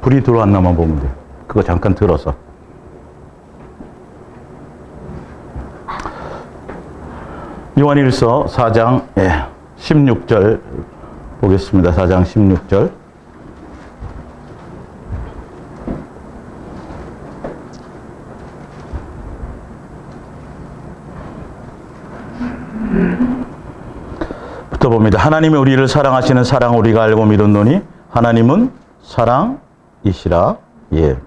불이 들어왔나만 보면 돼. 그거 잠깐 들어서. 요한일서 4장 16절 보겠습니다. 4장 16절. 부터 봅니다. 하나님이 우리를 사랑하시는 사랑을 우리가 알고 믿었노니 하나님은 사랑이시라. 예.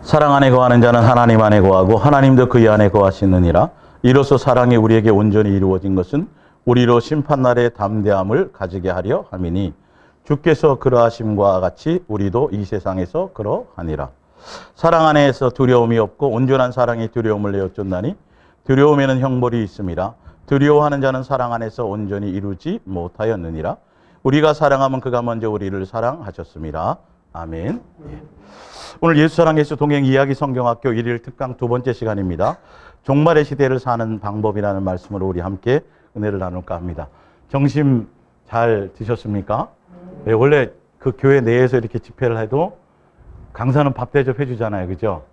사랑 안에 거하는 자는 하나님 안에 거하고 하나님도 그의 안에 거하시느니라. 이로써 사랑이 우리에게 온전히 이루어진 것은 우리로 심판날의 담대함을 가지게 하려 함이니 주께서 그러하심과 같이 우리도 이 세상에서 그러하니라. 사랑 안에서 두려움이 없고 온전한 사랑이 두려움을 내어쫓나니 두려움에는 형벌이 있음이라. 두려워하는 자는 사랑 안에서 온전히 이루지 못하였느니라. 우리가 사랑하면 그가 먼저 우리를 사랑하셨음이라. 아멘. 예. 오늘 예수 사랑 예수 동행 이야기 성경학교 1일 특강 두 번째 시간입니다. 종말의 시대를 사는 방법이라는 말씀으로 우리 함께 은혜를 나눌까 합니다. 점심 잘 드셨습니까? 네, 원래 그 교회 내에서 이렇게 집회를 해도 강사는 밥 대접해 주잖아요. 그죠?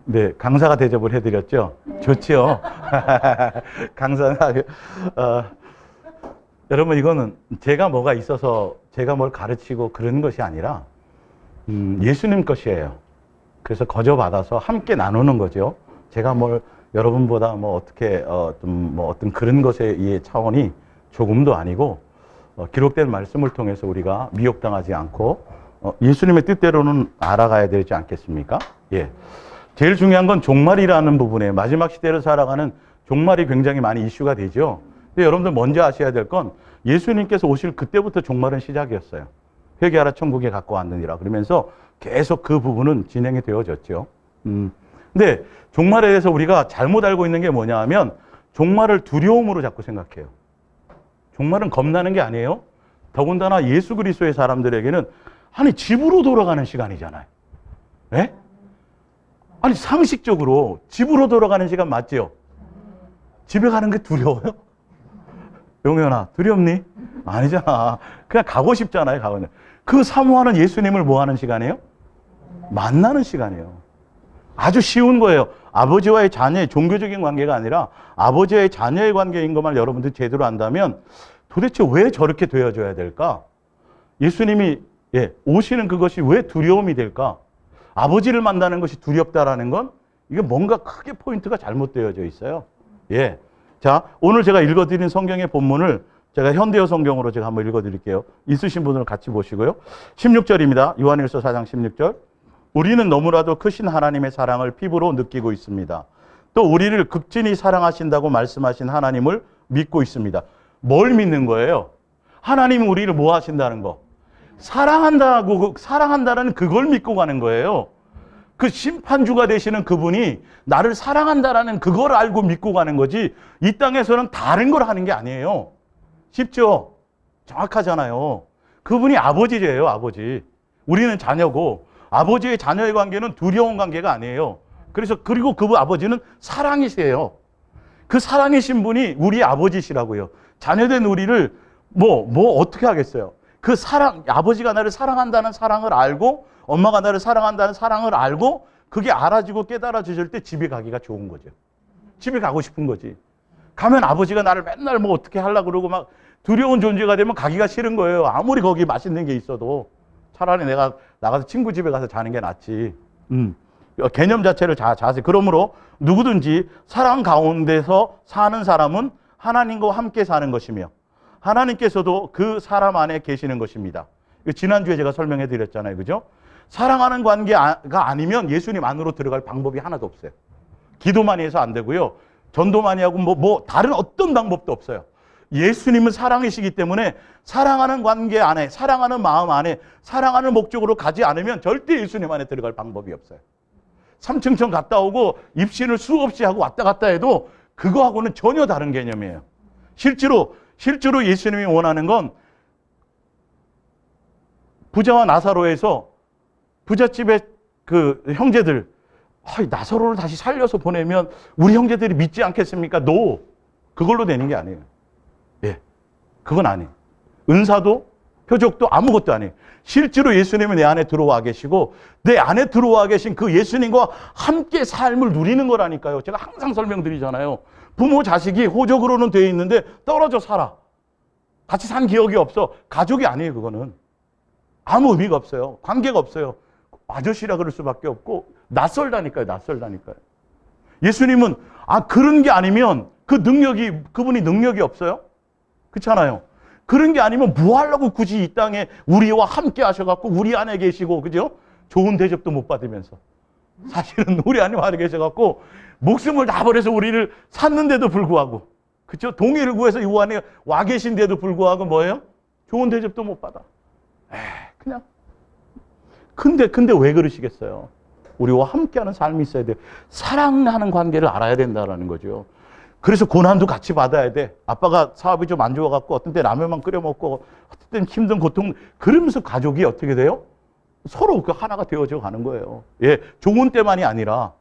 네, 강사가 대접을 해드렸죠? 좋죠? 강사가, 여러분, 이거는 제가 뭐가 있어서 제가 뭘 가르치고 그런 것이 아니라, 예수님 것이에요. 그래서 거저받아서 함께 나누는 거죠. 제가 뭘 여러분보다 뭐 어떻게, 어떤 그런 것의 차원이 조금도 아니고, 기록된 말씀을 통해서 우리가 미혹당하지 않고, 예수님의 뜻대로는 알아가야 되지 않겠습니까? 예. 제일 중요한 건 종말이라는 부분에 마지막 시대를 살아가는 종말이 굉장히 많이 이슈가 되죠. 근데 여러분들 먼저 아셔야 될 건 예수님께서 오실 그때부터 종말은 시작이었어요. 회개하라 천국에 갖고 왔느니라. 그러면서 계속 그 부분은 진행이 되어졌죠. 근데 종말에 대해서 우리가 잘못 알고 있는 게 뭐냐 하면 종말을 두려움으로 자꾸 생각해요. 종말은 겁나는 게 아니에요. 더군다나 예수 그리스도의 사람들에게는 아니 집으로 돌아가는 시간이잖아요. 예? 아니 상식적으로 집으로 돌아가는 시간 맞지요? 집에 가는 게 두려워요? 용현아 두렵니? 아니잖아. 그냥 가고 싶잖아요. 가고는. 그 사모하는 예수님을 뭐 하는 시간이에요? 만나는 시간이에요. 아주 쉬운 거예요. 아버지와의 자녀의 종교적인 관계가 아니라 아버지와의 자녀의 관계인 것만 여러분들 제대로 안다면 도대체 왜 저렇게 되어줘야 될까? 예수님이 오시는 그것이 왜 두려움이 될까? 아버지를 만나는 것이 두렵다라는 건 이게 뭔가 크게 포인트가 잘못되어져 있어요. 예. 자, 오늘 제가 읽어드린 성경의 본문을 제가 현대어 성경으로 제가 한번 읽어드릴게요. 있으신 분들은 같이 보시고요. 16절입니다. 요한일서 4장 16절. 우리는 너무나도 크신 하나님의 사랑을 피부로 느끼고 있습니다. 또 우리를 극진히 사랑하신다고 말씀하신 하나님을 믿고 있습니다. 뭘 믿는 거예요? 하나님이 우리를 뭐 하신다는 거? 사랑한다는 그걸 믿고 가는 거예요. 그 심판주가 되시는 그분이 나를 사랑한다라는 그걸 알고 믿고 가는 거지 이 땅에서는 다른 걸 하는 게 아니에요. 쉽죠? 정확하잖아요. 그분이 아버지예요, 아버지. 우리는 자녀고 아버지의 자녀의 관계는 두려운 관계가 아니에요. 그리고 그 아버지는 사랑이세요. 그 사랑이신 분이 우리 아버지시라고요. 자녀된 우리를 어떻게 하겠어요? 그 아버지가 나를 사랑한다는 사랑을 알고, 엄마가 나를 사랑한다는 사랑을 알고, 그게 알아지고 깨달아지실 때 집에 가기가 좋은 거죠. 집에 가고 싶은 거지. 가면 아버지가 나를 맨날 어떻게 하려고 그러고 막 두려운 존재가 되면 가기가 싫은 거예요. 아무리 거기 맛있는 게 있어도. 차라리 내가 나가서 친구 집에 가서 자는 게 낫지. 개념 자체를 자세히. 그러므로 누구든지 사랑 가운데서 사는 사람은 하나님과 함께 사는 것이며, 하나님께서도 그 사람 안에 계시는 것입니다. 지난주에 제가 설명해 드렸잖아요. 그죠? 사랑하는 관계가 아니면 예수님 안으로 들어갈 방법이 하나도 없어요. 기도 많이 해서 안 되고요. 전도 많이 하고 다른 어떤 방법도 없어요. 예수님은 사랑이시기 때문에 사랑하는 관계 안에, 사랑하는 마음 안에, 사랑하는 목적으로 가지 않으면 절대 예수님 안에 들어갈 방법이 없어요. 삼층천 갔다 오고 입신을 수없이 하고 왔다 갔다 해도 그거하고는 전혀 다른 개념이에요. 실제로 예수님이 원하는 건 부자와 나사로에서 부잣집의 그 형제들, 나사로를 다시 살려서 보내면 우리 형제들이 믿지 않겠습니까? 그걸로 되는 게 아니에요. 예. 그건 아니에요. 은사도 표적도 아무것도 아니에요. 실제로 예수님이 내 안에 들어와 계시고 내 안에 들어와 계신 그 예수님과 함께 삶을 누리는 거라니까요. 제가 항상 설명드리잖아요. 부모 자식이 호적으로는 되어 있는데 떨어져 살아. 같이 산 기억이 없어. 가족이 아니에요. 그거는. 아무 의미가 없어요. 관계가 없어요. 아저씨라 그럴 수밖에 없고 낯설다니까요. 낯설다니까요. 예수님은 그런 게 아니면 그분이 능력이 없어요? 그렇잖아요. 그런 게 아니면 뭐 하려고 굳이 이 땅에 우리와 함께 하셔갖고 우리 안에 계시고, 그죠? 좋은 대접도 못 받으면서. 사실은 우리 안에 와 계셔갖고 목숨을 다 버려서 우리를 샀는데도 불구하고, 그죠? 동의를 구해서 이 안에 와 계신데도 불구하고 뭐예요? 좋은 대접도 못 받아. 그냥. 근데 왜 그러시겠어요? 우리와 함께하는 삶이 있어야 돼요. 사랑하는 관계를 알아야 된다는 거죠. 그래서 고난도 같이 받아야 돼. 아빠가 사업이 좀 안 좋아갖고 어떤 때 라면만 끓여 먹고 어떤 때는 힘든 고통, 그러면서 가족이 어떻게 돼요? 서로 그 하나가 되어져 가는 거예요. 예, 좋은 때만이 아니라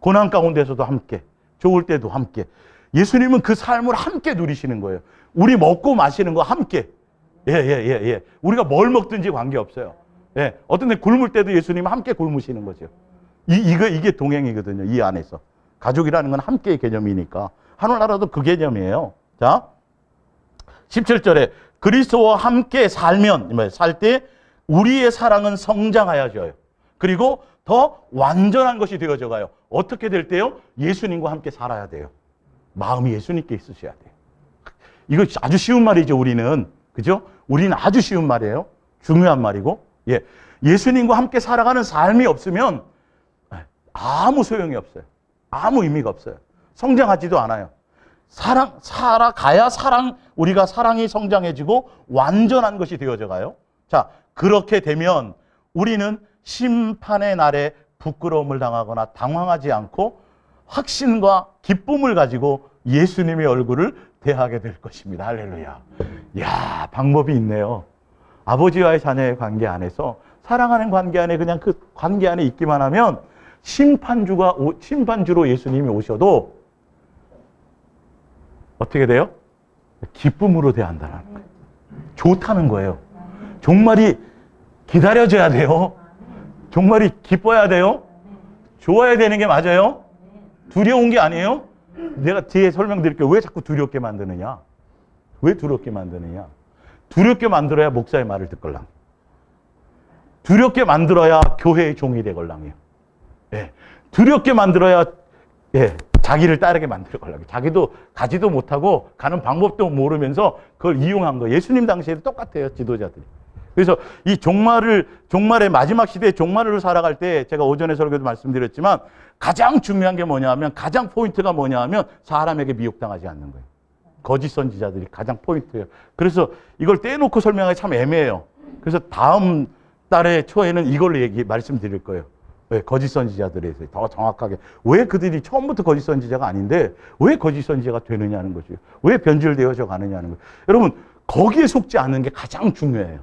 고난 가운데서도 함께, 좋을 때도 함께. 예수님은 그 삶을 함께 누리시는 거예요. 우리 먹고 마시는 거 함께. 예. 우리가 뭘 먹든지 관계없어요. 예, 어떤 때 굶을 때도 예수님은 함께 굶으시는 거죠. 이게 동행이거든요. 이 안에서. 가족이라는 건 함께의 개념이니까. 하늘나라도 그 개념이에요. 자, 17절에 그리스도와 함께 살면, 살 때 우리의 사랑은 성장하여져요. 그리고 더 완전한 것이 되어져 가요. 어떻게 될 때요? 예수님과 함께 살아야 돼요. 마음이 예수님께 있으셔야 돼요. 이거 아주 쉬운 말이죠, 우리는. 그죠? 우리는 아주 쉬운 말이에요. 중요한 말이고. 예. 예수님과 함께 살아가는 삶이 없으면 아무 소용이 없어요. 아무 의미가 없어요. 성장하지도 않아요. 살아가야 우리가 사랑이 성장해지고 완전한 것이 되어져 가요. 자, 그렇게 되면 우리는 심판의 날에 부끄러움을 당하거나 당황하지 않고 확신과 기쁨을 가지고 예수님의 얼굴을 대하게 될 것입니다. 할렐루야. 야, 방법이 있네요. 아버지와의 자녀의 관계 안에서, 사랑하는 관계 안에, 그냥 그 관계 안에 있기만 하면 심판주로 예수님이 오셔도 어떻게 돼요? 기쁨으로 대한다는 거예요. 좋다는 거예요. 종말이 기다려져야 돼요. 종말이 기뻐야 돼요. 좋아야 되는 게 맞아요. 두려운 게 아니에요. 내가 뒤에 설명드릴게요. 왜 자꾸 두렵게 만드느냐? 왜 두렵게 만드느냐? 두렵게 만들어야 목사의 말을 듣걸랑. 두렵게 만들어야 교회의 종이 되걸랑이에요. 예. 두렵게 만들어야 자기를 따르게 만들걸랑이에요. 자기도 가지도 못하고 가는 방법도 모르면서 그걸 이용한 거예요. 예수님 당시에도 똑같아요, 지도자들이. 그래서 이 종말의 마지막 시대의 종말을 살아갈 때, 제가 오전에 설교도 말씀드렸지만 가장 중요한 게 뭐냐 하면, 가장 포인트가 뭐냐 하면 사람에게 미혹당하지 않는 거예요. 거짓 선지자들이 가장 포인트예요. 그래서 이걸 떼놓고 설명하기 참 애매해요. 그래서 다음 달에 초에는 이걸로 말씀드릴 거예요. 왜? 거짓 선지자들에 대해서 더 정확하게. 왜 그들이 처음부터 거짓 선지자가 아닌데 왜 거짓 선지자가 되느냐는 거죠. 왜 변질되어져 가느냐는 거예요. 여러분, 거기에 속지 않는 게 가장 중요해요.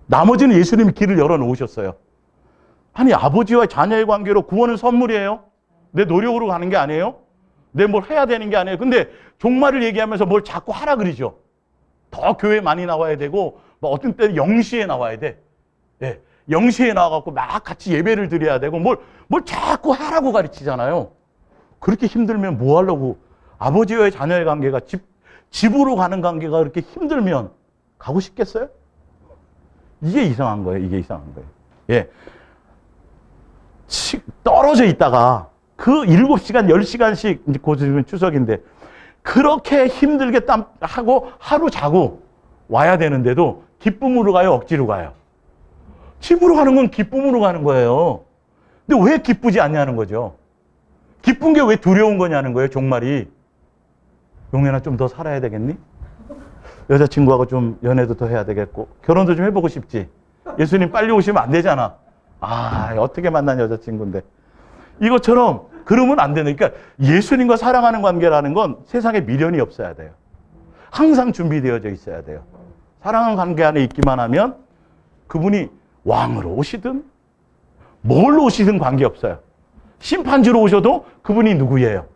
나머지는 예수님이 길을 열어놓으셨어요. 아니, 아버지와 자녀의 관계로 구원은 선물이에요. 내 노력으로 가는 게 아니에요. 내 뭘 해야 되는 게 아니에요. 근데 종말을 얘기하면서 뭘 자꾸 하라 그러죠. 더 교회 많이 나와야 되고, 뭐 어떤 때는 영시에 나와야 돼. 예, 영시에 나와갖고 막 같이 예배를 드려야 되고, 뭘 자꾸 하라고 가르치잖아요. 그렇게 힘들면 뭐 하려고. 아버지와의 자녀의 관계가 집으로 가는 관계가 그렇게 힘들면 가고 싶겠어요? 이게 이상한 거예요. 이게 이상한 거예요. 예. 떨어져 있다가 그 7시간, 10시간씩, 이제 곧 추석인데, 그렇게 힘들게 땀하고 하루 자고 와야 되는데도 기쁨으로 가요? 억지로 가요? 집으로 가는 건 기쁨으로 가는 거예요. 근데 왜 기쁘지 않냐는 거죠. 기쁜 게 왜 두려운 거냐는 거예요, 종말이. 용현아, 좀 더 살아야 되겠니? 여자친구하고 좀 연애도 더 해야 되겠고, 결혼도 좀 해보고 싶지? 예수님 빨리 오시면 안 되잖아. 어떻게 만난 여자친구인데. 이것처럼 그러면 안 되는. 그러니까 예수님과 사랑하는 관계라는 건 세상에 미련이 없어야 돼요. 항상 준비되어져 있어야 돼요. 사랑하는 관계 안에 있기만 하면 그분이 왕으로 오시든 뭘로 오시든 관계없어요. 심판주로 오셔도 그분이 누구예요?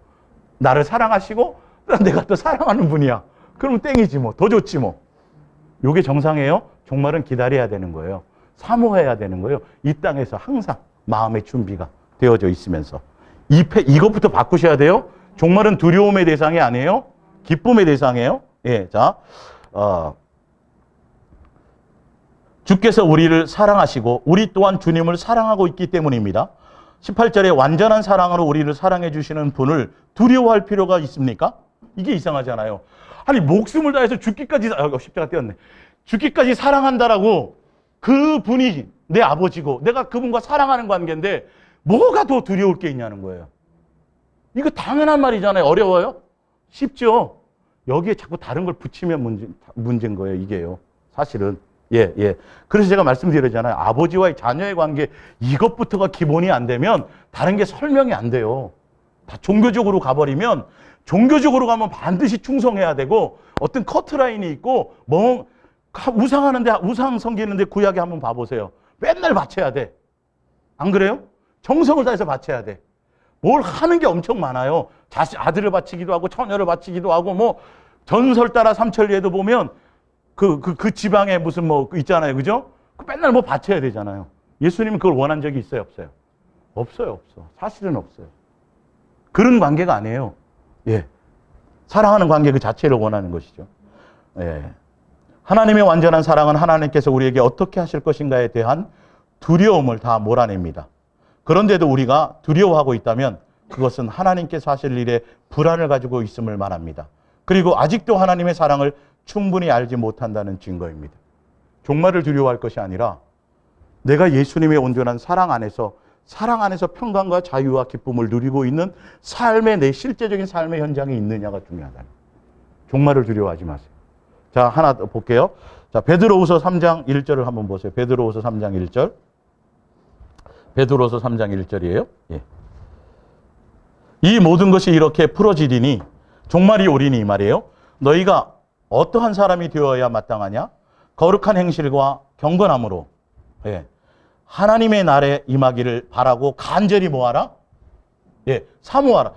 나를 사랑하시고 내가 또 사랑하는 분이야. 그러면 땡이지 뭐. 더 좋지 뭐. 요게 정상이에요. 종말은 기다려야 되는 거예요. 사모해야 되는 거예요. 이 땅에서 항상 마음의 준비가 되어져 있으면서. 이것부터 바꾸셔야 돼요. 종말은 두려움의 대상이 아니에요. 기쁨의 대상이에요. 예, 자, 주께서 우리를 사랑하시고 우리 또한 주님을 사랑하고 있기 때문입니다. 18절에 완전한 사랑으로 우리를 사랑해 주시는 분을 두려워할 필요가 있습니까? 이게 이상하잖아요. 아니, 목숨을 다해서 죽기까지, 십자가 떼었네. 죽기까지 사랑한다라고 그 분이 내 아버지고 내가 그분과 사랑하는 관계인데 뭐가 더 두려울 게 있냐는 거예요. 이거 당연한 말이잖아요. 어려워요? 쉽죠? 여기에 자꾸 다른 걸 붙이면 문제인 거예요. 이게요. 사실은. 예. 그래서 제가 말씀드렸잖아요. 아버지와의 자녀의 관계, 이것부터가 기본이 안 되면 다른 게 설명이 안 돼요. 다 종교적으로 가버리면, 종교적으로 가면 반드시 충성해야 되고, 어떤 커트라인이 있고, 우상하는데, 우상 섬기는데 구약에 한번 봐보세요. 맨날 바쳐야 돼. 안 그래요? 정성을 다해서 바쳐야 돼. 뭘 하는 게 엄청 많아요. 아들을 바치기도 하고, 처녀를 바치기도 하고, 뭐, 전설 따라 삼천리에도 보면, 그 지방에 무슨 있잖아요. 그죠? 맨날 바쳐야 되잖아요. 예수님은 그걸 원한 적이 있어요? 없어요? 없어요. 사실은 없어요. 그런 관계가 아니에요. 예. 사랑하는 관계 그 자체를 원하는 것이죠. 예. 하나님의 완전한 사랑은 하나님께서 우리에게 어떻게 하실 것인가에 대한 두려움을 다 몰아냅니다. 그런데도 우리가 두려워하고 있다면 그것은 하나님께서 하실 일에 불안을 가지고 있음을 말합니다. 그리고 아직도 하나님의 사랑을 충분히 알지 못한다는 증거입니다. 종말을 두려워할 것이 아니라 내가 예수님의 온전한 사랑 안에서 평강과 자유와 기쁨을 누리고 있는 내 실제적인 삶의 현장에 있느냐가 중요하다. 종말을 두려워하지 마세요. 자, 하나 더 볼게요. 자, 베드로후서 3장 1절을 한번 보세요. 베드로후서 3장 1절. 베드로후서 3장 1절이에요. 예. 이 모든 것이 이렇게 풀어지리니 종말이 오리니 이 말이에요. 너희가 어떠한 사람이 되어야 마땅하냐? 거룩한 행실과 경건함으로 하나님의 날에 임하기를 바라고 간절히 뭐하라? 사모하라.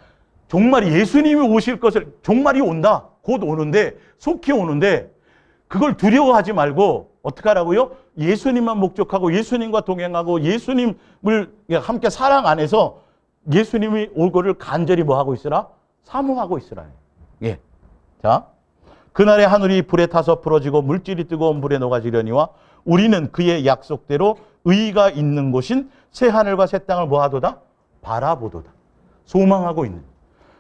종말이 예수님이 오실 것을, 종말이 온다. 곧 오는데, 속히 오는데 그걸 두려워하지 말고 어떻게 하라고요? 예수님만 목적하고 예수님과 동행하고 예수님을 함께 사랑 안에서 예수님이 올 거를 간절히 뭐하고 있으라? 사모하고 있으라. 예. 자, 그날에 하늘이 불에 타서 부러지고 물질이 뜨거운 불에 녹아지려니와 우리는 그의 약속대로 의가 있는 곳인 새 하늘과 새 땅을 뭐하도다? 바라보도다. 소망하고 있는.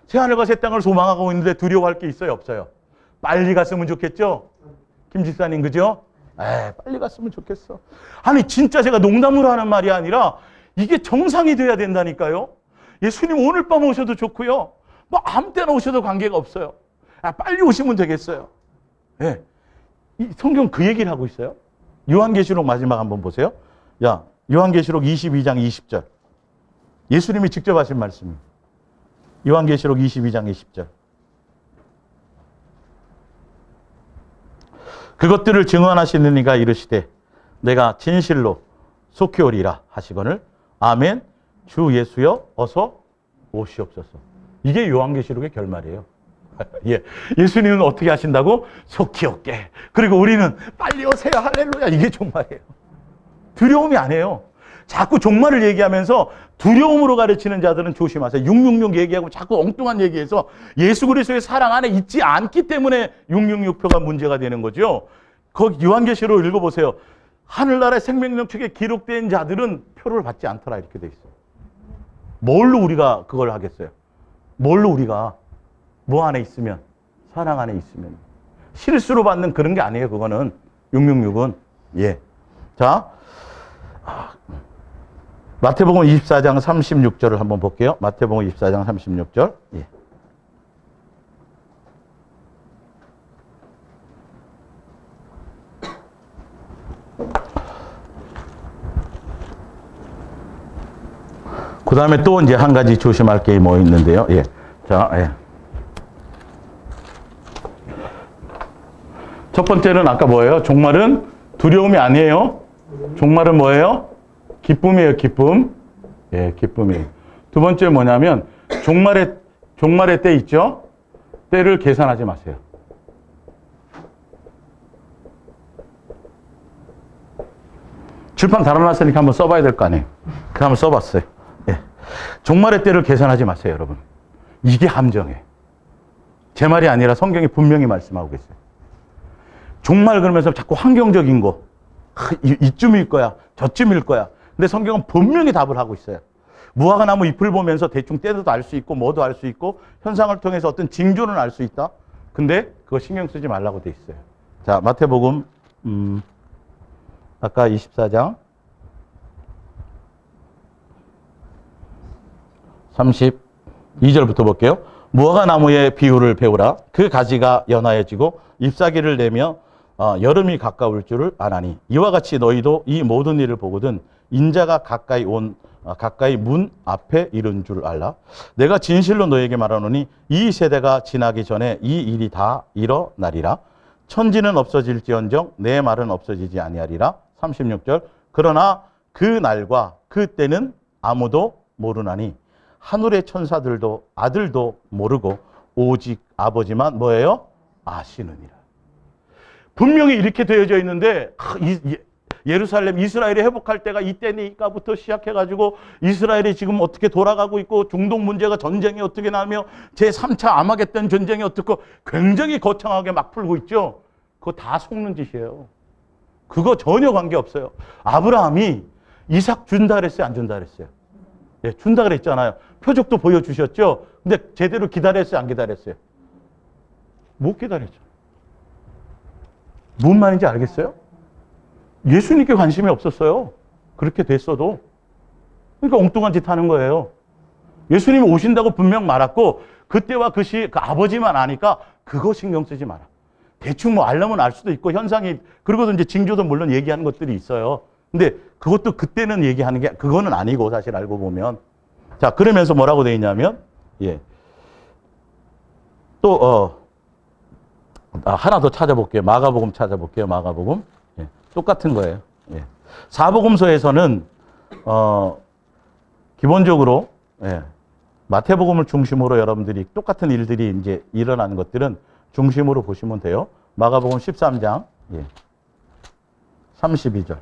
새 하늘과 새 땅을 소망하고 있는데 두려워할 게 있어요? 없어요? 빨리 갔으면 좋겠죠? 김 집사님, 그죠? 빨리 갔으면 좋겠어. 아니, 진짜 제가 농담으로 하는 말이 아니라 이게 정상이 돼야 된다니까요. 예수님 오늘 밤 오셔도 좋고요. 아무 때나 오셔도 관계가 없어요. 빨리 오시면 되겠어요. 예. 이 성경 그 얘기를 하고 있어요. 요한계시록 마지막 한번 보세요. 요한계시록 22장 20절. 예수님이 직접 하신 말씀입니다. 요한계시록 22장 20절. 그것들을 증언하시는 이가 이르시되 내가 진실로 속히 오리라 하시거늘 아멘. 주 예수여 어서 오시옵소서. 이게 요한계시록의 결말이에요. 예. 예수님은 어떻게 하신다고? 속히 올게. 그리고 우리는 빨리 오세요. 할렐루야. 이게 종말이에요. 두려움이 아니에요. 자꾸 종말을 얘기하면서 두려움으로 가르치는 자들은 조심하세요. 666 얘기하고 자꾸 엉뚱한 얘기해서 예수 그리스도의 사랑 안에 있지 않기 때문에 666표가 문제가 되는 거죠. 거기 요한계시록 읽어보세요. 하늘나라의 생명력 책에 기록된 자들은 표를 받지 않더라 이렇게 돼 있어요. 뭘로 우리가 그걸 하겠어요? 뭘로 우리가 뭐 안에 있으면? 사랑 안에 있으면. 실수로 받는 그런 게 아니에요. 그거는 666은. 예. 자, 마태복음 24장 36절을 한번 볼게요. 마태복음 24장 36절. 예. 그 다음에 또 이제 한 가지 조심할 게 뭐 있는데요. 예. 자, 예. 첫 번째는 아까 뭐예요? 종말은 두려움이 아니에요. 종말은 뭐예요? 기쁨이에요, 기쁨. 예, 기쁨이에요. 두 번째 뭐냐면, 종말의 때 있죠? 때를 계산하지 마세요. 출판 달아놨으니까 한번 써봐야 될 거 아니에요. 그래 한번 써봤어요. 예. 종말의 때를 계산하지 마세요, 여러분. 이게 함정이에요. 제 말이 아니라 성경이 분명히 말씀하고 계세요. 종말 그러면서 자꾸 환경적인 거, 이쯤일 거야, 저쯤일 거야. 근데 성경은 분명히 답을 하고 있어요. 무화과 나무 잎을 보면서 대충 때도 알 수 있고 뭐도 알 수 있고 현상을 통해서 어떤 징조는 알 수 있다. 근데 그거 신경 쓰지 말라고 돼 있어요. 자, 마태복음 아까 24장 32절부터 볼게요. 무화과 나무의 비유를 배우라. 그 가지가 연하여지고 잎사귀를 내며 여름이 가까울 줄을 아나니 이와 같이 너희도 이 모든 일을 보거든 인자가 가까이 문 앞에 이른 줄 알라. 내가 진실로 너에게 말하노니 이 세대가 지나기 전에 이 일이 다 일어나리라. 천지는 없어질지언정 내 말은 없어지지 아니하리라. 36절 그러나 그 날과 그 때는 아무도 모르나니 하늘의 천사들도 아들도 모르고 오직 아버지만 뭐예요? 아시느니라. 분명히 이렇게 되어져 있는데 예루살렘 이스라엘이 회복할 때가 이때니까부터 시작해가지고 이스라엘이 지금 어떻게 돌아가고 있고 중동 문제가 전쟁이 어떻게 나며 제3차 아마겟돈 전쟁이 어떻고 굉장히 거창하게 막 풀고 있죠. 그거 다 속는 짓이에요. 그거 전혀 관계없어요. 아브라함이 이삭 준다 그랬어요? 안 준다 그랬어요? 예, 준다 그랬잖아요. 표적도 보여주셨죠? 근데 제대로 기다렸어요? 안 기다렸어요? 못 기다렸죠. 뭔 말인지 알겠어요? 예수님께 관심이 없었어요. 그렇게 됐어도. 그러니까 엉뚱한 짓 하는 거예요. 예수님이 오신다고 분명 말했고 그때와 그 아버지만 아니까 그거 신경 쓰지 마라. 대충 뭐 알려면 알 수도 있고 현상이 그리고도 이제 징조도 물론 얘기하는 것들이 있어요. 근데 그것도 그때는 얘기하는 게 그거는 아니고 사실 알고 보면. 자, 그러면서 뭐라고 돼 있냐면 또 하나 더 찾아볼게요. 마가복음 찾아볼게요. 마가복음. 똑같은 거예요. 사복음서에서는 기본적으로 마태복음을 중심으로 여러분들이 똑같은 일들이 이제 일어나는 것들은 중심으로 보시면 돼요. 마가복음 13장 32절.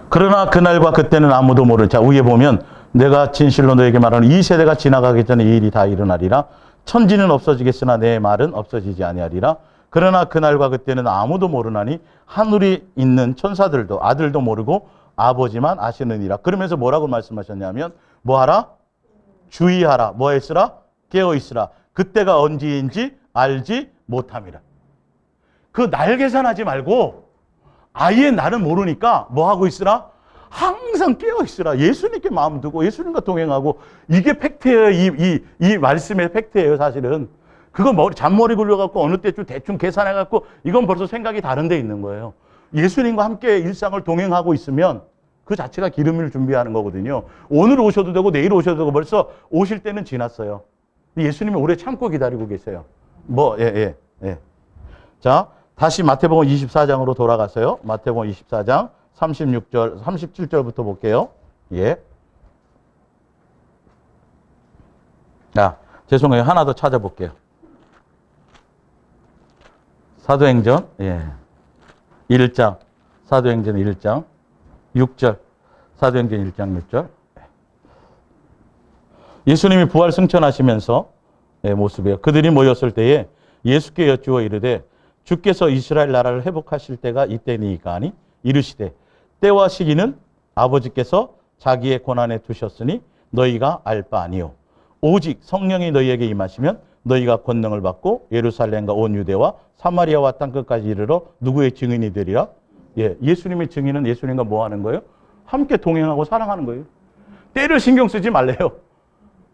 그러나 그날과 그때는 아무도 모르는. 자, 위에 보면 내가 진실로 너에게 말하는 이 세대가 지나가기 전에 이 일이 다 일어나리라. 천지는 없어지겠으나 내 말은 없어지지 아니하리라. 그러나 그날과 그때는 아무도 모르나니 하늘에 있는 천사들도 아들도 모르고 아버지만 아시느니라. 그러면서 뭐라고 말씀하셨냐면 뭐하라? 주의하라. 뭐 했으라? 깨어있으라. 그때가 언제인지 알지 못함이라. 그 날 계산하지 말고 아예 나는 모르니까 뭐 하고 있으라? 항상 깨어있으라. 예수님께 마음 두고 예수님과 동행하고 이게 팩트예요. 이 말씀의 팩트예요. 사실은. 그거 잔머리 굴려갖고 어느 때쯤 대충 계산해갖고 이건 벌써 생각이 다른 데 있는 거예요. 예수님과 함께 일상을 동행하고 있으면 그 자체가 기름을 준비하는 거거든요. 오늘 오셔도 되고 내일 오셔도 되고 벌써 오실 때는 지났어요. 예수님이 오래 참고 기다리고 계세요. 자, 다시 마태복음 24장으로 돌아가서요. 마태복음 24장 36절, 37절부터 볼게요. 죄송해요. 하나 더 찾아볼게요. 사도행전, 1장. 사도행전 1장 6절. 사도행전 1장 6절. 예수님이 부활 승천하시면서 모습이에요. 그들이 모였을 때에 예수께 여쭈어 이르되 주께서 이스라엘 나라를 회복하실 때가 이때니까 하니 이르시되 때와 시기는 아버지께서 자기의 권한에 두셨으니 너희가 알 바 아니요 오직 성령이 너희에게 임하시면 너희가 권능을 받고 예루살렘과 온 유대와 사마리아와 땅 끝까지 이르러 누구의 증인이 되리라. 예수님의 증인은 예수님과 뭐 하는 거예요? 함께 동행하고 사랑하는 거예요. 때를 신경 쓰지 말래요.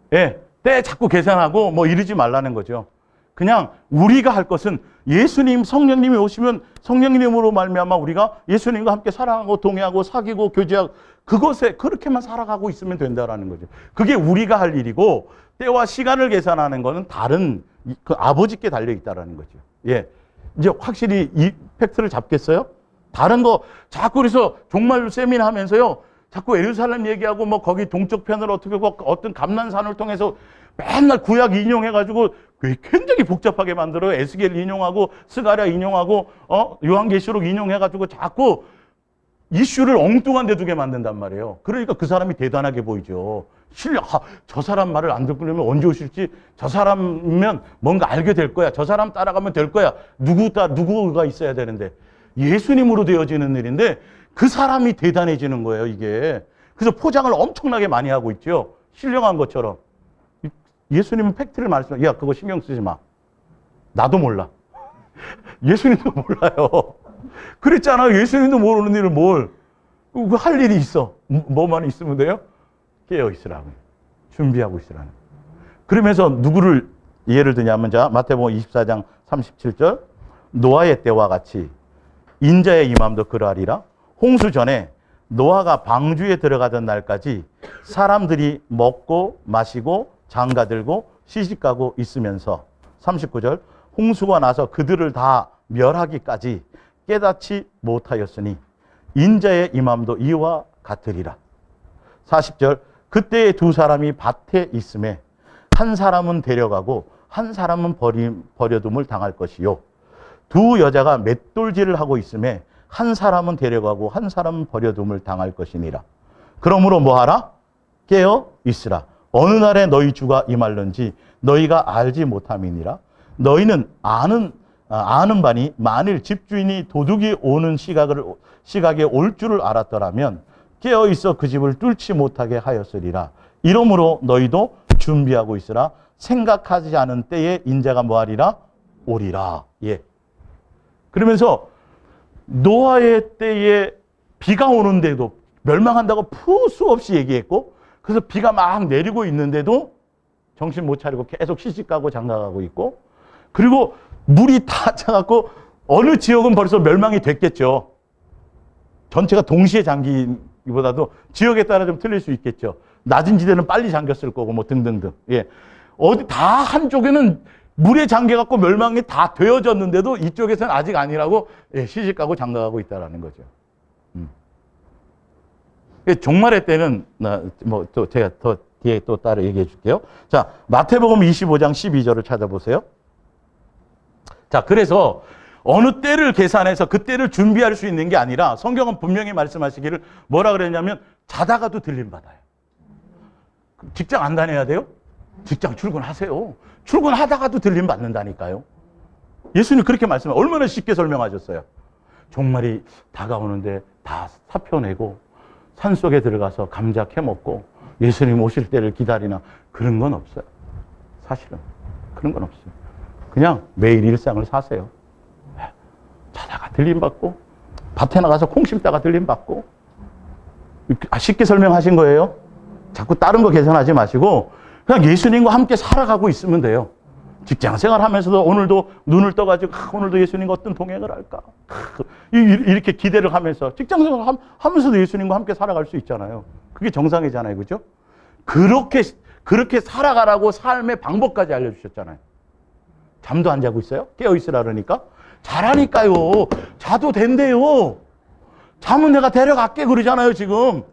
때 자꾸 계산하고 뭐 이러지 말라는 거죠. 그냥 우리가 할 것은 예수님, 성령님이 오시면 성령님으로 말미암아 우리가 예수님과 함께 사랑하고 동행하고 사귀고 교제하고 그것에 그렇게만 살아가고 있으면 된다라는 거죠. 그게 우리가 할 일이고 때와 시간을 계산하는 거는 다른 그 아버지께 달려 있다라는 거죠. 이제 확실히 이 팩트를 잡겠어요? 다른 거 자꾸 그래서 종말 세미나 하면서요. 자꾸 예루살렘 얘기하고 뭐 거기 동쪽 편을 어떻게 하고 어떤 감난산을 통해서 맨날 구약 인용해가지고 굉장히 복잡하게 만들어요. 에스겔 인용하고 스가랴 인용하고 요한계시록 인용해가지고 자꾸 이슈를 엉뚱한 데 두게 만든단 말이에요. 그러니까 그 사람이 대단하게 보이죠. 저 사람 말을 안 듣으려면 언제 오실지, 저 사람이면 뭔가 알게 될 거야, 저 사람 따라가면 될 거야. 누구가 있어야 되는데 예수님으로 되어지는 일인데 그 사람이 대단해지는 거예요, 이게. 그래서 포장을 엄청나게 많이 하고 있죠. 신령한 것처럼. 예수님은 팩트를 말씀해. 야, 그거 신경 쓰지 마. 나도 몰라. 예수님도 몰라요. 그랬잖아요. 예수님도 모르는 일을 할 일이 있어. 뭐만 있으면 돼요? 깨어 있으라고. 준비하고 있으라는. 그러면서 누구를 예를 드냐면, 자, 마태복음 24장 37절. 노아의 때와 같이 인자의 임함도 그러하리라. 홍수 전에 노아가 방주에 들어가던 날까지 사람들이 먹고 마시고 장가들고 시집가고 있으면서 39절. 홍수가 나서 그들을 다 멸하기까지 깨닫지 못하였으니 인자의 임함도 이와 같으리라. 40절. 그때에 두 사람이 밭에 있음에 한 사람은 데려가고 한 사람은 버려둠을 당할 것이요. 두 여자가 맷돌질을 하고 있음에 한 사람은 데려가고 한 사람은 버려둠을 당할 것이니라. 그러므로 뭐하라? 깨어 있으라. 어느 날에 너희 주가 임할는지 너희가 알지 못함이니라. 너희는 아는 바니 만일 집주인이 도둑이 오는 시각에 올 줄을 알았더라면 깨어 있어 그 집을 뚫지 못하게 하였으리라. 이러므로 너희도 준비하고 있으라. 생각하지 않은 때에 인자가 뭐하리라? 오리라. 예. 그러면서 노아의 때에 비가 오는데도 멸망한다고 푸수 없이 얘기했고, 그래서 비가 막 내리고 있는데도 정신 못 차리고 계속 시집가고 장가가고 있고, 그리고 물이 다 차갖고 어느 지역은 벌써 멸망이 됐겠죠. 전체가 동시에 잠기기보다도 지역에 따라 좀 틀릴 수 있겠죠. 낮은 지대는 빨리 잠겼을 거고 뭐 등등등. 예. 어디 다 한쪽에는 물에 잠겨갖고 멸망이 다 되어졌는데도 이쪽에서는 아직 아니라고 시집가고 장가가고 있다라는 거죠. 종말의 때는 또 제가 더 뒤에 또 따로 얘기해 줄게요. 자, 마태복음 25장 12절을 찾아보세요. 자, 그래서 어느 때를 계산해서 그 때를 준비할 수 있는 게 아니라 성경은 분명히 말씀하시기를 뭐라 그랬냐면 자다가도 들림 받아요. 직장 안 다녀야 돼요? 직장 출근하세요. 출근하다가도 들림 받는다니까요. 예수님 그렇게 말씀하세요. 얼마나 쉽게 설명하셨어요. 종말이 다가오는데 다 사표내고 산속에 들어가서 감자 캐먹고 예수님 오실 때를 기다리나 그런 건 없어요. 사실은 그런 건 없어요. 그냥 매일 일상을 사세요. 자다가 들림 받고 밭에 나가서 콩 심다가 들림 받고. 쉽게 설명하신 거예요. 자꾸 다른 거 계산하지 마시고 그냥 예수님과 함께 살아가고 있으면 돼요. 직장 생활하면서도 오늘도 눈을 떠가지고 오늘도 예수님과 어떤 동행을 할까 이렇게 기대를 하면서 직장 생활 하면서도 예수님과 함께 살아갈 수 있잖아요. 그게 정상이잖아요. 그죠? 그렇게 살아가라고 삶의 방법까지 알려주셨잖아요. 잠도 안 자고 있어요? 깨어있으라 그러니까? 자라니까요. 자도 된대요. 잠은 내가 데려갈게 그러잖아요 지금.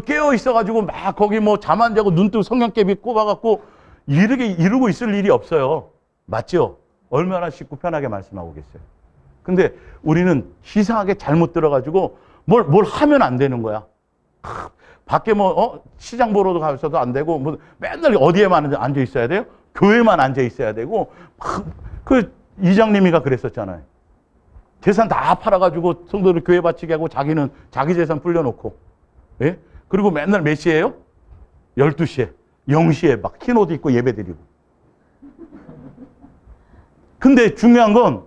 깨어있어가지고 막 거기 뭐 잠 안 자고 눈 뜨고 성냥개비 꼽아갖고 이러고 있을 일이 없어요. 맞죠? 얼마나 쉽고 편하게 말씀하고 계세요. 근데 우리는 이상하게 잘못 들어가지고 뭘 하면 안 되는 거야. 밖에 시장 보러도 가서도 안 되고 맨날 어디에만 앉아 있어야 돼요? 교회만 앉아 있어야 되고 그 이장님이가 그랬었잖아요. 재산 다 팔아가지고 성도들 교회 바치게 하고 자기는 자기 재산 불려놓고, 예? 그리고 맨날 몇 시에요? 12시에 0시에 막 흰 옷 입고 예배 드리고. 근데 중요한 건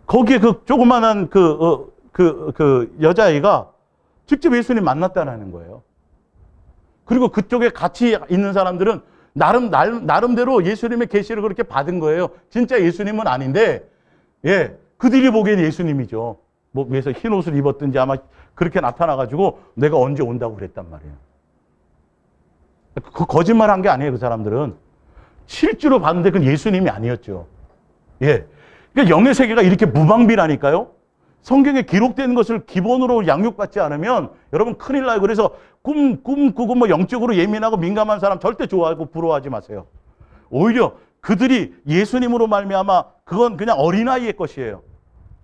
거기에 그 조그만한 그 여자아이가 직접 예수님 만났다는 거예요. 그리고 그쪽에 같이 있는 사람들은 나름대로 예수님의 계시를 그렇게 받은 거예요. 진짜 예수님은 아닌데, 예, 그들이 보기엔 예수님이죠. 뭐 위에서 흰 옷을 입었든지 아마 그렇게 나타나가지고 내가 언제 온다고 그랬단 말이에요. 그 거짓말 한 게 아니에요. 그 사람들은 실제로 봤는데 그건 예수님이 아니었죠. 예, 그러니까 영의 세계가 이렇게 무방비라니까요. 성경에 기록된 것을 기본으로 양육받지 않으면 여러분 큰일 나요. 그래서 꿈 꾸고 뭐 영적으로 예민하고 민감한 사람 절대 좋아하고 부러워하지 마세요. 오히려 그들이 예수님으로 말미암아 그건 그냥 어린아이의 것이에요.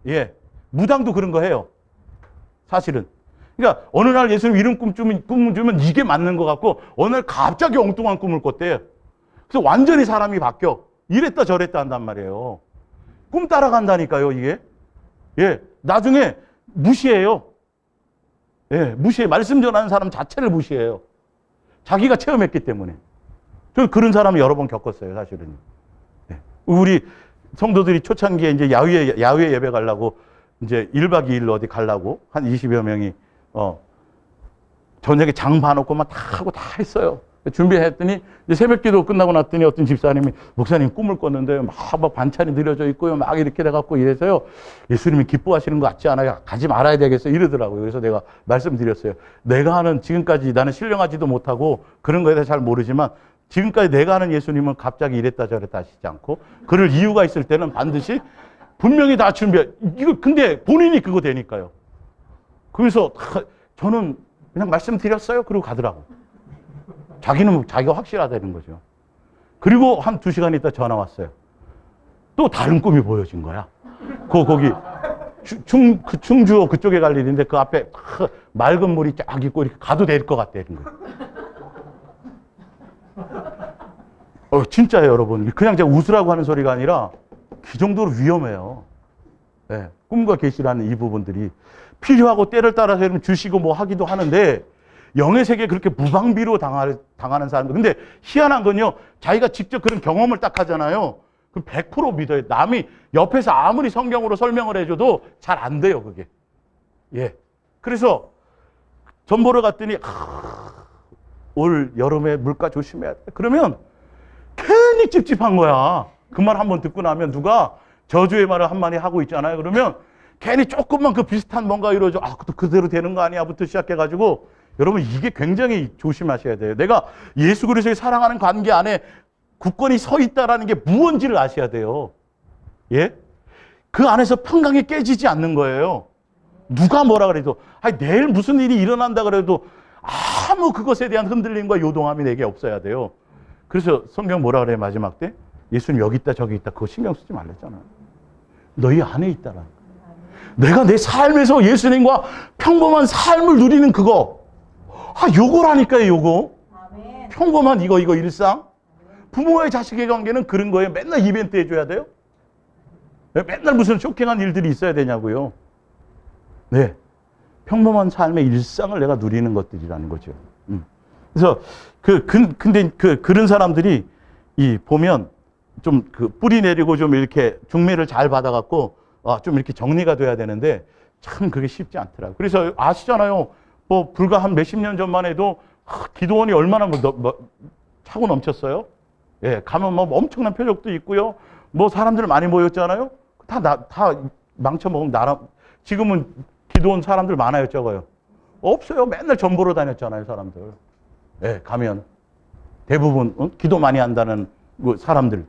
예. 무당도 그런 거 해요. 사실은. 그러니까 어느 날 예수님 이런 꿈 주면 이게 맞는 것 같고 어느 날 갑자기 엉뚱한 꿈을 꿨대요. 그래서 완전히 사람이 바뀌어. 이랬다 저랬다 한단 말이에요. 꿈 따라간다니까요, 이게. 예. 나중에 무시해요. 예. 무시해. 말씀 전하는 사람 자체를 무시해요. 자기가 체험했기 때문에. 저는 그런 사람을 여러 번 겪었어요, 사실은. 예. 우리 성도들이 초창기에 이제 야외 예배 가려고 이제 1박 2일로 어디 가려고 한 20여 명이 저녁에 장 봐놓고 막 다 하고 다 했어요. 준비했더니 이제 새벽 기도 끝나고 났더니 어떤 집사님이 목사님 꿈을 꿨는데 막 반찬이 늘려져 있고요. 막 이렇게 돼갖고 이래서요. 예수님이 기뻐하시는 것 같지 않아요? 가지 말아야 되겠어. 이러더라고요. 그래서 내가 말씀드렸어요. 내가 하는 지금까지 나는 신령하지도 못하고 그런 거에 대해서 잘 모르지만 지금까지 내가 하는 예수님은 갑자기 이랬다 저랬다 하시지 않고 그럴 이유가 있을 때는 반드시 분명히 다 이거 근데 본인이 그거 되니까요. 그래서 저는 그냥 말씀드렸어요. 그러고 가더라고. 자기가 확실하다는 거죠. 그리고 한 2시간 있다 전화 왔어요. 또 다른 꿈이 보여진 거야. 거기 충주 그쪽에 갈 일인데 그 앞에 맑은 물이 쫙 있고 이렇게 가도 될 것 같다는 거예요. 진짜예요, 여러분. 그냥 제가 웃으라고 하는 소리가 아니라 그 정도로 위험해요. 네, 꿈과 계시라는 이 부분들이 필요하고 때를 따라서 주시고 뭐 하기도 하는데 영의 세계에 그렇게 무방비로 당하는 사람들. 근데 희한한 건요, 자기가 직접 그런 경험을 딱 하잖아요. 그럼 100% 믿어요. 남이 옆에서 아무리 성경으로 설명을 해줘도 잘 안 돼요, 그게. 예. 그래서 전 보러 갔더니 올 여름에 물가 조심해야 돼. 그러면 괜히 찝찝한 거야. 그 말 한번 듣고 나면 누가 저주의 말을 한마디 하고 있잖아요. 그러면 괜히 조금만 그 비슷한 뭔가 이루어져. 또 그대로 되는 거 아니야? 부터 시작해가지고 여러분 이게 굉장히 조심하셔야 돼요. 내가 예수 그리스도의 사랑하는 관계 안에 굳건히 서 있다라는 게 무언지를 아셔야 돼요. 예? 그 안에서 평강이 깨지지 않는 거예요. 누가 뭐라 그래도 내일 무슨 일이 일어난다 그래도 아무 그것에 대한 흔들림과 요동함이 내게 없어야 돼요. 그래서 성경 뭐라 그래요? 마지막 때? 예수님 여기 있다 저기 있다 그거 신경 쓰지 말랬잖아요. 너희 안에 있다라. 내가 내 삶에서 예수님과 평범한 삶을 누리는 그거. 요거라니까요, 요거. 아멘. 평범한 이거 일상. 부모와의 자식의 관계는 그런 거예요. 맨날 이벤트 해줘야 돼요? 맨날 무슨 쇼킹한 일들이 있어야 되냐고요. 네. 평범한 삶의 일상을 내가 누리는 것들이라는 거죠. 그래서 근데 그런 사람들이 보면 좀 뿌리 내리고 좀 이렇게 중매를 잘 받아갖고 좀 이렇게 정리가 돼야 되는데 참 그게 쉽지 않더라고요. 그래서 아시잖아요. 뭐 불과 한 몇십 년 전만 해도 기도원이 얼마나 차고 넘쳤어요. 예, 가면 뭐 엄청난 표적도 있고요. 뭐 사람들 많이 모였잖아요. 다 망쳐먹은 지금은 기도원 사람들 많아요, 적어요? 없어요. 맨날 전 보러 다녔잖아요, 사람들. 예, 가면 대부분 기도 많이 한다는 사람들.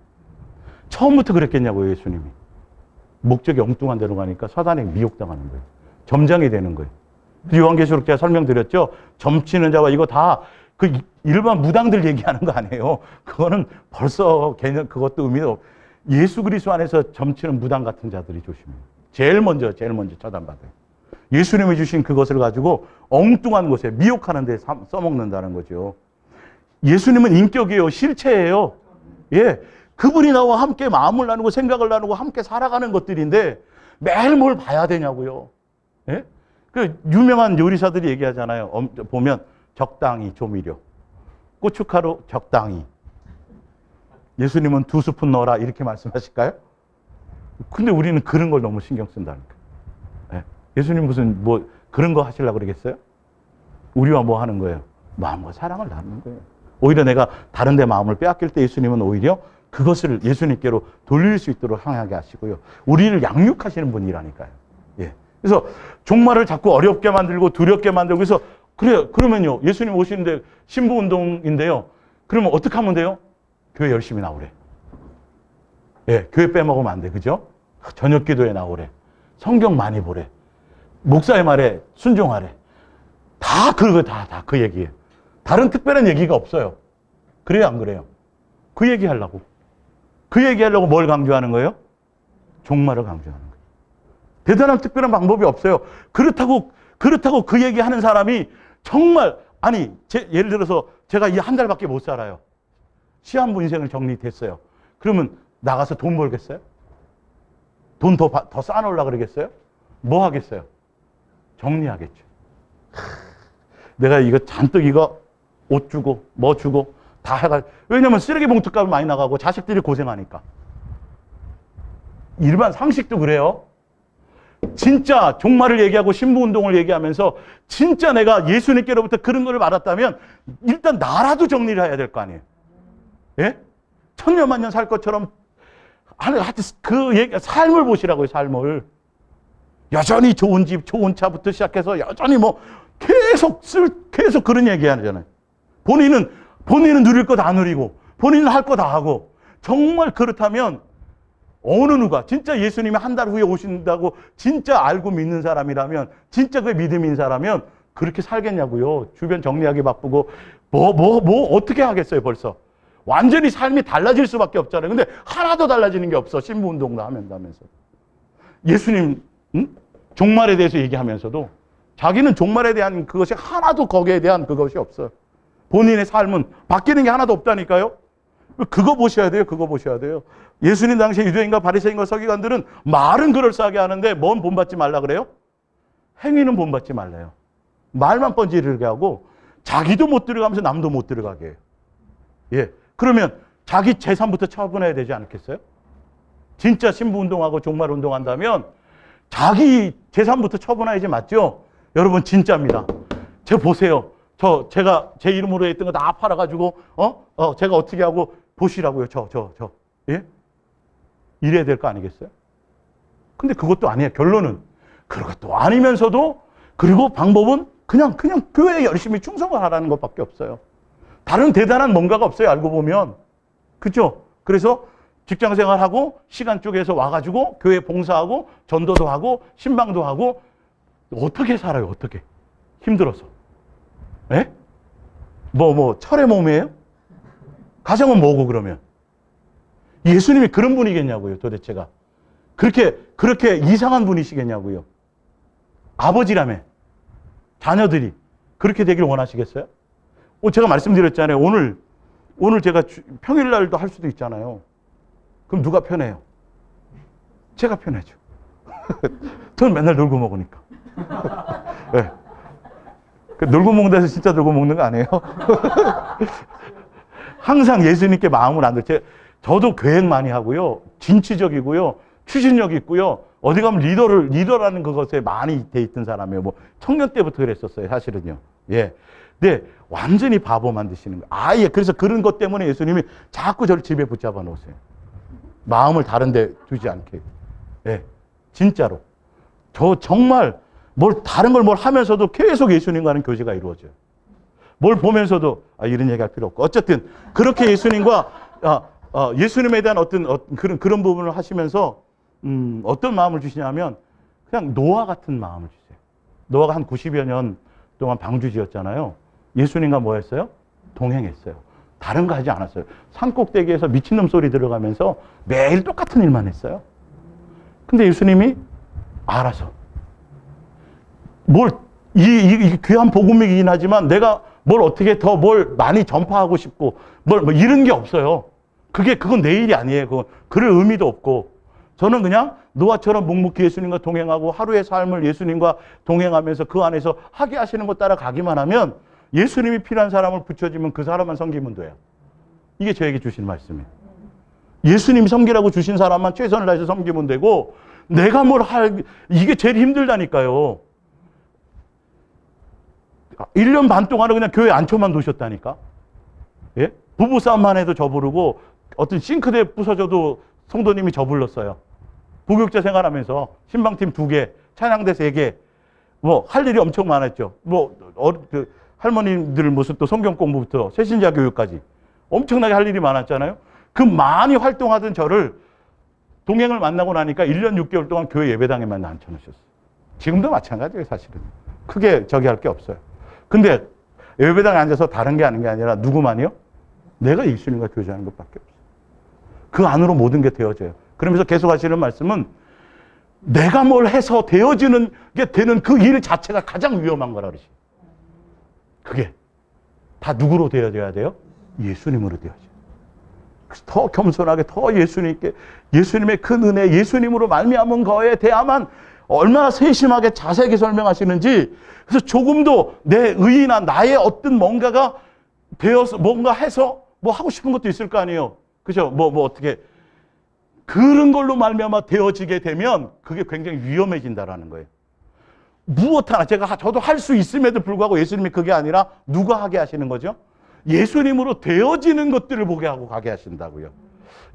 처음부터 그랬겠냐고요, 예수님이. 목적이 엉뚱한 데로 가니까 사단에 미혹당하는 거예요. 점장이 되는 거예요. 요한계시록 제가 설명드렸죠. 점치는 자와 이거 다 그 일반 무당들 얘기하는 거 아니에요. 그거는 벌써 개념 그것도 의미도 없고 예수 그리스도 안에서 점치는 무당 같은 자들이 조심해요. 제일 먼저 처단받아요. 예수님이 주신 그것을 가지고 엉뚱한 곳에 미혹하는 데 써먹는다는 거죠. 예수님은 인격이에요. 실체예요. 예. 그분이 나와 함께 마음을 나누고 생각을 나누고 함께 살아가는 것들인데 매일 뭘 봐야 되냐고요. 예? 그 유명한 요리사들이 얘기하잖아요. 보면 적당히 조미료. 고춧가루 적당히. 예수님은 2스푼 넣어라 이렇게 말씀하실까요? 근데 우리는 그런 걸 너무 신경 쓴다니까. 예? 예수님 무슨 뭐 그런 거 하시려고 그러겠어요? 우리와 뭐 하는 거예요? 마음과 사랑을 나누는 거예요. 오히려 내가 다른 데 마음을 빼앗길 때 예수님은 오히려 그것을 예수님께로 돌릴 수 있도록 향하게 하시고요. 우리를 양육하시는 분이라니까요. 예. 그래서 종말을 자꾸 어렵게 만들고 두렵게 만들고 그래서 그러면요. 예수님 오시는데 신부운동인데요. 그러면 어떻게 하면 돼요? 교회 열심히 나오래. 예, 교회 빼먹으면 안 돼. 그죠? 저녁 기도에 나오래. 성경 많이 보래. 목사의 말에 순종하래. 다 그 얘기예요. 다른 특별한 얘기가 없어요. 그래요, 안 그래요? 그 얘기하려고 뭘 강조하는 거예요? 종말을 강조하는 거예요. 대단한 특별한 방법이 없어요. 그렇다고 그 얘기하는 사람이 정말, 아니, 예를 들어서 제가 이 한 달밖에 못 살아요. 시한부 인생을 정리됐어요. 그러면 나가서 돈 벌겠어요? 돈 더 쌓아놓으려고 그러겠어요? 뭐 하겠어요? 정리하겠죠. 내가 이거 잔뜩 옷 주고 뭐 주고 다 해가. 왜냐면 쓰레기 봉투 값이 많이 나가고 자식들이 고생하니까. 일반 상식도 그래요. 진짜 종말을 얘기하고 신부운동을 얘기하면서 진짜 내가 예수님께로부터 그런 걸 받았다면 일단 나라도 정리를 해야 될 거 아니에요. 예? 천년만년 살 것처럼 하여튼 그 얘기, 삶을 보시라고요. 삶을. 여전히 좋은 집, 좋은 차부터 시작해서 여전히 뭐 계속 그런 얘기 하잖아요. 본인은 누릴 거 다 누리고 본인은 할 거 다 하고. 정말 그렇다면 어느 누가 진짜 예수님이 한 달 후에 오신다고 진짜 알고 믿는 사람이라면, 진짜 그 믿음인 사람이면 그렇게 살겠냐고요. 주변 정리하기 바쁘고 뭐 어떻게 하겠어요. 벌써 완전히 삶이 달라질 수밖에 없잖아요. 근데 하나도 달라지는 게 없어. 신부운동도 하면서 예수님 종말에 대해서 얘기하면서도 자기는 종말에 대한 그것이 하나도, 거기에 대한 그것이 없어요. 본인의 삶은 바뀌는 게 하나도 없다니까요. 그거 보셔야 돼요. 그거 보셔야 돼요. 예수님 당시에 유대인과 바리새인과 서기관들은 말은 그럴싸하게 하는데 뭔 본받지 말라 그래요? 행위는 본받지 말래요. 말만 뻔지르게 하고 자기도 못 들어가면서 남도 못 들어가게 해요. 예. 그러면 자기 재산부터 처분해야 되지 않겠어요? 진짜 신부운동하고 종말운동 한다면 자기 재산부터 처분해야지, 맞죠? 여러분 진짜입니다. 제가 보세요. 제가 제 이름으로 했던 거 다 팔아가지고 제가 어떻게 하고 보시라고요. 예? 이래야 될 거 아니겠어요? 근데 그것도 아니에요. 결론은 그것도 아니면서도, 그리고 방법은 그냥 교회에 열심히 충성을 하라는 것밖에 없어요. 다른 대단한 뭔가가 없어요. 알고 보면. 그렇죠? 그래서 직장생활하고 시간 쪼개서 와가지고 교회 봉사하고 전도도 하고 신방도 하고. 어떻게 살아요? 어떻게? 힘들어서. 예? 철의 몸이에요? 가정은 뭐고 그러면? 예수님이 그런 분이겠냐고요, 도대체가. 그렇게 이상한 분이시겠냐고요. 아버지라며. 자녀들이 그렇게 되길 원하시겠어요? 제가 말씀드렸잖아요. 오늘 제가 평일날도 할 수도 있잖아요. 그럼 누가 편해요? 제가 편하죠. 저는 맨날 놀고 먹으니까. 네. 놀고 먹는 데서 진짜 놀고 먹는 거 아니에요? 항상 예수님께 마음을 안 들죠. 저도 계획 많이 하고요. 진취적이고요. 추진력 있고요. 어디 가면 리더라는 그것에 많이 돼 있던 사람이에요. 청년 때부터 그랬었어요, 사실은요. 예. 근데 완전히 바보 만드시는 거예요. 아예. 그래서 그런 것 때문에 예수님이 자꾸 저를 집에 붙잡아 놓으세요. 마음을 다른 데 두지 않게. 예. 진짜로. 저 정말 다른 걸 하면서도 계속 예수님과는 교제가 이루어져요. 뭘 보면서도 이런 얘기할 필요 없고. 어쨌든 그렇게 예수님과 예수님에 대한 어떤 그런 부분을 하시면서 어떤 마음을 주시냐면 그냥 노아 같은 마음을 주세요. 노아가 한 90여 년 동안 방주지었잖아요. 예수님과 뭐 했어요? 동행했어요. 다른 거 하지 않았어요. 산꼭대기에서 미친놈 소리 들어가면서 매일 똑같은 일만 했어요. 근데 예수님이 알아서 이 귀한 복음이긴 하지만 내가 어떻게 더 많이 전파하고 싶고 이런 게 없어요. 그건 내 일이 아니에요. 그럴 의미도 없고. 저는 그냥 노아처럼 묵묵히 예수님과 동행하고 하루의 삶을 예수님과 동행하면서 그 안에서 하게 하시는 것 따라 가기만 하면 예수님이 필요한 사람을 붙여주면 그 사람만 섬기면 돼요. 이게 저에게 주신 말씀이에요. 예수님이 섬기라고 주신 사람만 최선을 다해서 섬기면 되고, 내가 이게 제일 힘들다니까요. 1년 반 동안은 그냥 교회 앉혀만 두셨다니까. 예? 부부싸움만 해도 저 부르고, 어떤 싱크대 부서져도 성도님이 저 불렀어요. 부교육자 생활하면서 신방팀 2개, 찬양대 3개, 할 일이 엄청 많았죠. 할머니들 무슨 또 성경 공부부터 새신자 교육까지 엄청나게 할 일이 많았잖아요. 그 많이 활동하던 저를 동행을 만나고 나니까 1년 6개월 동안 교회 예배당에만 앉혀놓으셨어요. 지금도 마찬가지예요, 사실은. 크게 저기 할 게 없어요. 근데 예배당에 앉아서 다른 게 아닌 게 아니라 누구만이요? 내가 예수님과 교제하는 것밖에 없어요. 그 안으로 모든 게 되어져요. 그러면서 계속 하시는 말씀은 내가 뭘 해서 되어지는 게 되는 그 일 자체가 가장 위험한 거라 그러시. 그게 다 누구로 되어져야 돼요? 예수님으로 되어져요. 그래서 더 겸손하게 더 예수님께 예수님의 큰 은혜, 예수님으로 말미암은 거에 대하만 얼마나 세심하게 자세하게 설명하시는지. 그래서 조금도 내 의의나 나의 어떤 뭔가가 되어서 뭔가 해서 뭐 하고 싶은 것도 있을 거 아니에요. 그죠? 뭐 어떻게 그런 걸로 말미암아 되어지게 되면 그게 굉장히 위험해진다라는 거예요. 무엇 하나 저도 할 수 있음에도 불구하고 예수님이 그게 아니라 누가 하게 하시는 거죠? 예수님으로 되어지는 것들을 보게 하고 가게 하신다고요.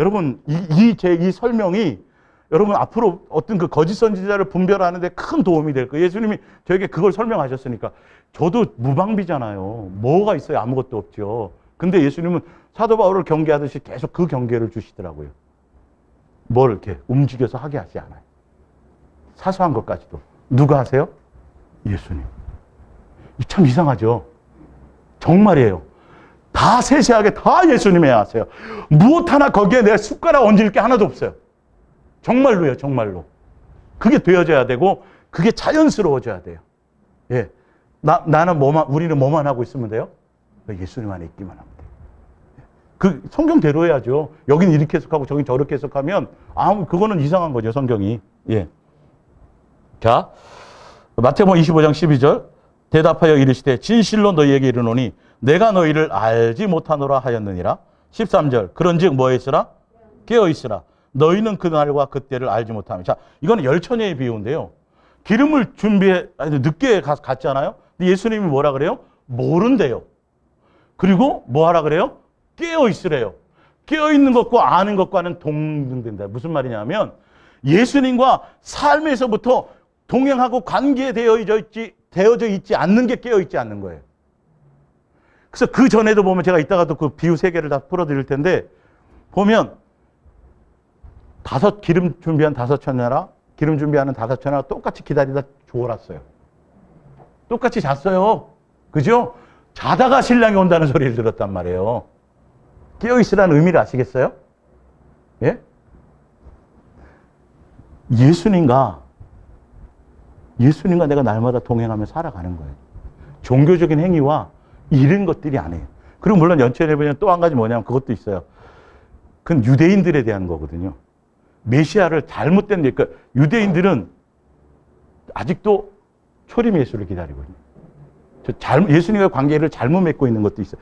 여러분 이 설명이 여러분 앞으로 어떤 그 거짓 선지자를 분별하는 데 큰 도움이 될 거예요. 예수님이 저에게 그걸 설명하셨으니까. 저도 무방비잖아요. 뭐가 있어요? 아무것도 없죠. 근데 예수님은 사도 바울을 경계하듯이 계속 그 경계를 주시더라고요. 뭘 이렇게 움직여서 하게 하지 않아요. 사소한 것까지도. 누가 하세요? 예수님. 참 이상하죠? 정말이에요. 다 세세하게 다 예수님이 하세요. 무엇 하나 거기에 내 숟가락 얹을 게 하나도 없어요. 정말로요, 정말로. 그게 되어져야 되고, 그게 자연스러워져야 돼요. 예. 우리는 뭐만 하고 있으면 돼요? 예수님 안에 있기만 하면 돼요. 그 성경대로 해야죠. 여긴 이렇게 해석하고 저긴 저렇게 해석하면, 그거는 이상한 거죠, 성경이. 예. 자, 마태복음 25장 12절. 대답하여 이르시되, 진실로 너희에게 이르노니, 내가 너희를 알지 못하노라 하였느니라. 13절. 그런즉 뭐 있으라? 깨어 있으라. 너희는 그날과 그때를 알지 못하며. 자, 이거는 열처녀의 비유인데요. 기름을 늦게 갔잖아요. 근데 예수님이 뭐라 그래요? 모른대요. 그리고 뭐 하라 그래요? 깨어 있으래요. 깨어 있는 것과 아는 것과는 동등된다. 무슨 말이냐면 예수님과 삶에서부터 동행하고 되어져 있지 않는 게 깨어 있지 않는 거예요. 그래서 그 전에도 보면 제가 이따가도 그 비유 3개를 다 풀어드릴 텐데 보면 기름 준비한 5처녀라 기름 준비하는 5처녀라 똑같이 기다리다 졸았어요. 똑같이 잤어요. 그죠? 자다가 신랑이 온다는 소리를 들었단 말이에요. 깨어있으라는 의미를 아시겠어요? 예? 예수님과 내가 날마다 동행하며 살아가는 거예요. 종교적인 행위와 이런 것들이 아니에요. 그리고 물론 연천에 보면 또 한 가지 뭐냐면 그것도 있어요. 그건 유대인들에 대한 거거든요. 메시아를 잘못된, 그러니까 유대인들은 아직도 초림 예수를 기다리고 있는. 예수님과 관계를 잘못 맺고 있는 것도 있어요.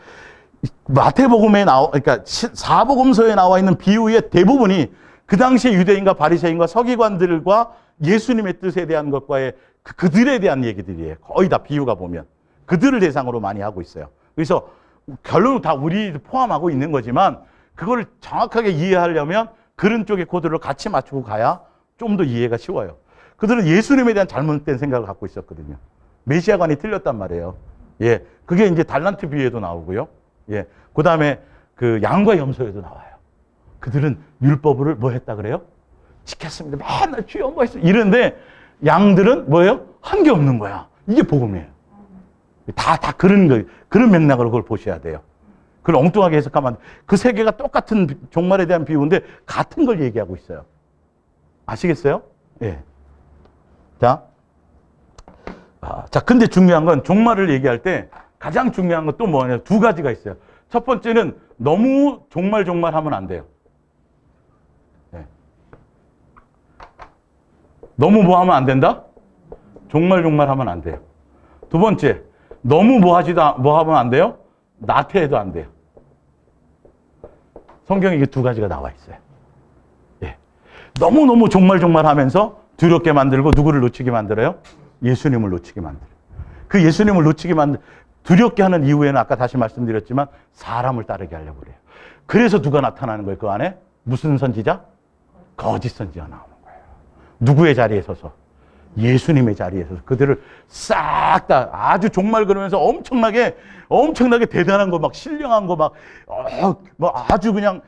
마태복음에 그러니까 사복음서에 나와 있는 비유의 대부분이 그 당시에 유대인과 바리새인과 서기관들과 예수님의 뜻에 대한 것과의 그들에 대한 얘기들이에요. 거의 다 비유가 보면. 그들을 대상으로 많이 하고 있어요. 그래서 결론은 다 우리 포함하고 있는 거지만 그걸 정확하게 이해하려면 그런 쪽의 코드를 같이 맞추고 가야 좀 더 이해가 쉬워요. 그들은 예수님에 대한 잘못된 생각을 갖고 있었거든요. 메시아관이 틀렸단 말이에요. 예. 그게 이제 달란트 비유에도 나오고요. 예. 그 다음에 그 양과 염소에도 나와요. 그들은 율법을 뭐 했다 그래요? 지켰습니다. 맨날 주여 뭐 했어. 이런데 양들은 뭐예요? 한 게 없는 거야. 이게 복음이에요. 다 그런 거예요. 그런 맥락으로 그걸 보셔야 돼요. 그걸 엉뚱하게 해석하면 그 세 개가 똑같은 종말에 대한 비유인데 같은 걸 얘기하고 있어요. 아시겠어요? 예. 자, 근데 중요한 건 종말을 얘기할 때 가장 중요한 건 또 뭐냐? 2가지가 있어요. 첫 번째는 너무 종말 하면 안 돼요. 예. 너무 뭐 하면 안 된다? 종말 하면 안 돼요. 2번째, 너무 뭐 하면 안 돼요? 나태해도 안 돼요. 성경에 이게 2가지가 나와 있어요. 예. 너무 종말 하면서 두렵게 만들고 누구를 놓치게 만들어요? 예수님을 놓치게 만들어요. 그 예수님을 놓치게 두렵게 하는 이유에는 아까 다시 말씀드렸지만 사람을 따르게 하려고 그래요. 그래서 누가 나타나는 거예요? 그 안에? 무슨 선지자? 거짓 선지자 나오는 거예요. 누구의 자리에 서서? 예수님의 자리에 서서 그들을 싹 다 아주 종말 그러면서 엄청나게 대단한 거 막 신령한 거 막 아주 그냥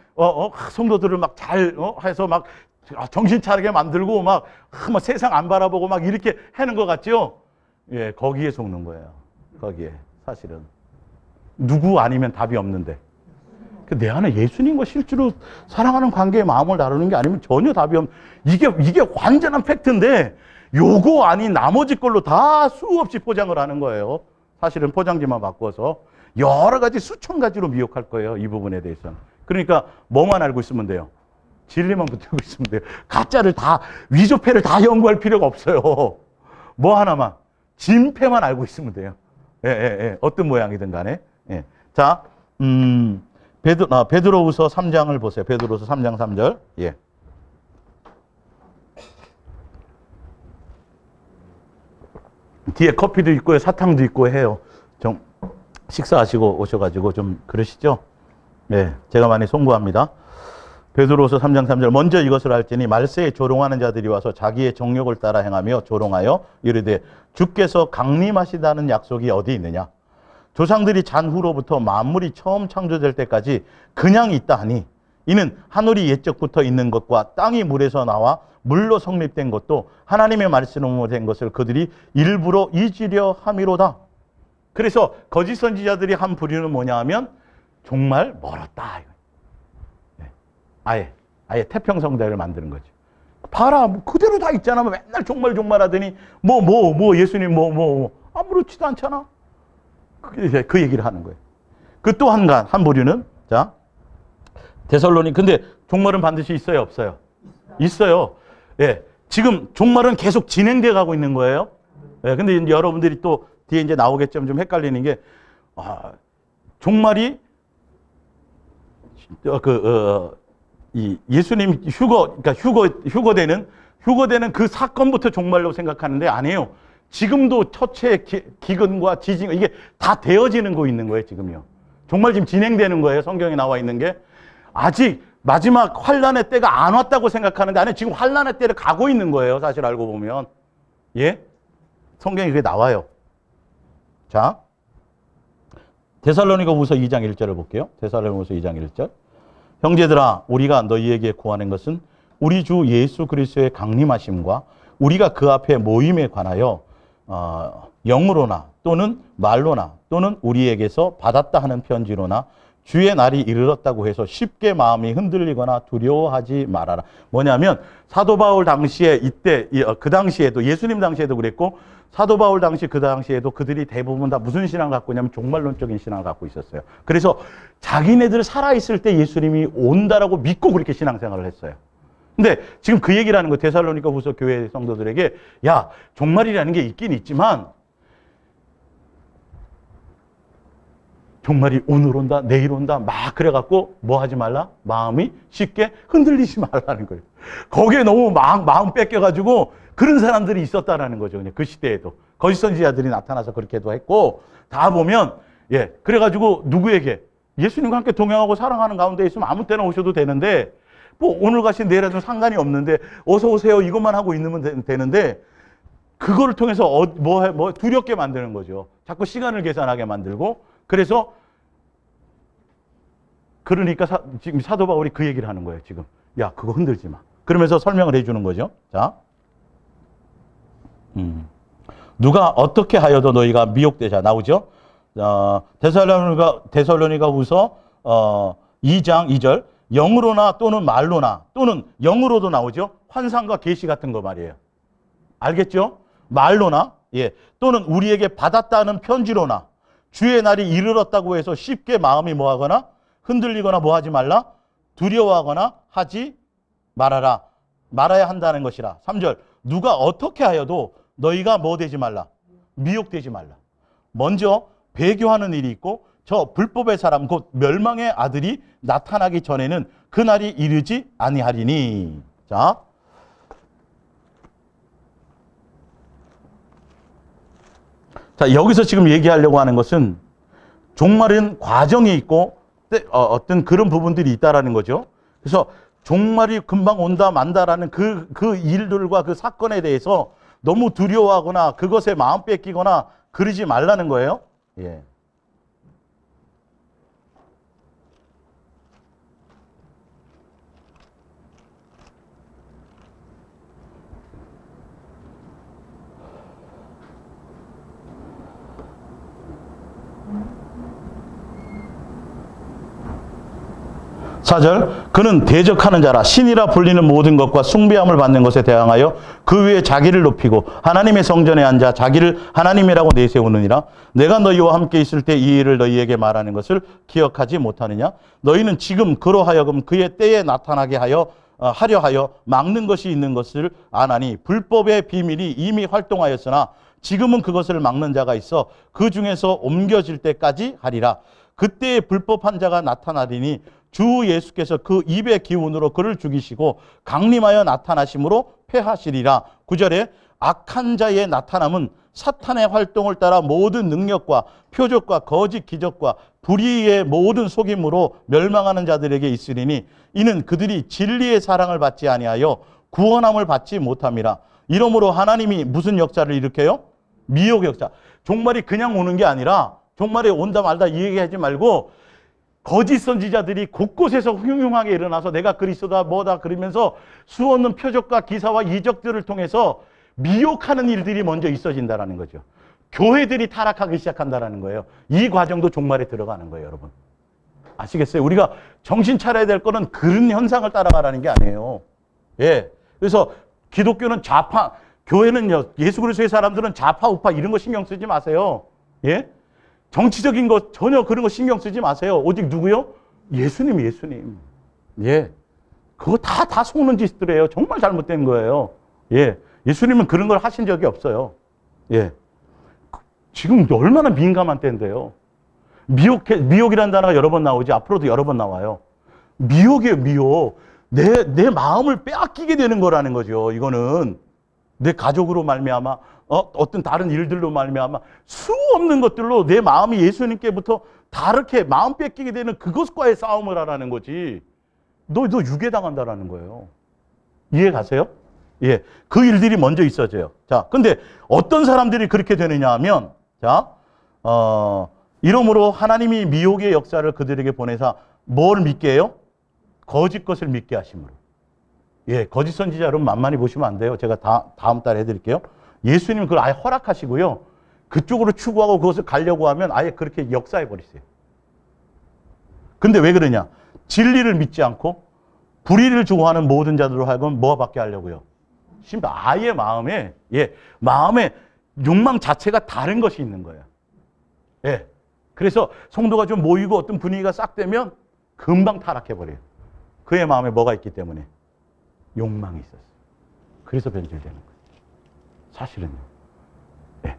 성도들을 막 잘 해서 막 정신 차리게 만들고 막 세상 안 바라보고 막 이렇게 하는 것 같죠? 예, 거기에 속는 거예요. 거기에 사실은 누구 아니면 답이 없는데 내 안에 예수님과 실제로 사랑하는 관계에 마음을 나누는 게 아니면 전혀 답이 없는 이게 완전한 팩트인데 요거 아닌 나머지 걸로 다 수없이 포장을 하는 거예요. 사실은 포장지만 바꿔서 여러 가지 수천 가지로 미혹할 거예요. 이 부분에 대해서는. 그러니까 뭐만 알고 있으면 돼요. 진리만 붙들고 있으면 돼요. 가짜를 다 위조패를 다 연구할 필요가 없어요. 뭐 하나만 진패만 알고 있으면 돼요. 예. 어떤 모양이든 간에. 예. 자, 베드로후서 3장을 보세요. 베드로후서 3장 3절. 예. 뒤에 커피도 있고요, 사탕도 있고 해요. 좀 식사하시고 오셔가지고 좀 그러시죠? 예, 제가 많이 송구합니다. 베드로후서 3장 3절. 먼저 이것을 알지니 말세에 조롱하는 자들이 와서 자기의 정욕을 따라 행하며 조롱하여 이르되 주께서 강림하시다는 약속이 어디 있느냐? 조상들이 잔 후로부터 만물이 처음 창조될 때까지 그냥 있다 하니 이는 하늘이 옛적부터 있는 것과 땅이 물에서 나와 물로 성립된 것도 하나님의 말씀으로 된 것을 그들이 일부러 잊으려 함이로다. 그래서 거짓 선지자들이 한 부류는 뭐냐 하면 정말 멀었다. 아예 태평성대를 만드는 거죠. 봐라, 뭐 그대로 다 있잖아. 맨날 종말 하더니 예수님 아무렇지도 않잖아. 그 얘기를 하는 거예요. 그 또 한 부류는 자 데살로니. 근데 종말은 반드시 있어요, 없어요? 있어요. 예, 지금 종말은 계속 진행돼 가고 있는 거예요. 예, 근데 이제 여러분들이 또 뒤에 이제 나오겠지만 좀 헷갈리는 게 종말이 이 예수님 휴거되는 그 사건부터 종말로 생각하는데 아니에요. 지금도 처체 기근과 지진 이게 다 되어지는 거 있는 거예요, 지금요. 종말 지금 진행되는 거예요. 성경에 나와 있는 게 아직 마지막 환란의 때가 안 왔다고 생각하는데 아니 지금 환란의 때를 가고 있는 거예요. 사실 알고 보면. 예? 성경에 그게 나와요. 자. 데살로니가후서 2장 1절을 볼게요. 데살로니가후서 2장 1절. 형제들아 우리가 너희에게 구하는 것은 우리 주 예수 그리스도의 강림하심과 우리가 그 앞에 모임에 관하여 영으로나 또는 말로나 또는 우리에게서 받았다 하는 편지로나 주의 날이 이르렀다고 해서 쉽게 마음이 흔들리거나 두려워하지 말아라. 뭐냐면 사도 바울 당시에 그 당시에도 예수님 당시에도 그랬고 사도 바울 그 당시에도 그들이 대부분 다 무슨 신앙을 갖고 있냐면 종말론적인 신앙을 갖고 있었어요. 그래서 자기네들 살아있을 때 예수님이 온다라고 믿고 그렇게 신앙생활을 했어요. 근데 지금 그 얘기를 하는 거 데살로니가 후서 교회 성도들에게 야 종말이라는 게 있긴 있지만 종말이 오늘 온다 내일 온다 막 그래갖고 뭐 하지 말라? 마음이 쉽게 흔들리지 말라는 거예요. 거기에 너무 마음 뺏겨가지고 그런 사람들이 있었다라는 거죠. 그냥 그 시대에도 거짓 선지자들이 나타나서 그렇게도 했고 다 보면 그래가지고 누구에게 예수님과 함께 동행하고 사랑하는 가운데 있으면 아무 때나 오셔도 되는데 뭐 오늘 가신 내일 가신 상관이 없는데 어서 오세요 이것만 하고 있으면 되는데 그거를 통해서 두렵게 만드는 거죠. 자꾸 시간을 계산하게 만들고 그래서 그러니까 지금 사도 바울이 그 얘기를 하는 거예요. 지금 야 그거 흔들지 마. 그러면서 설명을 해주는 거죠. 자, 누가 어떻게 하여도 너희가 미혹되자 나오죠. 데살로니가 후서 2장 2절 영으로나 또는 말로나 또는 영으로도 나오죠. 환상과 계시 같은 거 말이에요. 알겠죠? 말로나 또는 우리에게 받았다는 편지로나 주의 날이 이르렀다고 해서 쉽게 마음이 뭐하거나 흔들리거나 뭐하지 말라? 두려워하거나 하지 말아야 한다는 것이라. 3절 누가 어떻게 하여도 너희가 뭐 되지 말라? 미혹되지 말라. 먼저 배교하는 일이 있고 저 불법의 사람 곧 멸망의 아들이 나타나기 전에는 그 날이 이르지 아니하리니. 자, 여기서 지금 얘기하려고 하는 것은 종말은 과정이 있고 어떤 그런 부분들이 있다라는 거죠. 그래서 종말이 금방 온다 만다라는 그 일들과 그 사건에 대해서 너무 두려워하거나 그것에 마음 뺏기거나 그러지 말라는 거예요. 예. 4절, 그는 대적하는 자라 신이라 불리는 모든 것과 숭배함을 받는 것에 대항하여 그 위에 자기를 높이고 하나님의 성전에 앉아 자기를 하나님이라고 내세우느니라. 내가 너희와 함께 있을 때 이 일을 너희에게 말하는 것을 기억하지 못하느냐. 너희는 지금 그로 하여금 그의 때에 나타나게 하려 하여 막는 것이 있는 것을 아나니 불법의 비밀이 이미 활동하였으나 지금은 그것을 막는 자가 있어 그 중에서 옮겨질 때까지 하리라. 그때에 불법한 자가 나타나리니 주 예수께서 그 입의 기운으로 그를 죽이시고 강림하여 나타나심으로 패하시리라. 9절에 악한 자의 나타남은 사탄의 활동을 따라 모든 능력과 표적과 거짓 기적과 불의의 모든 속임으로 멸망하는 자들에게 있으리니 이는 그들이 진리의 사랑을 받지 아니하여 구원함을 받지 못함이라. 이러므로 하나님이 무슨 역사를 일으켜요? 미혹 역사. 종말이 그냥 오는 게 아니라 종말에 온다 말다 이 얘기하지 말고 거짓 선지자들이 곳곳에서 흉흉하게 일어나서 내가 그리스도다 뭐다 그러면서 수없는 표적과 기사와 이적들을 통해서 미혹하는 일들이 먼저 있어진다는 거죠. 교회들이 타락하기 시작한다는 거예요. 이 과정도 종말에 들어가는 거예요, 여러분. 아시겠어요? 우리가 정신 차려야 될 거는 그런 현상을 따라가라는 게 아니에요. 예. 그래서 기독교는 좌파, 교회는요, 예수 그리스도의 사람들은 좌파, 우파 이런 거 신경 쓰지 마세요. 예? 정치적인 거 전혀 그런 거 신경 쓰지 마세요. 오직 누구요? 예수님, 예수님. 예. 그거 다 속는 짓들이에요. 정말 잘못된 거예요. 예. 예수님은 그런 걸 하신 적이 없어요. 예. 지금 얼마나 민감한 때인데요. 미혹이라는 단어가 여러 번 나오지, 앞으로도 여러 번 나와요. 미혹이에요, 미혹. 내 마음을 빼앗기게 되는 거라는 거죠. 이거는. 내 가족으로 말미암아, 어떤 다른 일들로 말미암아 수 없는 것들로 내 마음이 예수님께부터 다르게 마음 뺏기게 되는 그것과의 싸움을 하라는 거지. 너 유괴당한다라는 거예요. 이해 가세요? 예. 그 일들이 먼저 있어져요. 자, 근데 어떤 사람들이 그렇게 되느냐 하면, 자, 이러므로 하나님이 미혹의 역사를 그들에게 보내사 뭘 믿게 해요? 거짓 것을 믿게 하심으로. 예, 거짓 선지자 여러분 만만히 보시면 안 돼요. 제가 다음 달에 해드릴게요. 예수님은 그걸 아예 허락하시고요. 그쪽으로 추구하고 그것을 가려고 하면 아예 그렇게 역사해 버리세요. 근데 왜 그러냐? 진리를 믿지 않고 불의를 추구하는 모든 자들로 하여금 뭐 받게 하려고요? 심지어 아예 마음에 욕망 자체가 다른 것이 있는 거예요. 예. 그래서 성도가 좀 모이고 어떤 분위기가 싹 되면 금방 타락해 버려요. 그의 마음에 뭐가 있기 때문에? 욕망이 있었어요. 그래서 변질되는 거예요. 사실은요. 예.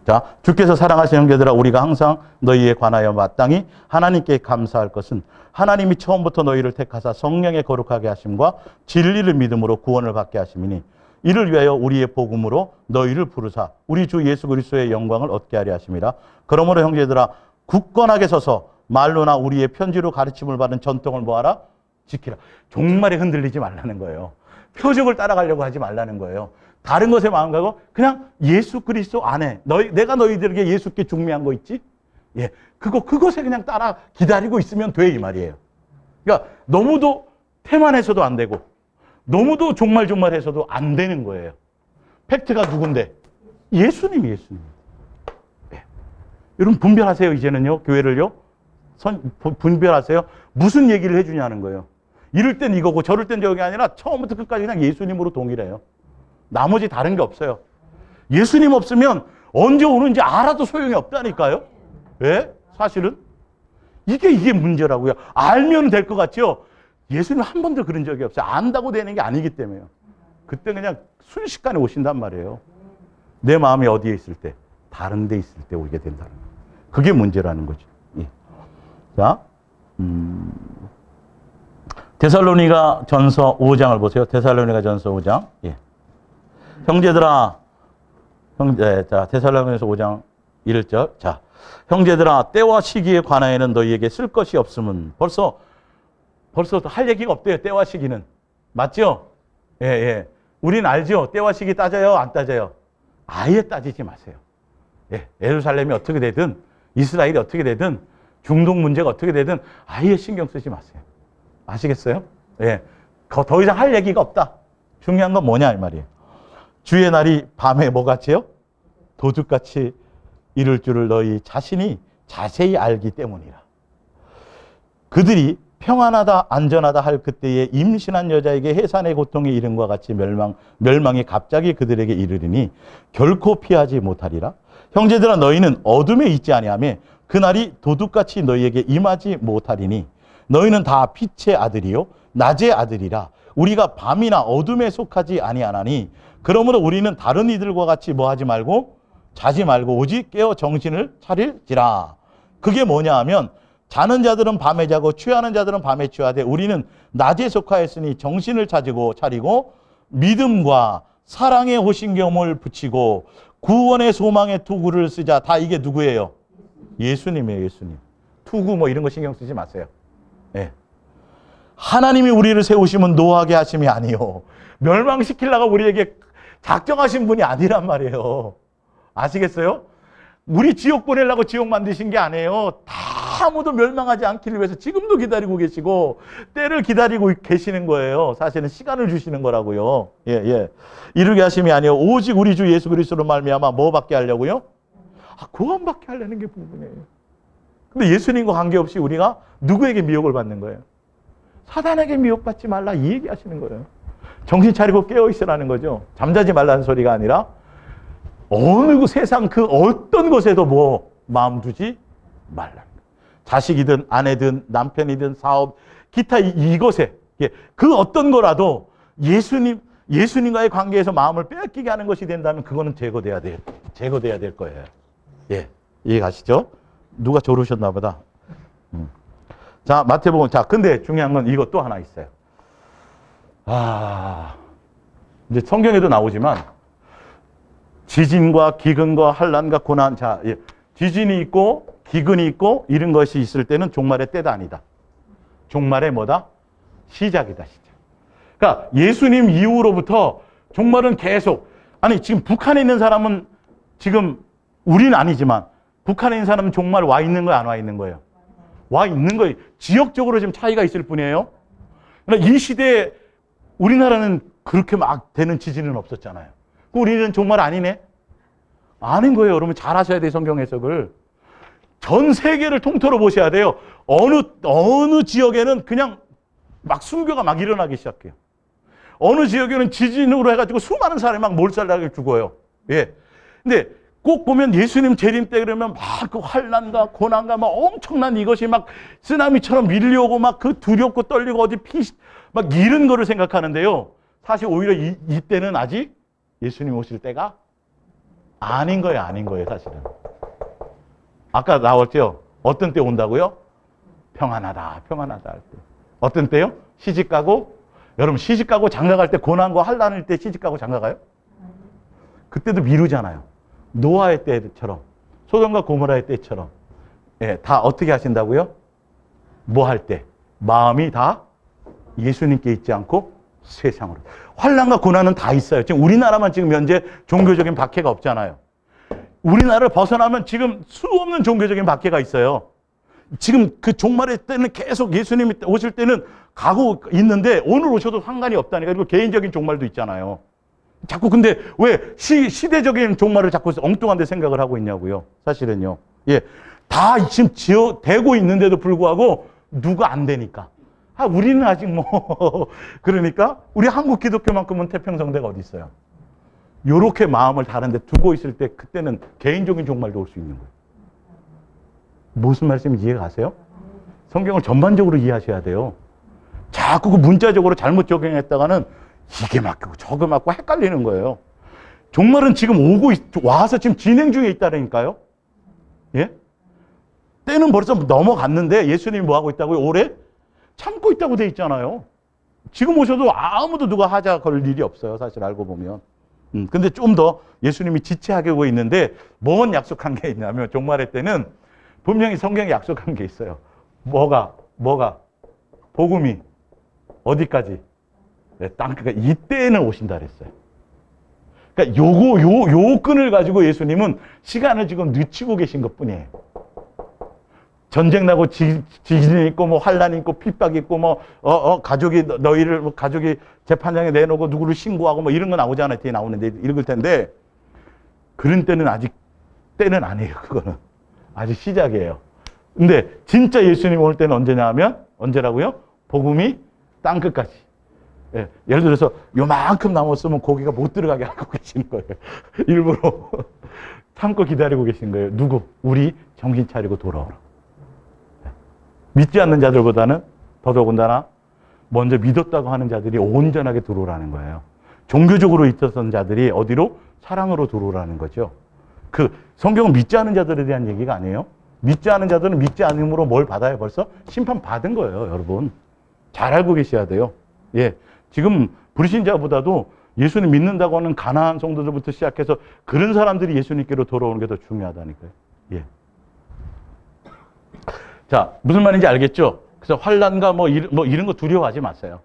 자, 주께서 사랑하시는 형제들아, 우리가 항상 너희에 관하여 마땅히 하나님께 감사할 것은 하나님이 처음부터 너희를 택하사 성령의 거룩하게 하심과 진리를 믿음으로 구원을 받게 하심이니 이를 위하여 우리의 복음으로 너희를 부르사 우리 주 예수 그리스도의 영광을 얻게 하려 하심이라. 그러므로 형제들아, 굳건하게 서서 말로나 우리의 편지로 가르침을 받은 전통을 뭐하라? 지키라. 종말에 흔들리지 말라는 거예요. 표적을 따라가려고 하지 말라는 거예요. 다른 것에 마음 가고 그냥 예수 그리스도 안에 내가 너희들에게 예수께 중매한 거 있지? 예, 그것에 그냥 따라 기다리고 있으면 돼, 이 말이에요. 그러니까 너무도 태만해서도 안 되고 너무도 종말해서도 안 되는 거예요. 팩트가 누군데? 예수님. 예. 여러분 분별하세요. 이제는요, 교회를요. 분별하세요. 무슨 얘기를 해주냐는 거예요. 이럴 땐 이거고 저럴 땐 저게 아니라 처음부터 끝까지 그냥 예수님으로 동일해요. 나머지 다른 게 없어요. 예수님 없으면 언제 오는지 알아도 소용이 없다니까요. 왜? 사실은 이게 문제라고요. 알면 될 것 같죠? 예수님 한 번도 그런 적이 없어요. 안다고 되는 게 아니기 때문에요. 그때 그냥 순식간에 오신단 말이에요. 내 마음이 어디에 있을 때? 다른 데 있을 때 오게 된다는 거예요. 그게 문제라는 거죠. 예. 자, 데살로니가 전서 5장을 보세요. 데살로니가 전서 5장. 예. 형제들아, 자, 데살로니가서 5장 1절. 자, 형제들아, 때와 시기에 관하여는 너희에게 쓸 것이 없음은 벌써 할 얘기가 없대요. 때와 시기는. 맞죠? 예, 예. 우린 알죠? 때와 시기 따져요? 안 따져요? 아예 따지지 마세요. 예. 예루살렘이 어떻게 되든, 이스라엘이 어떻게 되든, 중동 문제가 어떻게 되든 아예 신경 쓰지 마세요. 아시겠어요? 예. 더 이상 할 얘기가 없다. 중요한 건 뭐냐, 이 말이에요. 주의 날이 밤에 뭐같이요? 도둑같이 이를 줄을 너희 자신이 자세히 알기 때문이라. 그들이 평안하다 안전하다 할 그때에 임신한 여자에게 해산의 고통이 이름과 같이 멸망이 갑자기 그들에게 이르리니 결코 피하지 못하리라. 형제들아 너희는 어둠에 있지 아니하며 그날이 도둑같이 너희에게 임하지 못하리니 너희는 다 빛의 아들이요 낮의 아들이라. 우리가 밤이나 어둠에 속하지 아니하나니 그러므로 우리는 다른 이들과 같이 뭐 하지 말고 자지 말고 오직 깨어 정신을 차릴지라. 그게 뭐냐 하면 자는 자들은 밤에 자고 취하는 자들은 밤에 취하되 우리는 낮에 속하였으니 정신을 차리고 믿음과 사랑의 호신경을 붙이고 구원의 소망의 투구를 쓰자. 다 이게 누구예요? 예수님이에요. 예수님. 투구 뭐 이런 거 신경 쓰지 마세요. 네. 하나님이 우리를 세우시면 노하게 하심이 아니요 멸망시키려고 우리에게 작정하신 분이 아니란 말이에요. 아시겠어요? 우리 지옥 보내려고 지옥 만드신 게 아니에요. 다 아무도 멸망하지 않기를 위해서 지금도 기다리고 계시고 때를 기다리고 계시는 거예요. 사실은 시간을 주시는 거라고요. 예. 이르게 하심이 아니에요. 오직 우리 주 예수 그리스도로 말미암아 뭐 받게 하려고요? 구원받게 하려는 게 부분이에요. 근데 예수님과 관계없이 우리가 누구에게 미혹을 받는 거예요? 사단에게 미혹받지 말라 이 얘기하시는 거예요. 정신 차리고 깨어 있으라는 거죠. 잠자지 말라는 소리가 아니라 어느 세상 그 어떤 것에도 뭐 마음 두지 말라. 자식이든 아내든 남편이든 사업 기타 이것에 그 어떤 거라도 예수님과의 관계에서 마음을 빼앗기게 하는 것이 된다면 그거는 제거돼야 될 거예요. 예, 이해 가시죠? 누가 조르셨나 보다. 자, 마태복음. 자, 근데 중요한 건 이것 또 하나 있어요. 이제 성경에도 나오지만 지진과 기근과 환난과 고난. 자, 지진이 있고 기근이 있고 이런 것이 있을 때는 종말의 때다 아니다. 종말의 뭐다? 시작이다, 시작. 그러니까 예수님 이후로부터 종말은 계속. 아니, 지금 북한에 있는 사람은 지금 우리는 아니지만 북한에 있는 사람은 종말 와 있는 거예요, 안 와 있는 거예요? 와 있는 거예요. 지역적으로 지금 차이가 있을 뿐이에요. 그러나 이 시대에 우리나라는 그렇게 막 되는 지진은 없었잖아요. 우리는 종말 아니네? 아닌 거예요. 여러분 잘 하셔야 돼요. 성경 해석을. 전 세계를 통틀어 보셔야 돼요. 어느 지역에는 그냥 막 순교가 막 일어나기 시작해요. 어느 지역에는 지진으로 해가지고 수많은 사람이 막 몰살나게 죽어요. 예. 근데 꼭 보면 예수님 재림 때 그러면 막 그 환난과 고난과 막 엄청난 이것이 막 쓰나미처럼 밀려오고 막 그 두렵고 떨리고 어디 막 이런 거를 생각하는데요. 사실 오히려 이때는 아직 예수님 오실 때가 아닌 거예요. 아닌 거예요. 사실은. 아까 나왔죠. 어떤 때 온다고요? 평안하다. 평안하다 할 때. 어떤 때요? 시집가고. 여러분 시집가고 장가갈 때 고난과 환난일 때 시집가고 장가가요? 그때도 미루잖아요. 노아의 때처럼 소돔과 고모라의 때처럼 다 어떻게 하신다고요? 뭐 할 때? 마음이 다 예수님께 있지 않고 세상으로. 환난과 고난은 다 있어요. 지금 우리나라만 지금 현재 종교적인 박해가 없잖아요. 우리나라를 벗어나면 지금 수없는 종교적인 박해가 있어요. 지금 그 종말의 때는 계속 예수님이 오실 때는 가고 있는데 오늘 오셔도 상관이 없다니까. 그리고 개인적인 종말도 있잖아요. 자꾸 근데 왜 시대적인 종말을 자꾸 엉뚱한 데 생각을 하고 있냐고요. 사실은요. 예. 다 지금 되고 있는데도 불구하고 누가 안 되니까. 우리는 아직 뭐 그러니까 우리 한국 기독교만큼은 태평성대가 어디 있어요. 요렇게 마음을 다른 데 두고 있을 때 그때는 개인적인 종말도 올 수 있는 거예요. 무슨 말씀인지 이해가 가세요? 성경을 전반적으로 이해하셔야 돼요. 자꾸 그 문자적으로 잘못 적용했다가는 이게 맞고 저거 맞고 헷갈리는 거예요. 종말은 지금 와서 지금 진행 중에 있다니까요. 예? 때는 벌써 넘어갔는데 예수님이 뭐 하고 있다고요? 오래 참고 있다고 돼 있잖아요. 지금 오셔도 아무도 누가 하자 걸 일이 없어요. 사실 알고 보면. 근데 좀 더 예수님이 지체하게 하고 있는데 뭔 약속한 게 있냐면 종말의 때는 분명히 성경에 약속한 게 있어요. 뭐가? 복음이 어디까지? 그러니까 이때는 오신다 그랬어요. 그러니까 요 끈을 가지고 예수님은 시간을 지금 늦추고 계신 것 뿐이에요. 전쟁 나고 지진이 있고 뭐 환란이 있고 핍박이 있고 뭐 가족이 너희를 가족이 재판장에 내놓고 누구를 신고하고 뭐 이런 거 나오잖아요. 뒤에 나오는데 읽을 텐데 그런 때는 아직 때는 아니에요. 그거는 아직 시작이에요. 근데 진짜 예수님 올 때는 언제냐 하면, 언제라고요? 복음이 땅끝까지. 예, 예를 들어서 요만큼 남았으면 고기가 못 들어가게 하고 계시는 거예요. 일부러 참고 기다리고 계신 거예요. 누구? 우리 정신 차리고 돌아오라. 믿지 않는 자들보다는 더더군다나 먼저 믿었다고 하는 자들이 온전하게 들어오라는 거예요. 종교적으로 있었던 자들이 어디로? 사랑으로 들어오라는 거죠. 그 성경은 믿지 않는 자들에 대한 얘기가 아니에요. 믿지 않는 자들은 믿지 않음으로 뭘 받아요? 벌써 심판 받은 거예요, 여러분. 잘 알고 계셔야 돼요. 예, 지금 불신자보다도 예수님 믿는다고 하는 가난한 성도들부터 시작해서 그런 사람들이 예수님께로 돌아오는 게 더 중요하다니까요. 예. 자, 무슨 말인지 알겠죠? 그래서 환난과 뭐 이런 거 두려워하지 마세요.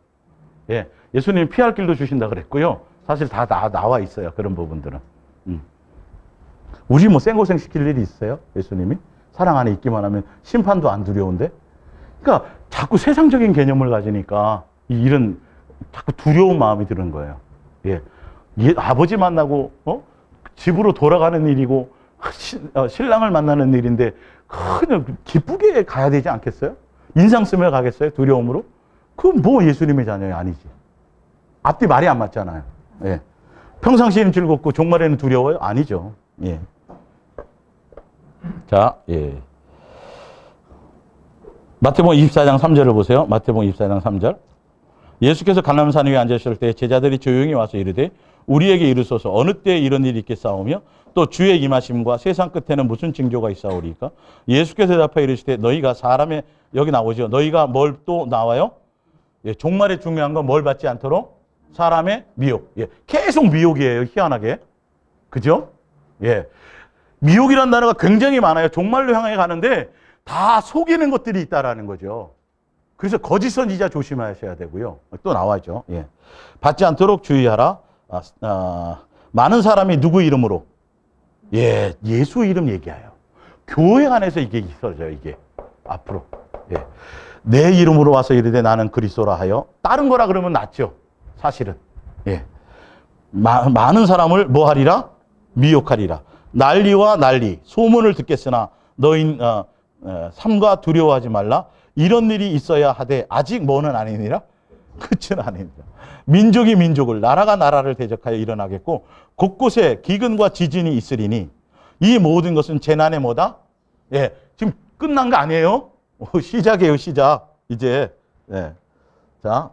예, 예수님 피할 길도 주신다 그랬고요. 사실 다 나와 있어요, 그런 부분들은. 우리 뭐 생고생 시킬 일이 있어요? 예수님이? 사랑 안에 있기만 하면 심판도 안 두려운데? 그러니까 자꾸 세상적인 개념을 가지니까 이런 자꾸 두려운 마음이 드는 거예요. 예. 아버지 만나고, 집으로 돌아가는 일이고, 신랑을 만나는 일인데, 그냥 기쁘게 가야 되지 않겠어요? 인상 쓰며 가겠어요? 두려움으로? 그건 뭐 예수님의 자녀예요? 아니지. 앞뒤 말이 안 맞잖아요. 예. 평상시에는 즐겁고 종말에는 두려워요? 아니죠. 예. 자, 예. 마태복음 24장 3절을 보세요. 마태복음 24장 3절. 예수께서 갈라산 위에 앉으실 때 제자들이 조용히 와서 이르되 우리에게 이르소서 어느 때에 이런 일이 있겠사오며 또 주의 임하심과 세상 끝에는 무슨 징조가 있사오리까? 예수께서 대답하여 이르시되 너희가 사람의, 여기 나오죠. 너희가 뭘 또 나와요? 예, 종말에 중요한 건 뭘 받지 않도록? 사람의 미혹. 예, 계속 미혹이에요. 희한하게. 그죠? 예. 미혹이라는 단어가 굉장히 많아요. 종말로 향해 가는데 다 속이는 것들이 있다라는 거죠. 그래서 거짓 선지자 조심하셔야 되고요. 또 나와죠. 예. 받지 않도록 주의하라. 많은 사람이 누구 이름으로? 예, 예수 이름 얘기해요. 교회 안에서 이게 있어져요. 이게 앞으로. 예. 내 이름으로 와서 이르되 나는 그리스도라 하여 다른 거라 그러면 낫죠. 사실은. 예. 많은 사람을 뭐 하리라? 미혹하리라. 난리와 난리, 소문을 듣겠으나 너희 삼가 두려워하지 말라. 이런 일이 있어야 하되 아직 뭐는 아니니라? 끝은 아닙니다. 민족이 민족을, 나라가 나라를 대적하여 일어나겠고 곳곳에 기근과 지진이 있으리니 이 모든 것은 재난의 뭐다? 예, 지금 끝난 거 아니에요? 시작이에요, 시작. 이제. 예. 자,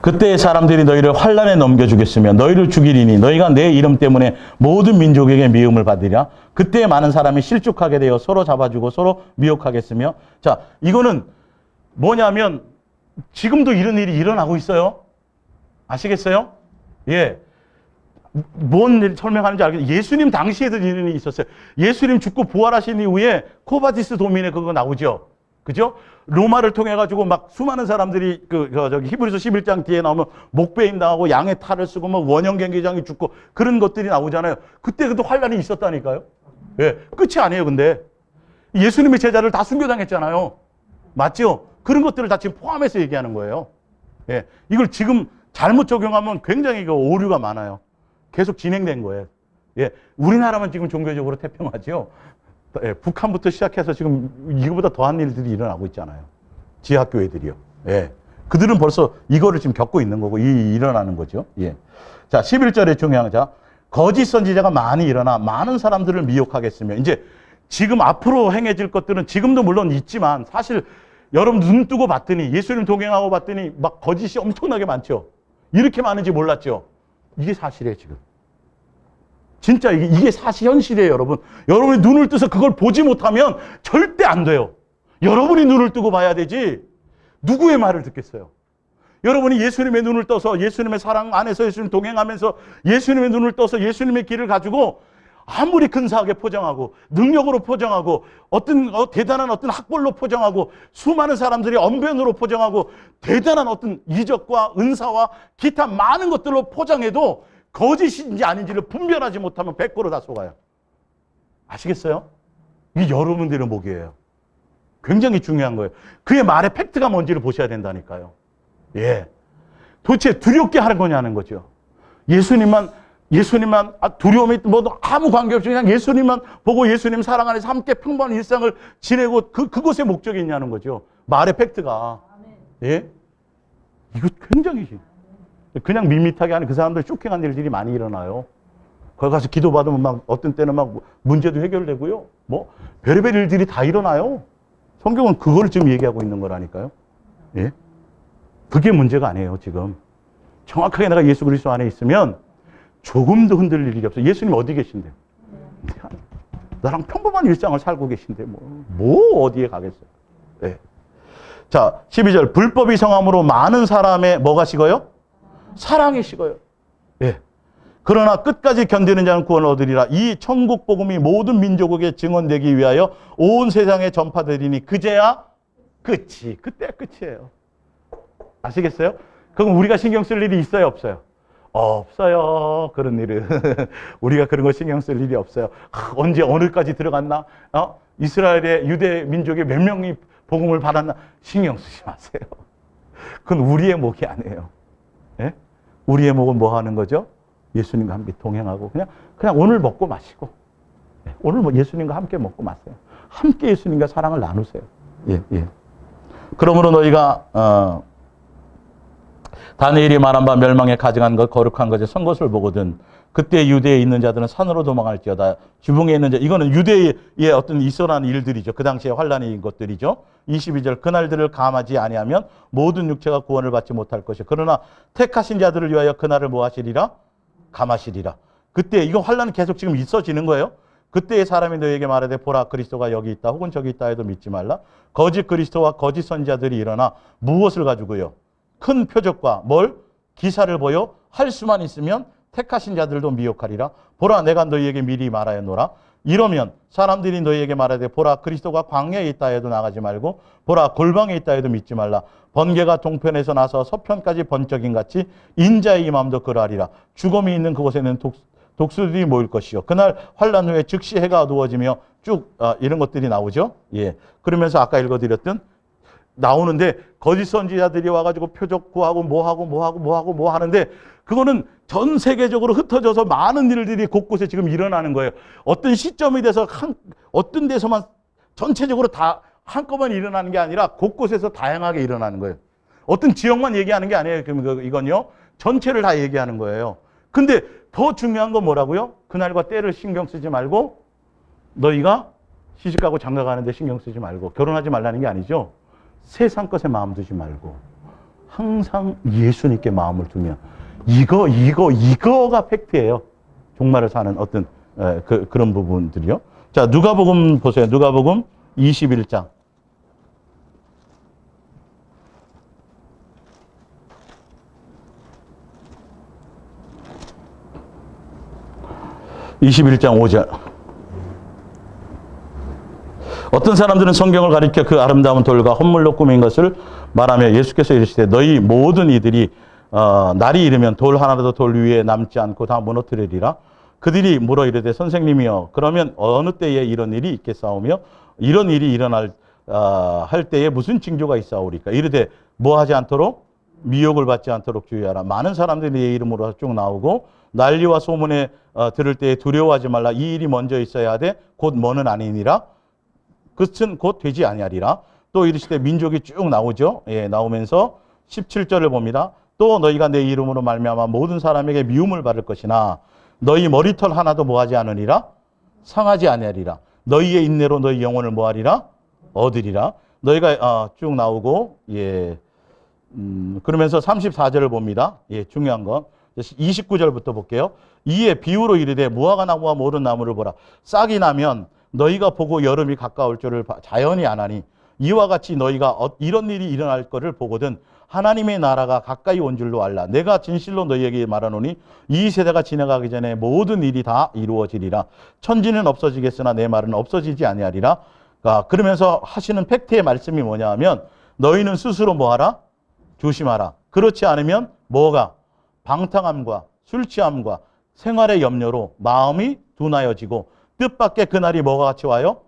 그때의 사람들이 너희를 환난에 넘겨주겠으며 너희를 죽이리니 너희가 내 이름 때문에 모든 민족에게 미움을 받으리라. 그때 많은 사람이 실족하게 되어 서로 잡아주고 서로 미혹하겠으며. 자, 이거는 뭐냐면 지금도 이런 일이 일어나고 있어요. 아시겠어요? 예. 뭔 일 설명하는지 알겠어요. 예수님 당시에도 이런 일이 있었어요. 예수님 죽고 부활하신 이후에 코바디스 도민에 그거 나오죠. 그죠? 로마를 통해 가지고 막 수많은 사람들이 저기 히브리서 11장 뒤에 나오면 목배임 당하고 양의 탈을 쓰고 뭐 원형경기장이 죽고 그런 것들이 나오잖아요. 그때 그도 환란이 있었다니까요. 예, 끝이 아니에요. 근데 예수님의 제자를 다 순교당했잖아요. 맞죠? 그런 것들을 다 지금 포함해서 얘기하는 거예요. 예, 이걸 지금 잘못 적용하면 굉장히 오류가 많아요. 계속 진행된 거예요. 예, 우리나라만 지금 종교적으로 태평하죠. 예, 북한부터 시작해서 지금 이거보다 더한 일들이 일어나고 있잖아요. 지하교회들이요. 예. 그들은 벌써 이거를 지금 겪고 있는 거고, 일어나는 거죠. 예. 자, 11절에 중요한 자, 거짓 선지자가 많이 일어나 많은 사람들을 미혹하겠으며, 이제 지금 앞으로 행해질 것들은 지금도 물론 있지만, 사실 여러분 눈 뜨고 봤더니, 예수님 동행하고 봤더니 막 거짓이 엄청나게 많죠. 이렇게 많은지 몰랐죠. 이게 사실이에요, 지금. 진짜 이게 사실 현실이에요, 여러분. 여러분이 눈을 떠서 그걸 보지 못하면 절대 안 돼요. 여러분이 눈을 뜨고 봐야 되지 누구의 말을 듣겠어요. 여러분이 예수님의 눈을 떠서 예수님의 사랑 안에서 예수님 동행하면서 예수님의 눈을 떠서 예수님의 길을 가지고 아무리 근사하게 포장하고 능력으로 포장하고 대단한 어떤 학벌로 포장하고 수많은 사람들이 언변으로 포장하고 대단한 어떤 이적과 은사와 기타 많은 것들로 포장해도 거짓인지 아닌지를 분별하지 못하면 100% 다 속아요. 아시겠어요? 이게 여러분들의 목이에요. 굉장히 중요한 거예요. 그의 말의 팩트가 뭔지를 보셔야 된다니까요. 예. 도대체 두렵게 하는 거냐는 거죠. 예수님만 두려움이 뭐 아무 관계없이 그냥 예수님만 보고 예수님 사랑 안에서 함께 평범한 일상을 지내고 그것의 목적이 있냐는 거죠. 말의 팩트가. 예? 이거 굉장히 그냥 밋밋하게 하는 그 사람들 쇼킹한 일들이 많이 일어나요. 거기 가서 기도받으면 막 어떤 때는 막 문제도 해결되고요. 뭐 별의별 일들이 다 일어나요. 성경은 그걸 지금 얘기하고 있는 거라니까요. 예? 그게 문제가 아니에요, 지금. 정확하게 내가 예수 그리스도 안에 있으면 조금도 흔들릴 일이 없어요. 예수님 어디 계신데요? 나랑 평범한 일상을 살고 계신데 뭐 어디에 가겠어요? 예. 자, 12절. 불법이 성함으로 많은 사람의 뭐가 식어요? 사랑이 식어요. 예. 그러나 끝까지 견디는 자는 구원을 얻으리라. 이 천국 복음이 모든 민족에게 증언되기 위하여 온 세상에 전파되리니 그제야 끝이. 그때 끝이에요. 아시겠어요? 그럼 우리가 신경 쓸 일이 있어요, 없어요? 없어요. 그런 일은. 우리가 그런 거 신경 쓸 일이 없어요. 언제 어느까지 들어갔나? 이스라엘의 유대 민족의 몇 명이 복음을 받았나? 신경 쓰지 마세요. 그건 우리의 목이 아니에요. 예? 우리의 목은 뭐 하는 거죠? 예수님과 함께 동행하고 그냥 오늘 먹고 마시고 오늘 뭐 예수님과 함께 먹고 마세요. 함께 예수님과 사랑을 나누세요. 예, 예. 그러므로 너희가 다니엘이 말한 바 멸망에 가증한 것 거룩한 것에 선 것을 보거든 그때 유대에 있는 자들은 산으로 도망할지어다. 주붕에 있는 자 이거는 유대의 어떤 있어난 일들이죠. 그 당시에 환란인 것들이죠. 22절 그날들을 감하지 아니하면 모든 육체가 구원을 받지 못할 것이요 그러나 택하신 자들을 위하여 그날을 뭐 하시리라? 감하시리라. 그때 이거 환란은 계속 지금 있어지는 거예요. 그때의 사람이 너에게 말하되 보라 그리스도가 여기 있다 혹은 저기 있다 해도 믿지 말라. 거짓 그리스도와 거짓 선지자들이 일어나 무엇을 가지고요? 큰 표적과 뭘? 기사를 보여 할 수만 있으면 택하신 자들도 미혹하리라. 보라 내가 너희에게 미리 말하였노라. 이러면 사람들이 너희에게 말하되 보라 그리스도가 광야에 있다 해도 나가지 말고 보라 골방에 있다 해도 믿지 말라. 번개가 동편에서 나서 서편까지 번쩍인 같이 인자의 임함도 그러하리라. 죽음이 있는 그곳에는 독수들이 모일 것이요 그날 환란 후에 즉시 해가 어두워지며 쭉 이런 것들이 나오죠. 예. 그러면서 아까 읽어드렸던 나오는데 거짓 선지자들이 와가지고 표적 구하고 뭐 하는데 그거는 전 세계적으로 흩어져서 많은 일들이 곳곳에 지금 일어나는 거예요. 어떤 시점이 돼서 어떤 데서만 전체적으로 다 한꺼번에 일어나는 게 아니라 곳곳에서 다양하게 일어나는 거예요. 어떤 지역만 얘기하는 게 아니에요. 이건요. 전체를 다 얘기하는 거예요. 근데 더 중요한 건 뭐라고요? 그날과 때를 신경 쓰지 말고 너희가 시집가고 장가가는데 신경 쓰지 말고 결혼하지 말라는 게 아니죠. 세상 것에 마음 두지 말고 항상 예수님께 마음을 두면 이거가 팩트예요. 종말을 사는 어떤 그런 부분들이요. 자, 누가복음 보세요. 누가복음 21장. (21장 5절) 어떤 사람들은 성경을 가리켜 그 아름다운 돌과 헌물로 꾸민 것을 말하며 예수께서 이르시되 너희 모든 이들이 날이 이르면 돌 하나라도 돌 위에 남지 않고 다 무너뜨리리라. 그들이 물어 이르되 선생님이여 그러면 어느 때에 이런 일이 있겠사오며 이런 일이 일어날 할 때에 무슨 징조가 있사오리까. 이르되 뭐 하지 않도록 미혹을 받지 않도록 주의하라. 많은 사람들이 내 이름으로 쭉 나오고 난리와 소문에 들을 때에 두려워하지 말라. 이 일이 먼저 있어야 하되 곧 뭐는 아니니라. 끝은 곧 되지 아니하리라. 또 이르시되 민족이 쭉 나오죠. 예, 나오면서 17절을 봅니다. 또 너희가 내 이름으로 말미암아 모든 사람에게 미움을 받을 것이나 너희 머리털 하나도 뭐하지 않으리라. 상하지 아니하리라. 너희의 인내로 너희 영혼을 뭐하리라. 얻으리라. 너희가 쭉 나오고 예. 그러면서 34절을 봅니다. 예, 중요한 건 29절부터 볼게요. 이에 비유로 이르되 무화과 나무와 모든 나무를 보라. 싹이 나면 너희가 보고 여름이 가까울 줄을 자연히 아나니 이와 같이 너희가 이런 일이 일어날 것을 보거든 하나님의 나라가 가까이 온 줄로 알라. 내가 진실로 너희에게 말하노니 이 세대가 지나가기 전에 모든 일이 다 이루어지리라. 천지는 없어지겠으나 내 말은 없어지지 아니하리라. 그러면서 하시는 팩트의 말씀이 뭐냐 하면 너희는 스스로 뭐하라? 조심하라. 그렇지 않으면 뭐가? 방탕함과 술 취함과 생활의 염려로 마음이 둔하여지고 뜻밖의 그날이 뭐가 같이 와요?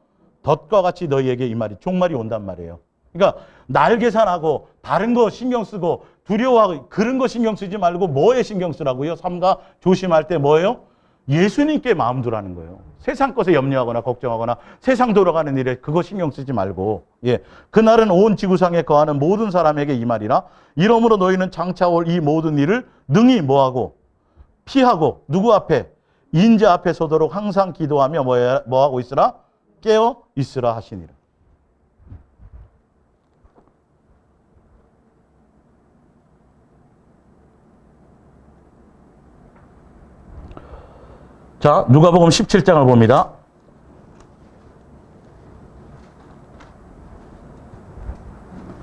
덫과 같이 너희에게 이 말이 종말이 온단 말이에요. 그러니까 날 계산하고 다른 거 신경 쓰고 두려워하고 그런 거 신경 쓰지 말고 뭐에 신경 쓰라고요? 삼가 조심할 때 뭐예요? 예수님께 마음 두라는 거예요. 세상 것에 염려하거나 걱정하거나 세상 돌아가는 일에 그거 신경 쓰지 말고, 예, 그날은 온 지구상에 거하는 모든 사람에게 이 말이라. 이러므로 너희는 장차 올 이 모든 일을 능히 뭐하고 피하고 누구 앞에? 인자 앞에 서도록 항상 기도하며 뭐하고 있으라? 깨어 있으라 하시니라. 자, 누가복음 17장을 봅니다.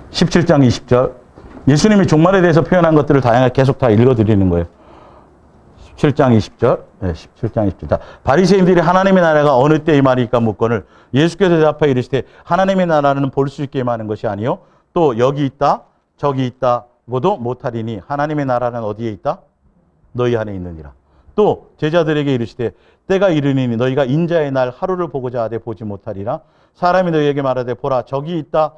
17장 20절. 예수님이 종말에 대해서 표현한 것들을 다양하게 계속 다 읽어드리는 거예요. 17장 20절. 네, 17장 20절. 자, 바리새인들이 하나님의 나라가 어느 때의 말이니까 묻거늘 예수께서 대답하여 이르시되 하나님의 나라는 볼 수 있게 임하는 것이 아니요 또 여기 있다 저기 있다고도 못하리니 하나님의 나라는 어디에 있다? 너희 안에 있느니라. 또 제자들에게 이르시되 때가 이르니 너희가 인자의 날 하루를 보고자 하되 보지 못하리라. 사람이 너희에게 말하되 보라 저기 있다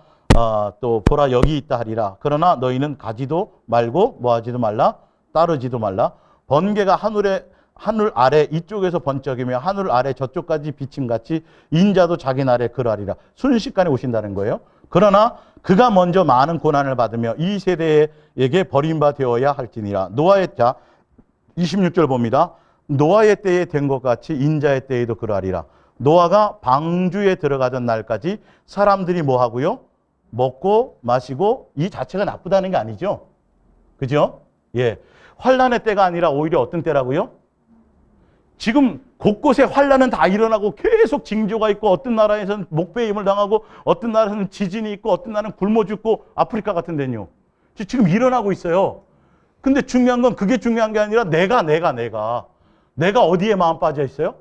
또 보라 여기 있다 하리라. 그러나 너희는 가지도 말고 뭐하지도 말라 따르지도 말라. 번개가 하늘 아래 이쪽에서 번쩍이며 하늘 아래 저쪽까지 비침같이 인자도 자기 날에 그러하리라. 순식간에 오신다는 거예요. 그러나 그가 먼저 많은 고난을 받으며 이 세대에게 버림받아야 할지니라. 노아의 자 26절 봅니다. 노아의 때에 된 것 같이 인자의 때에도 그러하리라. 노아가 방주에 들어가던 날까지 사람들이 뭐 하고요? 먹고 마시고 이 자체가 나쁘다는 게 아니죠. 그죠? 예. 환란의 때가 아니라 오히려 어떤 때라고요? 지금 곳곳에 환란은 다 일어나고 계속 징조가 있고 어떤 나라에서는 목배임을 당하고 어떤 나라에서는 지진이 있고 어떤 나라는 굶어 죽고 아프리카 같은 데는요. 지금 일어나고 있어요. 근데 중요한 건 그게 중요한 게 아니라 내가 어디에 마음 빠져 있어요?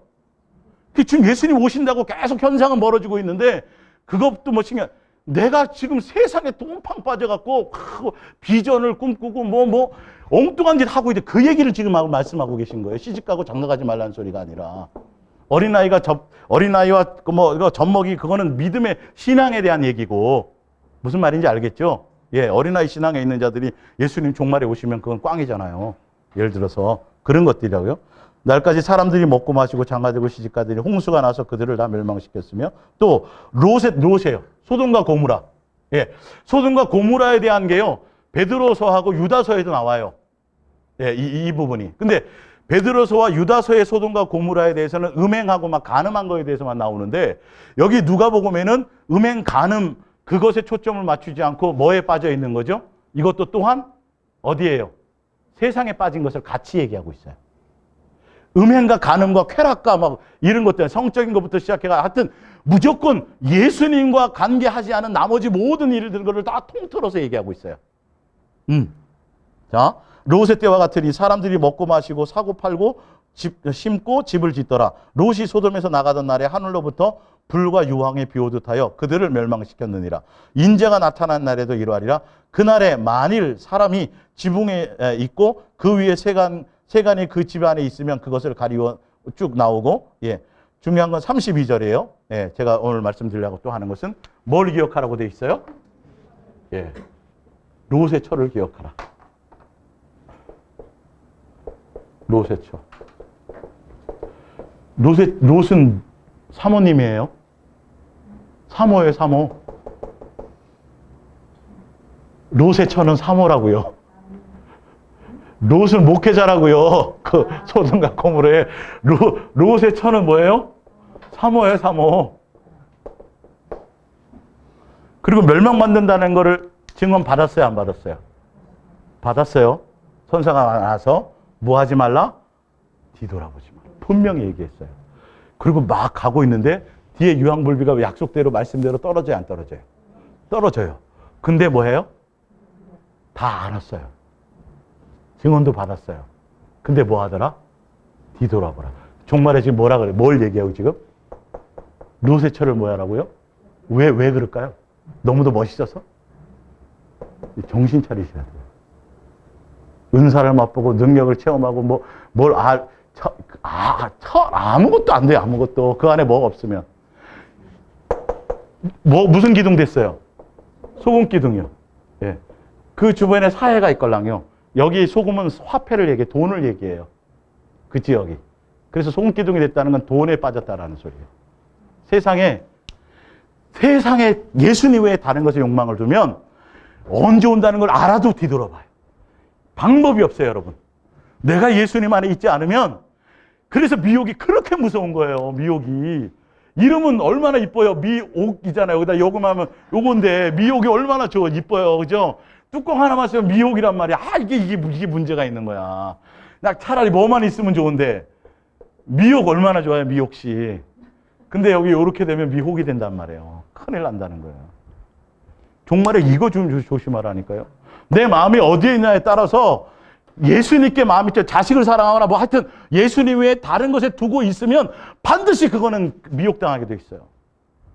지금 예수님 오신다고 계속 현상은 벌어지고 있는데 그것도 뭐 신기한 내가 지금 세상에 똥팡 빠져갖고 비전을 꿈꾸고 뭐 엉뚱한 짓 하고 있는데 그 얘기를 지금 말씀하고 계신 거예요. 시집가고 장가가지 말라는 소리가 아니라 어린아이와 이거 젖먹이 그거는 믿음의 신앙에 대한 얘기고 무슨 말인지 알겠죠? 예, 어린아이 신앙에 있는 자들이 예수님 종말에 오시면 그건 꽝이잖아요. 예를 들어서 그런 것들이라고요. 날까지 사람들이 먹고 마시고 장가들고 시집가들이 홍수가 나서 그들을 다 멸망시켰으며 또 롯이에요. 소돔과 고무라. 예, 소돔과 고무라에 대한 게요. 베드로서하고 유다서에도 나와요. 예, 이 부분이. 근데 베드로서와 유다서의 소돔과 고무라에 대해서는 음행하고 막 간음한 거에 대해서만 나오는데 여기 누가복음에는 음행, 간음 그것에 초점을 맞추지 않고 뭐에 빠져 있는 거죠? 이것도 또한 어디예요? 세상에 빠진 것을 같이 얘기하고 있어요. 음행과 간음과 쾌락과 막 이런 것들, 성적인 것부터 시작해가 하여튼 무조건 예수님과 관계하지 않은 나머지 모든 일들을 다 통틀어서 얘기하고 있어요. 자, 롯의 때와 같으니 사람들이 먹고 마시고 사고 팔고 심고 집을 짓더라. 롯이 소돔에서 나가던 날에 하늘로부터 불과 유황이 비오듯 하여 그들을 멸망시켰느니라. 인자가 나타난 날에도 이러하리라. 그날에 만일 사람이 지붕에 있고 그 위에 세간이 그 집 안에 있으면 그것을 가리워 쭉 나오고, 예. 중요한 건 32절이에요. 예. 제가 오늘 말씀드리려고 또 하는 것은 뭘 기억하라고 되어 있어요? 예. 롯의 처를 기억하라. 롯의 처. 롯은 사모님이에요. 사모예요, 사모. 롯의 처는 사모라고요. 롯은 목회자라고요. 그 소돔과 고모라에 롯의 처는 뭐예요? 사모예요, 사모. 그리고 멸망받는다는 거를 증언 받았어요, 안 받았어요? 받았어요. 선사가 나서 뭐 하지 말라? 뒤돌아보지 말라. 분명히 얘기했어요. 그리고 막 가고 있는데 뒤에 유황불비가 약속대로 말씀대로 떨어져요, 안 떨어져요? 떨어져요. 근데 뭐예요? 다 알았어요. 증언도 받았어요. 근데 뭐 하더라? 뒤돌아보라. 종말에 지금 뭐라 그래? 뭘 얘기하고 지금? 롯의 처를 뭐 하라고요? 왜 그럴까요? 너무도 멋있어서? 정신 차리셔야 돼요. 은사를 맛보고 능력을 체험하고 아무것도 안 돼요. 아무것도. 그 안에 뭐가 없으면. 무슨 기둥 됐어요? 소금 기둥이요. 예. 그 주변에 사회가 있걸랑요. 여기 소금은 화폐를 얘기해, 돈을 얘기해요. 그 지역이. 그래서 소금 기둥이 됐다는 건 돈에 빠졌다라는 소리예요. 세상에 예수님 외에 다른 것에 욕망을 두면 언제 온다는 걸 알아도 뒤돌아봐요. 방법이 없어요, 여러분. 내가 예수님 안에 있지 않으면, 그래서 미혹이 그렇게 무서운 거예요, 미혹이. 이름은 얼마나 이뻐요. 미옥이잖아요. 여기다 요금하면 요건데, 미혹이 얼마나 이뻐요. 그죠? 뚜껑 하나만 쓰면 미혹이란 말이야. 이게 문제가 있는 거야. 나 차라리 뭐만 있으면 좋은데, 미혹 얼마나 좋아요, 미혹씨. 근데 여기 이렇게 되면 미혹이 된단 말이에요. 큰일 난다는 거예요. 정말에 이거 좀 조심하라니까요. 내 마음이 어디에 있냐에 따라서 예수님께 마음이 있죠. 자식을 사랑하거나 하여튼 예수님 외에 다른 것에 두고 있으면 반드시 그거는 미혹당하게 돼 있어요.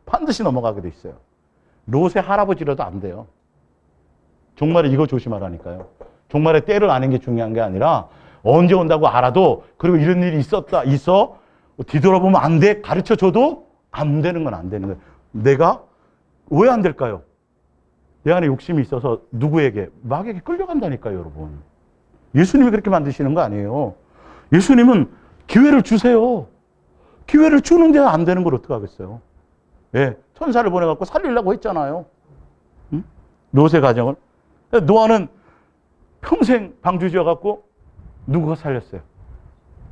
반드시 넘어가게 돼 있어요. 롯의 할아버지라도 안 돼요. 정말에 이거 조심하라니까요. 정말에 때를 아는 게 중요한 게 아니라 언제 온다고 알아도, 그리고 이런 일이 있어 뒤돌아보면 안 돼. 가르쳐줘도 안 되는 건 안 되는 거예요. 내가 왜 안 될까요? 내 안에 욕심이 있어서 누구에게? 마귀에게 끌려간다니까요, 여러분. 예수님이 그렇게 만드시는 거 아니에요. 예수님은 기회를 주세요. 기회를 주는데 안 되는 걸 어떻게 하겠어요? 예, 천사를 보내갖고 살리려고 했잖아요. 응? 롯의 가정을. 노아는 평생 방주 지어갖고 누구가 살렸어요?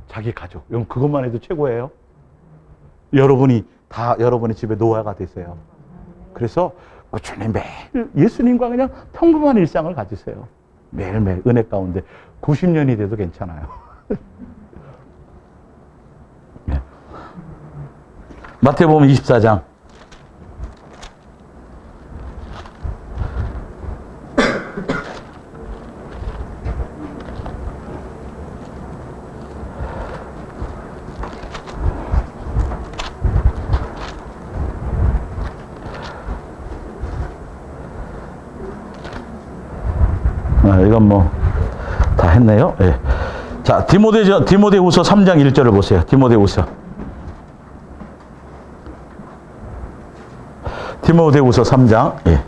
자기 가족. 여러분, 그것만 해도 최고예요. 여러분의 집에 노아가 되세요. 그래서 꾸준히 매일 예수님과 그냥 평범한 일상을 가지세요. 매일매일 은혜 가운데 90년이 돼도 괜찮아요. 네. 마태복음 24장. 이건 다 했네요. 예. 자, 디모데후서 3장 1절을 보세요. 디모데후서 3장. 예.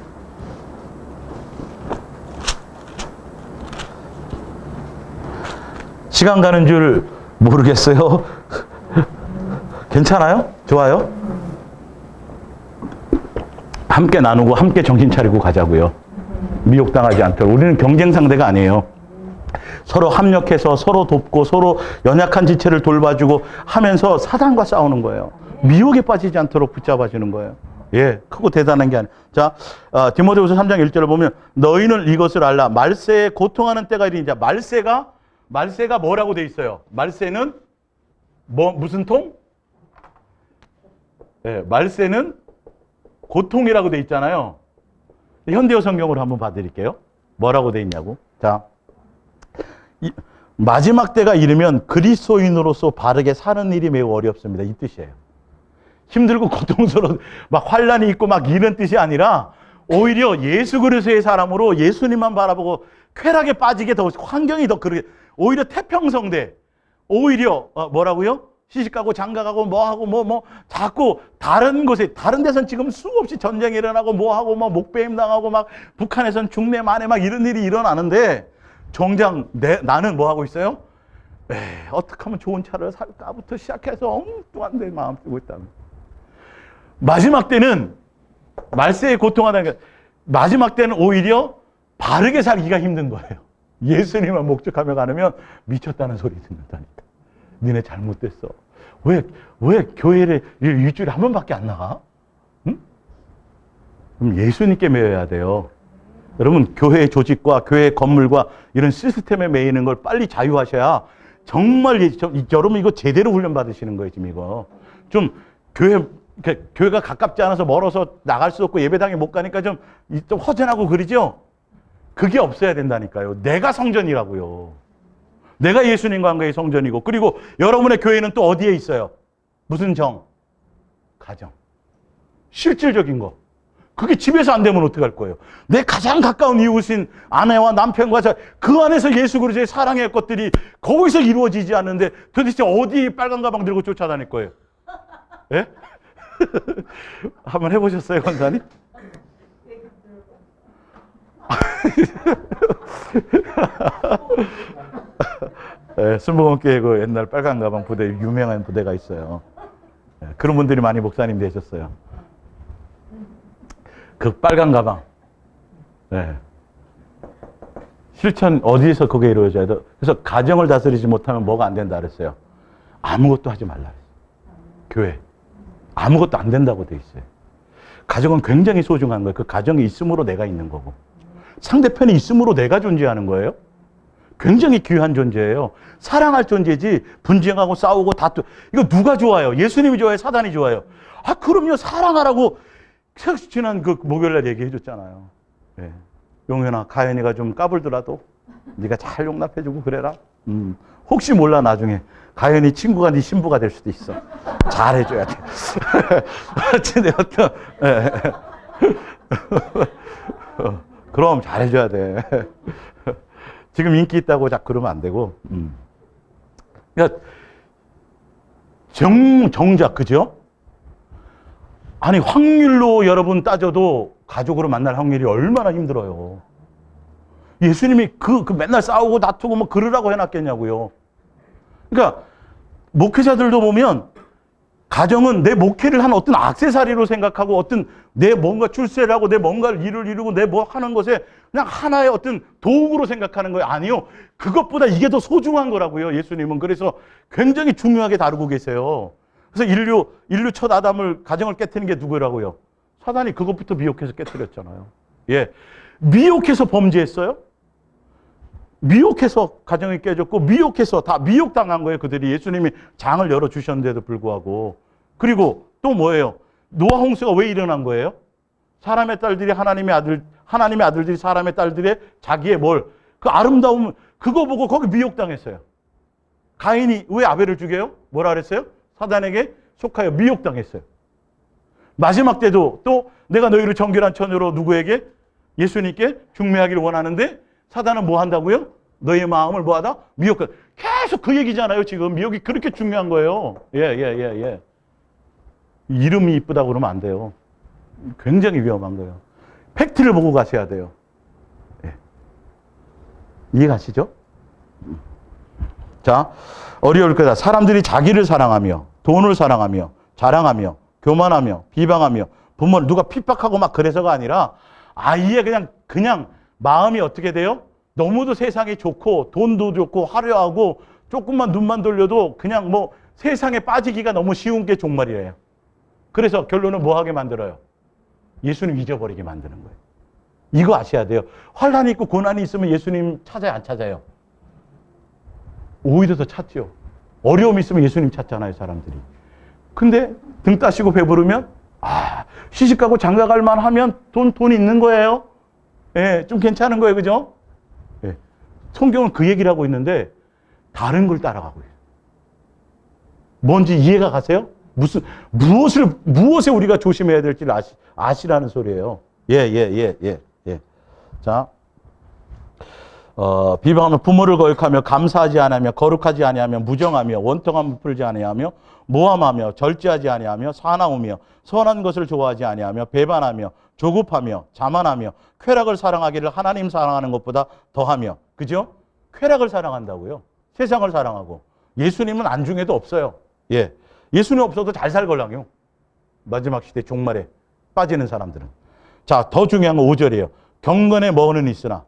시간 가는 줄 모르겠어요. 괜찮아요? 좋아요? 함께 나누고 함께 정신 차리고 가자고요. 미혹당하지 않도록. 우리는 경쟁 상대가 아니에요. 서로 합력해서 서로 돕고 서로 연약한 지체를 돌봐주고 하면서 사단과 싸우는 거예요. 미혹에 빠지지 않도록 붙잡아주는 거예요. 예, 크고 대단한 게 아니에요. 자, 디모데후서 3장 1절을 보면 너희는 이것을 알라. 말세에 고통하는 때가 이르니. 자, 말세가 뭐라고 돼 있어요? 말세는 무슨 통? 예, 말세는 고통이라고 돼 있잖아요. 현대어 성경으로 한번 봐드릴게요. 뭐라고 돼 있냐고. 자, 마지막 때가 이르면 그리스도인으로서 바르게 사는 일이 매우 어렵습니다. 이 뜻이에요. 힘들고 고통스러운 막 환란이 있고 막 이런 뜻이 아니라 오히려 예수 그리스도의 사람으로 예수님만 바라보고 쾌락에 빠지게 더 환경이 더 그러게 오히려 태평성대 오히려 뭐라고요? 시집가고 장가가고 뭐하고 자꾸 다른 데선 지금 수없이 전쟁이 일어나고 뭐하고 목배임 당하고 막 북한에선 중내 만에 막 이런 일이 일어나는데 정작 나는 뭐하고 있어요? 어떻게 하면 좋은 차를 살까부터 시작해서 엉뚱한 데 마음 쓰고 있다는. 마지막 때는 말세에 고통하다는 게 마지막 때는 오히려 바르게 살기가 힘든 거예요. 예수님만 목적하며 가면 미쳤다는 소리 듣는다니까. 니네 잘못됐어. 왜 교회를 일주일에 한 번밖에 안 나가? 응? 그럼 예수님께 매여야 돼요. 여러분, 교회의 조직과 교회의 건물과 이런 시스템에 매이는 걸 빨리 자유하셔야 정말 여러분 이거 제대로 훈련 받으시는 거예요, 지금 이거. 좀 교회가 가깝지 않아서 멀어서 나갈 수 없고 예배당에 못 가니까 좀 허전하고 그러죠? 그게 없어야 된다니까요. 내가 성전이라고요. 내가 예수님과 함께의 성전이고, 그리고 여러분의 교회는 또 어디에 있어요? 무슨 정? 가정. 실질적인 거. 그게 집에서 안 되면 어떡할 거예요? 내 가장 가까운 이웃인 아내와 남편과 그 안에서 예수 그리스도의 사랑의 것들이 거기서 이루어지지 않는데 도대체 어디 빨간 가방 들고 쫓아다닐 거예요? 예? 한번 해보셨어요, 권사님? 네, 순복음교회 그 옛날 빨간 가방 부대, 유명한 부대가 있어요. 네, 그런 분들이 많이 목사님 되셨어요. 그 빨간 가방. 네. 실천 어디에서 그게 이루어져야 돼? 그래서 가정을 다스리지 못하면 뭐가 안 된다 그랬어요. 아무것도 하지 말라. 교회. 아무것도 안 된다고 돼 있어요. 가정은 굉장히 소중한 거예요. 그 가정이 있음으로 내가 있는 거고. 상대편이 있음으로 내가 존재하는 거예요. 굉장히 귀한 존재예요. 사랑할 존재지 분쟁하고 싸우고 다투. 이거 누가 좋아요? 예수님이 좋아요? 사단이 좋아요? 아, 그럼요. 사랑하라고 지난 그 목요일날 얘기해 줬잖아요. 네. 용현아, 가연이가 좀 까불더라도 네가 잘 용납해주고 그래라. 혹시 몰라 나중에 가연이 친구가 네 신부가 될 수도 있어. 잘해줘야 돼. 어쨌든 그럼 잘해줘야 돼. 지금 인기 있다고 자꾸 그러면 안 되고. 그러니까 정작 그죠? 아니 확률로 여러분 따져도 가족으로 만날 확률이 얼마나 힘들어요. 예수님이 그 맨날 싸우고 다투고 뭐 그러라고 해놨겠냐고요. 그러니까 목회자들도 보면 가정은 내 목회를 한 어떤 액세서리로 생각하고 어떤 내 뭔가 출세를 하고 내 뭔가를 일을 이루고 내 뭐 하는 것에 그냥 하나의 어떤 도구로 생각하는 거예요. 아니요. 그것보다 이게 더 소중한 거라고요. 예수님은. 그래서 굉장히 중요하게 다루고 계세요. 그래서 인류 첫 아담을 가정을 깨트린 게 누구라고요? 사단이 그것부터 미혹해서 깨트렸잖아요. 예. 미혹해서 범죄했어요. 미혹해서 가정이 깨졌고 미혹해서 다 미혹당한 거예요. 그들이 예수님이 장을 열어주셨는데도 불구하고. 그리고 또 뭐예요? 노아 홍수가 왜 일어난 거예요? 사람의 딸들이 하나님의 아들들이 사람의 딸들의 자기의 그 아름다움 그거 보고 거기 미혹당했어요. 가인이 왜 아벨을 죽여요? 뭐라 그랬어요? 사단에게 속하여 미혹당했어요. 마지막 때도 또 내가 너희를 정결한 처녀로 누구에게? 예수님께 중매하기를 원하는데 사단은 뭐 한다고요? 너의 마음을 뭐하다? 미혹하다. 계속 그 얘기잖아요. 지금 미혹이 그렇게 중요한 거예요. 예. 이름이 이쁘다고 그러면 안 돼요. 굉장히 위험한 거예요. 팩트를 보고 가셔야 돼요. 예. 이해가시죠? 자, 어려울 거다. 사람들이 자기를 사랑하며 돈을 사랑하며 자랑하며 교만하며 비방하며 부모를 누가 핍박하고 막 그래서가 아니라 아예 그냥 마음이 어떻게 돼요? 너무도 세상이 좋고 돈도 좋고 화려하고 조금만 눈만 돌려도 그냥 뭐 세상에 빠지기가 너무 쉬운 게 종말이에요. 그래서 결론은 뭐 하게 만들어요? 예수님 잊어버리게 만드는 거예요. 이거 아셔야 돼요. 환란이 있고 고난이 있으면 예수님 찾아요, 안 찾아요? 오히려 더 찾죠. 어려움이 있으면 예수님 찾잖아요, 사람들이. 근데 등 따시고 배부르면 시집가고 장가갈 만하면 돈 있는 거예요. 예, 좀 괜찮은 거예요, 그죠? 예. 성경은 그 얘기를 하고 있는데 다른 걸 따라가고 있어요. 뭔지 이해가 가세요? 무엇에 우리가 조심해야 될지를 아시라는 소리예요. 예. 자, 비방하며 부모를 거역하며 감사하지 아니하며 거룩하지 아니하며 무정하며 원통함을 풀지 아니하며 모함하며 절제하지 아니하며 사나우며 선한 것을 좋아하지 아니하며 배반하며 조급하며 자만하며 쾌락을 사랑하기를 하나님 사랑하는 것보다 더하며. 그죠? 쾌락을 사랑한다고요. 세상을 사랑하고. 예수님은 안중에도 없어요. 예. 예수님 없어도 잘 살걸랑요. 마지막 시대 종말에 빠지는 사람들은. 자, 더 중요한 건 5절이에요. 경건에 뭐는 있으나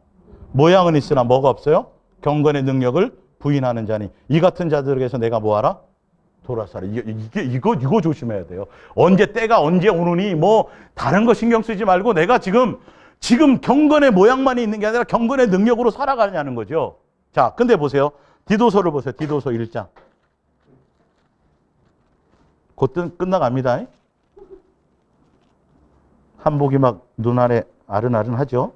모양은 있으나 뭐가 없어요? 경건의 능력을 부인하는 자니 이 같은 자들에게서 내가 뭐하라? 돌아서라. 이거 조심해야 돼요. 때가 언제 오느니 뭐 다른 거 신경 쓰지 말고 내가 지금 경건의 모양만이 있는 게 아니라 경건의 능력으로 살아가냐는 거죠. 자, 근데 보세요. 디도서를 보세요. 디도서 1장. 곧 끝나갑니다. 한복이 막 눈 아래 아른아른하죠.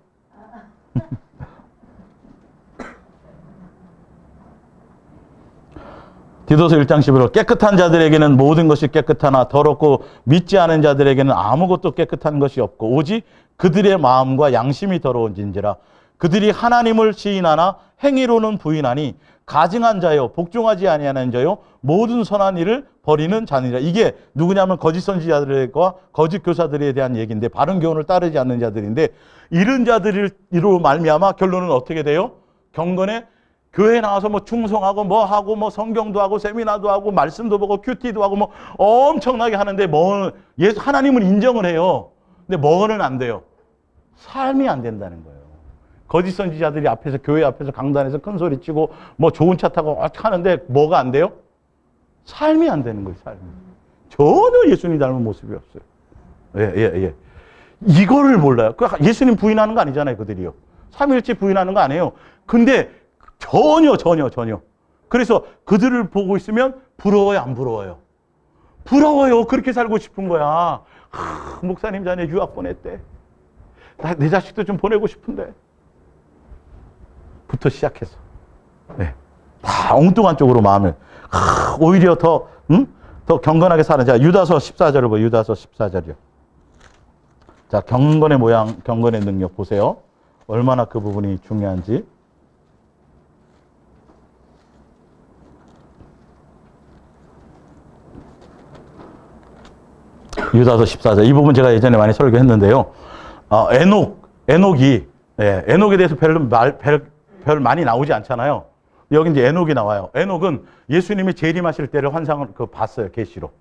디도서 1장 11절 깨끗한 자들에게는 모든 것이 깨끗하나 더럽고 믿지 않은 자들에게는 아무것도 깨끗한 것이 없고 오직 그들의 마음과 양심이 더러운진지라. 그들이 하나님을 시인하나 행위로는 부인하니 가증한 자요 복종하지 아니하는 자요 모든 선한 일을 버리는 자니라. 이게 누구냐면 거짓 선지자들과 거짓 교사들에 대한 얘기인데 바른 교훈을 따르지 않는 자들인데 이런 자들로 말미암아 결론은 어떻게 돼요? 경건에 교회 나와서 뭐 충성하고 뭐 하고 뭐 성경도 하고 세미나도 하고 말씀도 보고 큐티도 하고 뭐 엄청나게 하는데 뭐 예수 하나님을 인정을 해요. 근데 뭐는 안 돼요. 삶이 안 된다는 거예요. 거짓 선지자들이 앞에서 교회 앞에서 강단에서 큰 소리 치고 뭐 좋은 차 타고 하는데 뭐가 안 돼요? 삶이 안 되는 거예요. 삶이. 전혀 예수님 닮은 모습이 없어요. 예. 이거를 몰라요. 예수님 부인하는 거 아니잖아요. 그들이요. 삼위일체 부인하는 거 아니에요. 근데 전혀. 그래서 그들을 보고 있으면 부러워요, 안 부러워요? 부러워요. 그렇게 살고 싶은 거야. 목사님 자녀 유학 보냈대. 내 자식도 좀 보내고 싶은데. 부터 시작해서. 네. 다 엉뚱한 쪽으로 마음을. 오히려 더 경건하게 사는. 자, 유다서 14절을 보세요. 유다서 14절이요. 자, 경건의 모양, 경건의 능력 보세요. 얼마나 그 부분이 중요한지. 유다서 14절. 이 부분 제가 예전에 많이 설교했는데요. 에녹에 대해서 별 많이 나오지 않잖아요. 여기 이제 에녹이 나와요. 에녹은 예수님이 재림하실 때를 환상을 봤어요. 계시로.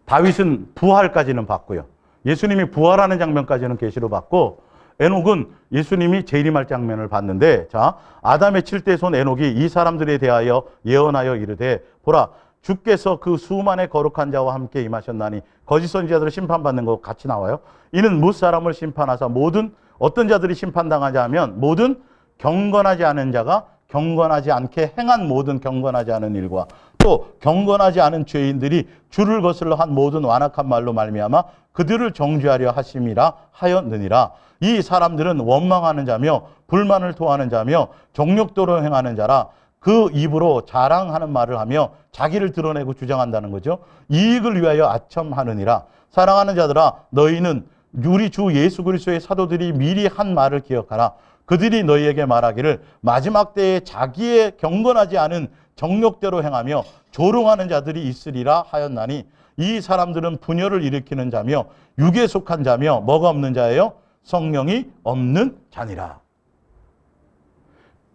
다윗은 부활까지는 봤고요. 예수님이 부활하는 장면까지는 계시로 봤고, 에녹은 예수님이 재림할 장면을 봤는데, 자, 아담의 7대 손 에녹이 이 사람들에 대하여 예언하여 이르되, 보라, 주께서 그 수만의 거룩한 자와 함께 임하셨나니 거짓 선지자들을 심판받는 거 같이 나와요. 이는 무사람을 심판하사 모든 어떤 자들이 심판당하자 하면 모든 경건하지 않은 자가 경건하지 않게 행한 모든 경건하지 않은 일과 또 경건하지 않은 죄인들이 주를 거슬러 한 모든 완악한 말로 말미암아 그들을 정죄하려 하심이라 하였느니라. 이 사람들은 원망하는 자며 불만을 토하는 자며 정욕도로 행하는 자라. 그 입으로 자랑하는 말을 하며 자기를 드러내고 주장한다는 거죠. 이익을 위하여 아첨하느니라. 사랑하는 자들아, 너희는 우리 주 예수 그리스도의 사도들이 미리 한 말을 기억하라. 그들이 너희에게 말하기를 마지막 때에 자기의 경건하지 않은 정욕대로 행하며 조롱하는 자들이 있으리라 하였나니 이 사람들은 분열을 일으키는 자며 육에 속한 자며 뭐가 없는 자예요? 성령이 없는 자니라.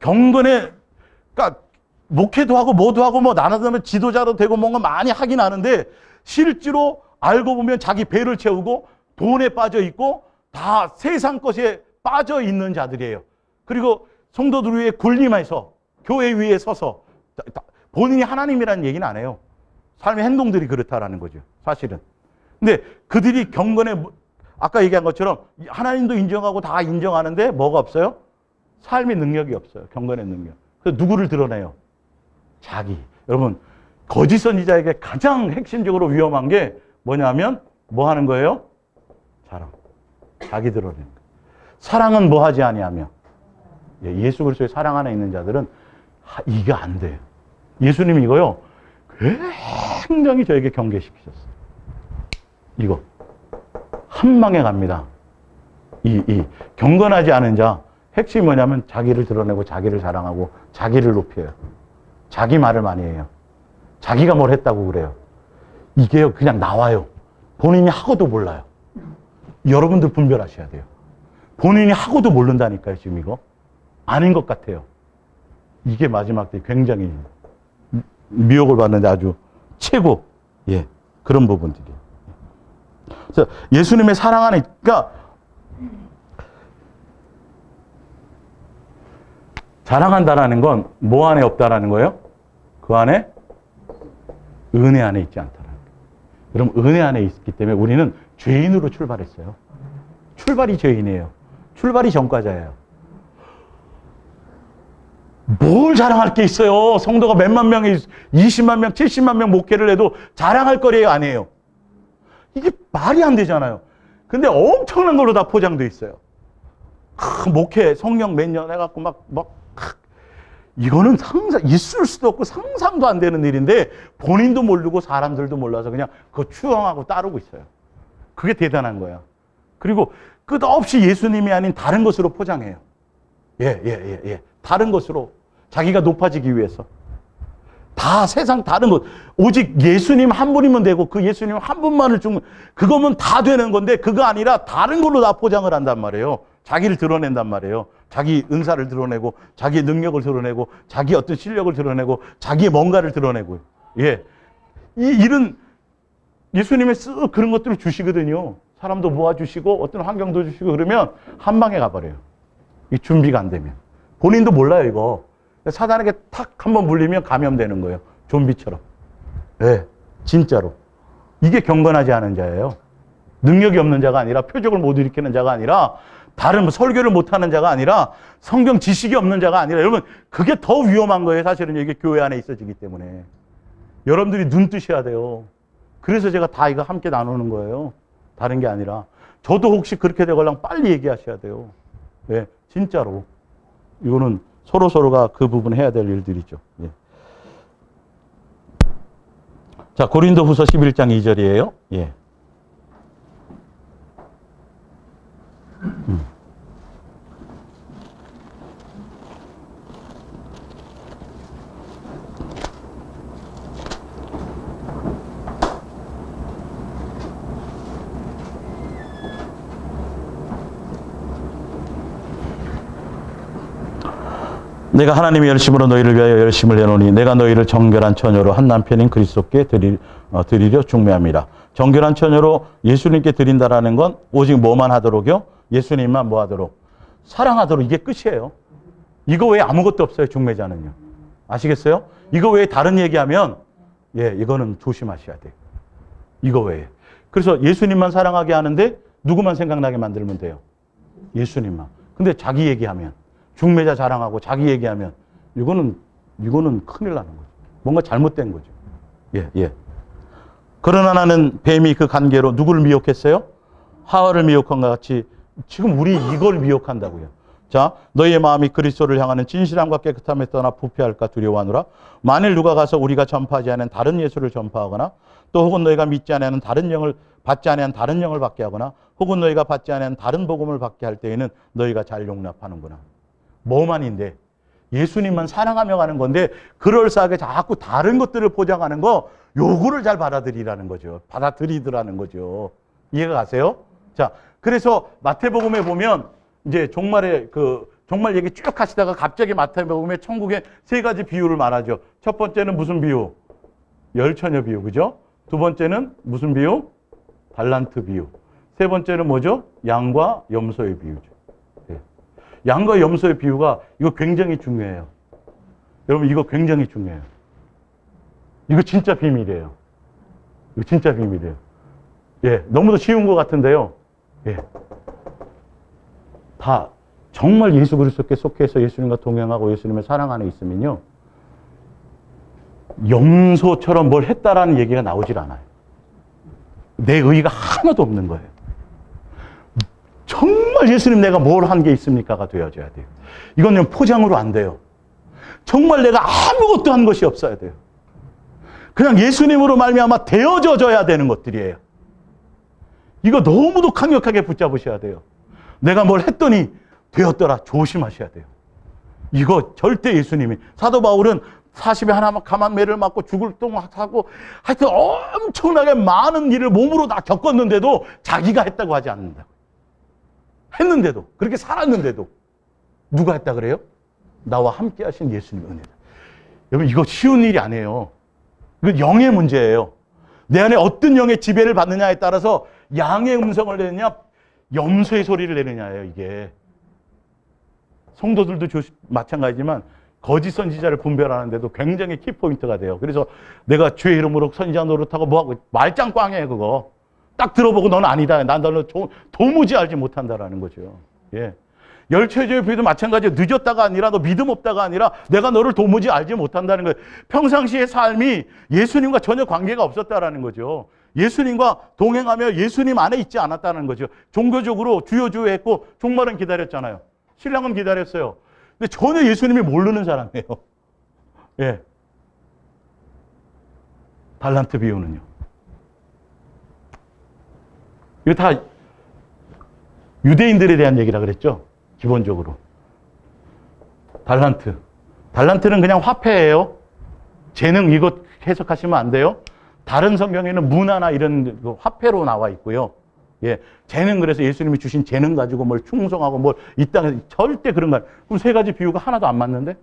경건에 그러니까 목회도 하고 뭐도 하고 뭐 나눠다면 지도자도 되고 뭔가 많이 하긴 하는데 실제로 알고 보면 자기 배를 채우고 돈에 빠져 있고 다 세상 것에 빠져 있는 자들이에요. 그리고 성도들 위에 군림해서 교회 위에 서서 본인이 하나님이라는 얘기는 안 해요. 삶의 행동들이 그렇다라는 거죠. 사실은. 근데 그들이 경건에 아까 얘기한 것처럼 하나님도 인정하고 다 인정하는데 뭐가 없어요? 삶의 능력이 없어요. 경건의 능력. 그래서 누구를 드러내요? 자기. 여러분, 거짓 선지자에게 가장 핵심적으로 위험한 게 뭐냐면 뭐 하는 거예요? 자랑. 자기 드러내는 거예요. 사랑은 뭐 하지 아니하며. 예수 그리스도의 사랑 안에 있는 자들은 이게 안 돼요. 예수님이 이거요. 굉장히 저에게 경계시키셨어요. 이거. 한 방에 갑니다. 이 경건하지 않은 자. 핵심이 뭐냐면 자기를 드러내고 자기를 자랑하고 자기를 높여요. 자기 말을 많이 해요. 자기가 뭘 했다고 그래요. 이게요 그냥 나와요. 본인이 하고도 몰라요. 여러분들 분별하셔야 돼요. 본인이 하고도 모른다니까요. 지금 이거. 아닌 것 같아요. 이게 마지막 때 굉장히 미혹을 받는데 아주 최고 그런 부분들이에요. 그래서 예수님의 사랑 안에 그러니까 자랑한다라는 건 뭐 안에 없다라는 거예요? 그 안에 은혜 안에 있지 않다라는 거예요. 그럼 은혜 안에 있기 때문에 우리는 죄인으로 출발했어요. 출발이 죄인이에요. 출발이 전과자예요. 뭘 자랑할 게 있어요? 성도가 몇만 명이 20만 명, 70만 명 목회를 해도 자랑할 거리가 아니에요. 이게 말이 안 되잖아요. 근데 엄청난 걸로 다 포장돼 있어요. 목회 성령 몇 년 해갖고 막 이거는 있을 수도 없고 상상도 안 되는 일인데 본인도 모르고 사람들도 몰라서 그냥 그거 추앙하고 따르고 있어요. 그게 대단한 거야. 그리고 끝없이 예수님이 아닌 다른 것으로 포장해요. 다른 것으로. 자기가 높아지기 위해서. 다 세상 다른 것. 오직 예수님 한 분이면 되고 그 예수님 한 분만을 주면 그거면 다 되는 건데 그거 아니라 다른 걸로 다 포장을 한단 말이에요. 자기를 드러낸단 말이에요. 자기 은사를 드러내고 자기의 능력을 드러내고 자기 어떤 실력을 드러내고 자기의 뭔가를 드러내고. 이 일은 예수님의 쓱 그런 것들을 주시거든요. 사람도 모아주시고 어떤 환경도 주시고 그러면 한 방에 가버려요. 이 준비가 안 되면. 본인도 몰라요, 이거. 사단에게 탁 한번 물리면 감염되는 거예요. 좀비처럼. 진짜로. 이게 경건하지 않은 자예요. 능력이 없는 자가 아니라 표적을 못 일으키는 자가 아니라 다른 설교를 못하는 자가 아니라 성경 지식이 없는 자가 아니라 여러분 그게 더 위험한 거예요. 사실은 이게 교회 안에 있어지기 때문에. 여러분들이 눈 뜨셔야 돼요. 그래서 제가 다 이거 함께 나누는 거예요. 다른 게 아니라. 저도 혹시 그렇게 되걸랑 빨리 얘기하셔야 돼요. 진짜로. 이거는 서로가 그 부분 해야 될 일들이죠. 자, 고린도후서 11장 2절이에요. 내가 하나님의 열심으로 너희를 위하여 열심을 내노니 내가 너희를 정결한 처녀로 한 남편인 그리스도께 드리려 중매합니다. 정결한 처녀로 예수님께 드린다라는 건 오직 뭐만 하도록요? 예수님만 뭐 하도록? 사랑하도록. 이게 끝이에요. 이거 외에 아무것도 없어요. 중매자는요. 아시겠어요? 이거 외에 다른 얘기하면 이거는 조심하셔야 돼요. 이거 외에. 그래서 예수님만 사랑하게 하는데 누구만 생각나게 만들면 돼요? 예수님만. 근데 자기 얘기하면 중매자 자랑하고 자기 얘기하면 이거는 큰일 나는 거죠. 뭔가 잘못된 거죠. 그러나 나는 뱀이 그 관계로 누구를 미혹했어요? 하와를 미혹한 것 같이 지금 우리 이걸 미혹한다고요. 자, 너희의 마음이 그리스도를 향하는 진실함과 깨끗함에 떠나 부패할까 두려워하노라. 만일 누가 가서 우리가 전파하지 않은 다른 예수를 전파하거나 또 혹은 너희가 믿지 않은 다른 영을 받지 않은 다른 영을 받게 하거나 혹은 너희가 받지 않은 다른 복음을 받게 할 때에는 너희가 잘 용납하는구나. 뭐만인데 예수님만 사랑하며 가는 건데 그럴싸하게 자꾸 다른 것들을 포장하는 거 요거를 잘 받아들이라는 거죠. 받아들이더라는 거죠. 이해가 가세요? 자, 그래서 마태복음에 보면 이제 종말 얘기 쭉 하시다가 갑자기 마태복음에 천국의 세 가지 비유를 말하죠. 첫 번째는 무슨 비유? 열처녀 비유, 그죠? 두 번째는 무슨 비유? 달란트 비유. 세 번째는 뭐죠? 양과 염소의 비유죠. 양과 염소의 비유가 이거 굉장히 중요해요. 여러분 이거 굉장히 중요해요. 이거 진짜 비밀이에요. 이거 진짜 비밀이에요. 너무도 쉬운 것 같은데요. 다 정말 예수 그리스도께 속해서 예수님과 동행하고 예수님의 사랑 안에 있으면요. 염소처럼 뭘 했다라는 얘기가 나오질 않아요. 내 의의가 하나도 없는 거예요. 정말 예수님 내가 뭘 한 게 있습니까가 되어져야 돼요. 이건 포장으로 안 돼요. 정말 내가 아무것도 한 것이 없어야 돼요. 그냥 예수님으로 말미암아 되어져야 되는 것들이에요. 이거 너무도 강력하게 붙잡으셔야 돼요. 내가 뭘 했더니 되었더라. 조심하셔야 돼요. 이거 절대 예수님이. 사도 바울은 40에 하나만 가만 매를 맞고 죽을 똥하고 하여튼 엄청나게 많은 일을 몸으로 다 겪었는데도 자기가 했다고 하지 않는다. 했는데도 그렇게 살았는데도 누가 했다 그래요? 나와 함께 하신 예수님의 은혜다. 여러분 이거 쉬운 일이 아니에요. 이거 영의 문제예요. 내 안에 어떤 영의 지배를 받느냐에 따라서 양의 음성을 내느냐 염소의 소리를 내느냐예요. 이게 성도들도 마찬가지지만 거짓 선지자를 분별하는데도 굉장히 키포인트가 돼요. 그래서 내가 주의 이름으로 선지자 노릇하고 뭐하고 말짱꽝이에요. 그거 딱 들어보고 너는 아니다. 난 너는 도무지 알지 못한다라는 거죠. 열처녀의 비유도 마찬가지예요. 늦었다가 아니라 너 믿음 없다가 아니라 내가 너를 도무지 알지 못한다는 거예요. 평상시의 삶이 예수님과 전혀 관계가 없었다라는 거죠. 예수님과 동행하며 예수님 안에 있지 않았다는 거죠. 종교적으로 주여 했고 종말은 기다렸잖아요. 신랑은 기다렸어요. 근데 전혀 예수님이 모르는 사람이에요. 예. 달란트 비유는요. 이거 다 유대인들에 대한 얘기라 그랬죠? 기본적으로. 달란트는 그냥 화폐예요. 재능 이것 해석하시면 안 돼요. 다른 성경에는 문화나 이런 화폐로 나와 있고요. 예, 재능 그래서 예수님이 주신 재능 가지고 뭘 충성하고 뭘 이 땅에 절대 그런 거. 그럼 세 가지 비유가 하나도 안 맞는데?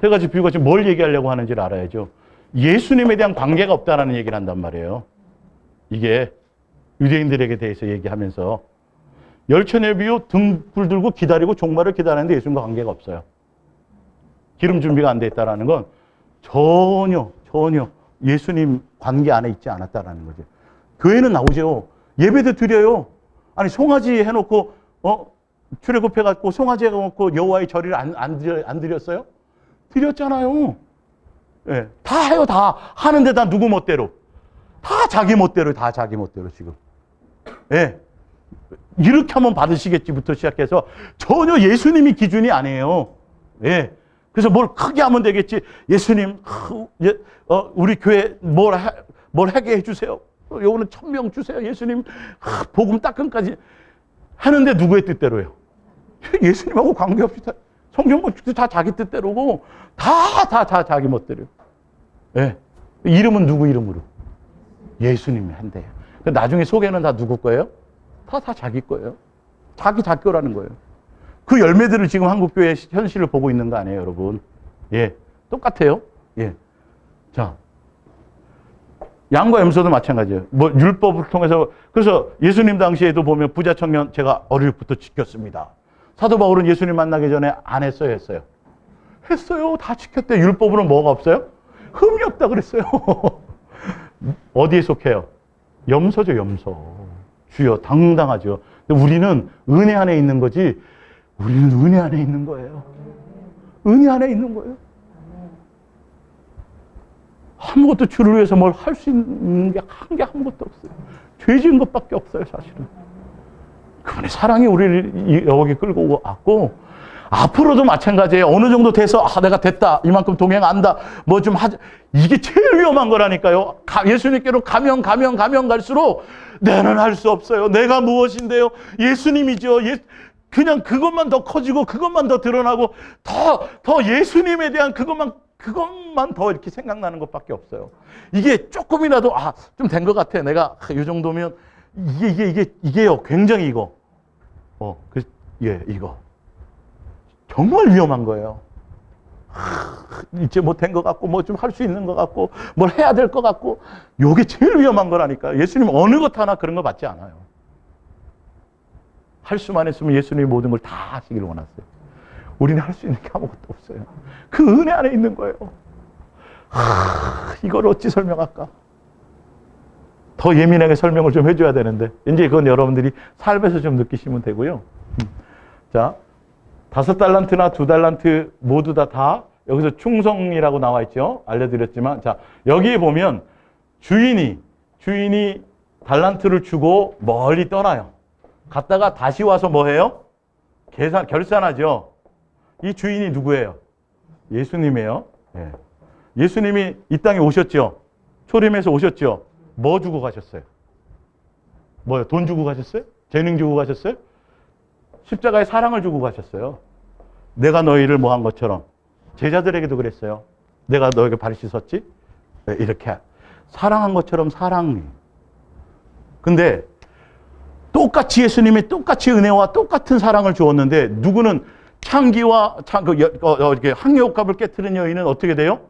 세 가지 비유가 지금 뭘 얘기하려고 하는지를 알아야죠. 예수님에 대한 관계가 없다라는 얘기를 한단 말이에요. 이게 유대인들에게 대해서 얘기하면서 열천의 비유 등불 들고 기다리고 종말을 기다리는데 예수님과 관계가 없어요. 기름 준비가 안 돼 있다라는 건 전혀 예수님 관계 안에 있지 않았다라는 거죠. 교회는 나오죠. 예배도 드려요. 아니 송아지 해놓고 출애굽해갖고 송아지 해놓고 여호와의 절을 안 드렸어요? 드렸잖아요. 예, 다 해요. 다 하는데 다 누구 멋대로. 다 자기 멋대로 지금. 예. 이렇게 하면 받으시겠지부터 시작해서 전혀 예수님이 기준이 아니에요. 예. 그래서 뭘 크게 하면 되겠지. 예수님, 우리 교회 뭘 하게 해주세요. 요거는 1000명 주세요. 예수님, 복음 따끔까지 하는데 누구의 뜻대로요? 예수님하고 관계없이 성경 다 자기 뜻대로고 다 자기 멋대로. 예. 이름은 누구 이름으로? 예수님이 한대요. 나중에 소개는 다 누구 거예요? 다 자기 거예요. 자기 거라는 거예요. 그 열매들을 지금 한국교회 현실을 보고 있는 거 아니에요, 여러분? 예. 똑같아요. 예. 자. 양과 염소도 마찬가지예요. 뭐, 율법을 통해서, 그래서 예수님 당시에도 보면 부자 청년 제가 어릴 때부터 지켰습니다. 사도 바울은 예수님 만나기 전에 안 했어요, 했어요? 했어요. 다 지켰대. 율법으로는 뭐가 없어요? 흠이 없다 그랬어요. 어디에 속해요? 염소죠, 염소. 주여, 당당하죠. 근데 우리는 은혜 안에 있는 거지, 우리는 은혜 안에 있는 거예요. 은혜 안에 있는 거예요. 아무것도 주를 위해서 뭘 할 수 있는 게 아무것도 없어요. 죄 지은 것밖에 없어요, 사실은. 그분의 사랑이 우리를 여기 끌고 왔고, 앞으로도 마찬가지예요. 어느 정도 돼서, 내가 됐다. 이만큼 동행한다. 뭐 좀 하자. 이게 제일 위험한 거라니까요. 예수님께로 가면 갈수록 나는 할 수 없어요. 내가 무엇인데요? 예수님이죠. 그냥 그것만 더 커지고, 그것만 더 드러나고, 더 예수님에 대한 그것만 더 이렇게 생각나는 것밖에 없어요. 이게 조금이라도, 좀 된 것 같아. 내가 이 정도면, 이게요. 굉장히 이거. 이거. 정말 위험한 거예요. 이제 뭐 된 것 같고, 뭐 좀 할 수 있는 것 같고, 뭘 해야 될 것 같고, 요게 제일 위험한 거라니까. 예수님 어느 것 하나 그런 거 받지 않아요. 할 수만 했으면 예수님이 모든 걸 다 하시길 원했어요. 우리는 할 수 있는 게 아무것도 없어요. 그 은혜 안에 있는 거예요. 이걸 어찌 설명할까? 더 예민하게 설명을 좀 해줘야 되는데, 이제 그건 여러분들이 삶에서 좀 느끼시면 되고요. 자, 5달란트나 2달란트 모두 다 여기서 충성이라고 나와 있죠. 알려드렸지만, 자, 여기에 보면 주인이 달란트를 주고 멀리 떠나요. 갔다가 다시 와서 뭐 해요? 결산하죠. 이 주인이 누구예요? 예수님이에요. 예. 예수님이 이 땅에 오셨죠. 초림에서 오셨죠. 뭐 주고 가셨어요? 뭐요? 돈 주고 가셨어요? 재능 주고 가셨어요? 십자가의 사랑을 주고 가셨어요. 내가 너희를 뭐 한 것처럼. 제자들에게도 그랬어요. 내가 너에게 발 씻었지? 네, 이렇게. 사랑한 것처럼 사랑이. 근데 똑같이 예수님이 똑같이 은혜와 똑같은 사랑을 주었는데, 누구는 창기와 이렇게 항해옥갑을 깨트린 여인은 어떻게 돼요?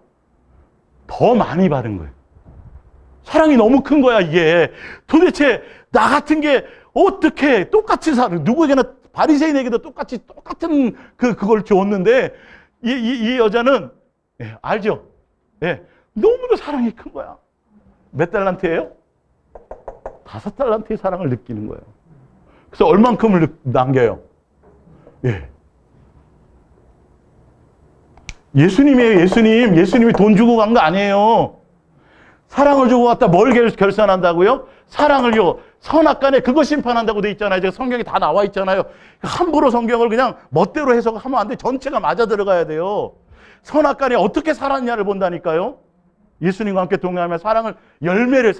더 많이 받은 거예요. 사랑이 너무 큰 거야, 이게. 도대체 나 같은 게 어떻게 똑같은 사랑, 누구에게나 바리새인에게도 똑같은 그걸 줬는데, 이 여자는, 예, 알죠? 예, 너무도 사랑이 큰 거야. 몇 달란트예요? 5달란트의 사랑을 느끼는 거예요. 그래서 얼만큼을 남겨요? 예. 예수님이에요, 예수님이 돈 주고 간 거 아니에요. 사랑을 주고 갖다 뭘 결산한다고요? 사랑을요. 선악간에 그거 심판한다고 돼 있잖아요. 제가 성경에 다 나와 있잖아요. 함부로 성경을 그냥 멋대로 해석하면 안 돼. 전체가 맞아 들어가야 돼요. 선악간에 어떻게 살았냐를 본다니까요. 예수님과 함께 동행하며 사랑의 열매를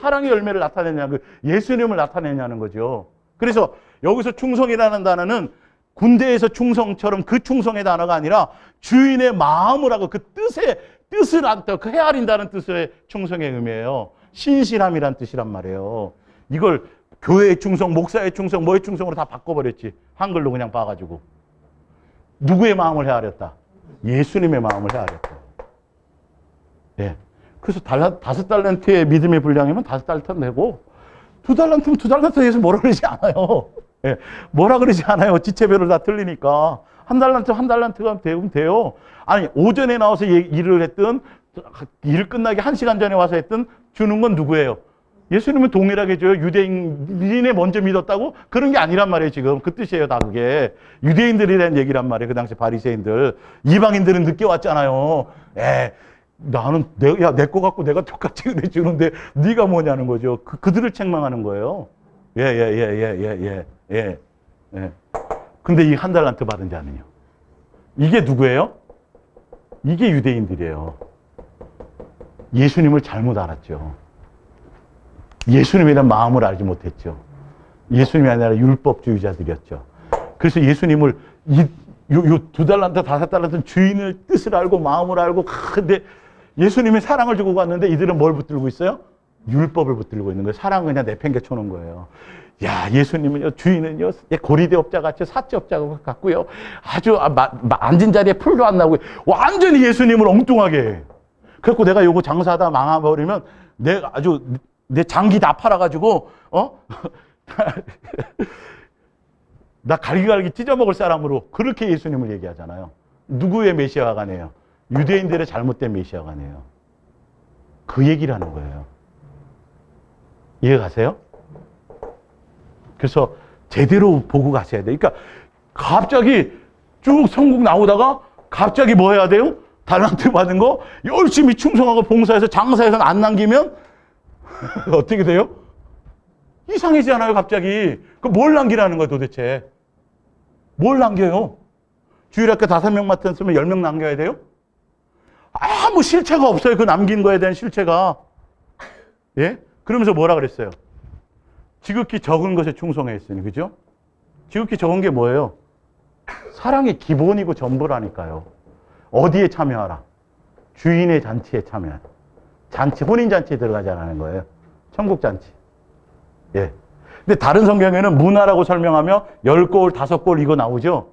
나타내냐고, 예수님을 나타내냐는 거죠. 그래서 여기서 충성이라는 단어는 군대에서 충성처럼 그 충성의 단어가 아니라 주인의 마음을 하고 그 뜻을 그 헤아린다는 뜻의 충성의 의미예요. 신실함이란 뜻이란 말이에요. 이걸 교회의 충성, 목사의 충성, 뭐의 충성으로 다 바꿔버렸지. 한글로 그냥 봐가지고. 누구의 마음을 헤아렸다? 예수님의 마음을 헤아렸다. 예. 그래서 5달란트의 믿음의 분량이면 5달란트 내고 2달란트면 2달란트에서 뭐라 그러지 않아요. 예. 뭐라 그러지 않아요. 지체별로 다 틀리니까. 1달란트가 되면 돼요. 아니, 오전에 나와서 일을 했든, 일 끝나기 1시간 전에 와서 했든, 주는 건 누구예요? 예수님은 동일하게 줘요. 유대인에 먼저 믿었다고? 그런 게 아니란 말이에요, 지금. 그 뜻이에요, 다 그게. 유대인들에 대한 얘기란 말이에요, 그 당시 바리새인들. 이방인들은 늦게 왔잖아요. 나는, 내 거 갖고 내가 똑같이 은혜 주는데, 네가 뭐냐는 거죠. 그들을 책망하는 거예요. 예. 근데 이 1달란트 받은 자는요. 이게 누구예요? 이게 유대인들이에요. 예수님을 잘못 알았죠. 예수님이란 마음을 알지 못했죠. 예수님이 아니라 율법주의자들이었죠. 그래서 예수님을 2달란트, 5달란트 주인의 뜻을 알고 마음을 알고, 근데 예수님이 사랑을 주고 갔는데 이들은 뭘 붙들고 있어요? 율법을 붙들고 있는 거예요. 사랑은 그냥 내팽개쳐 놓은 거예요. 야, 예수님은요, 주인은요, 고리대업자 같이 사제업자 같고요. 아주 앉은 자리에 풀도 안 나고 완전히 예수님을 엉뚱하게 해. 그래갖고 내가 요거 장사하다 망해버리면 내 장기 다 팔아가지고, 나 갈기갈기 찢어먹을 사람으로 그렇게 예수님을 얘기하잖아요. 누구의 메시아가 아니에요? 유대인들의 잘못된 메시아가 아니에요. 그 얘기를 하는 거예요. 이해가세요? 그래서 제대로 보고 가셔야 돼요. 그러니까 갑자기 쭉 성국 나오다가 갑자기 뭐 해야 돼요? 달란트 받은 거 열심히 충성하고 봉사해서 장사해서 안 남기면 어떻게 돼요? 이상해지잖아요, 갑자기. 그 뭘 남기라는 거예요, 도대체? 뭘 남겨요? 주일학교 5명 맡았으면 10명 남겨야 돼요? 아무 실체가 없어요, 그 남긴 거에 대한 실체가. 예? 그러면서 뭐라 그랬어요? 지극히 적은 것에 충성해 했으니, 그죠? 지극히 적은 게 뭐예요? 사랑의 기본이고 전부라니까요. 어디에 참여하라? 주인의 잔치에 참여하라. 잔치, 혼인잔치에 들어가지 않는 거예요. 천국잔치. 예. 근데 다른 성경에는 문화라고 설명하며 10골, 5골 이거 나오죠?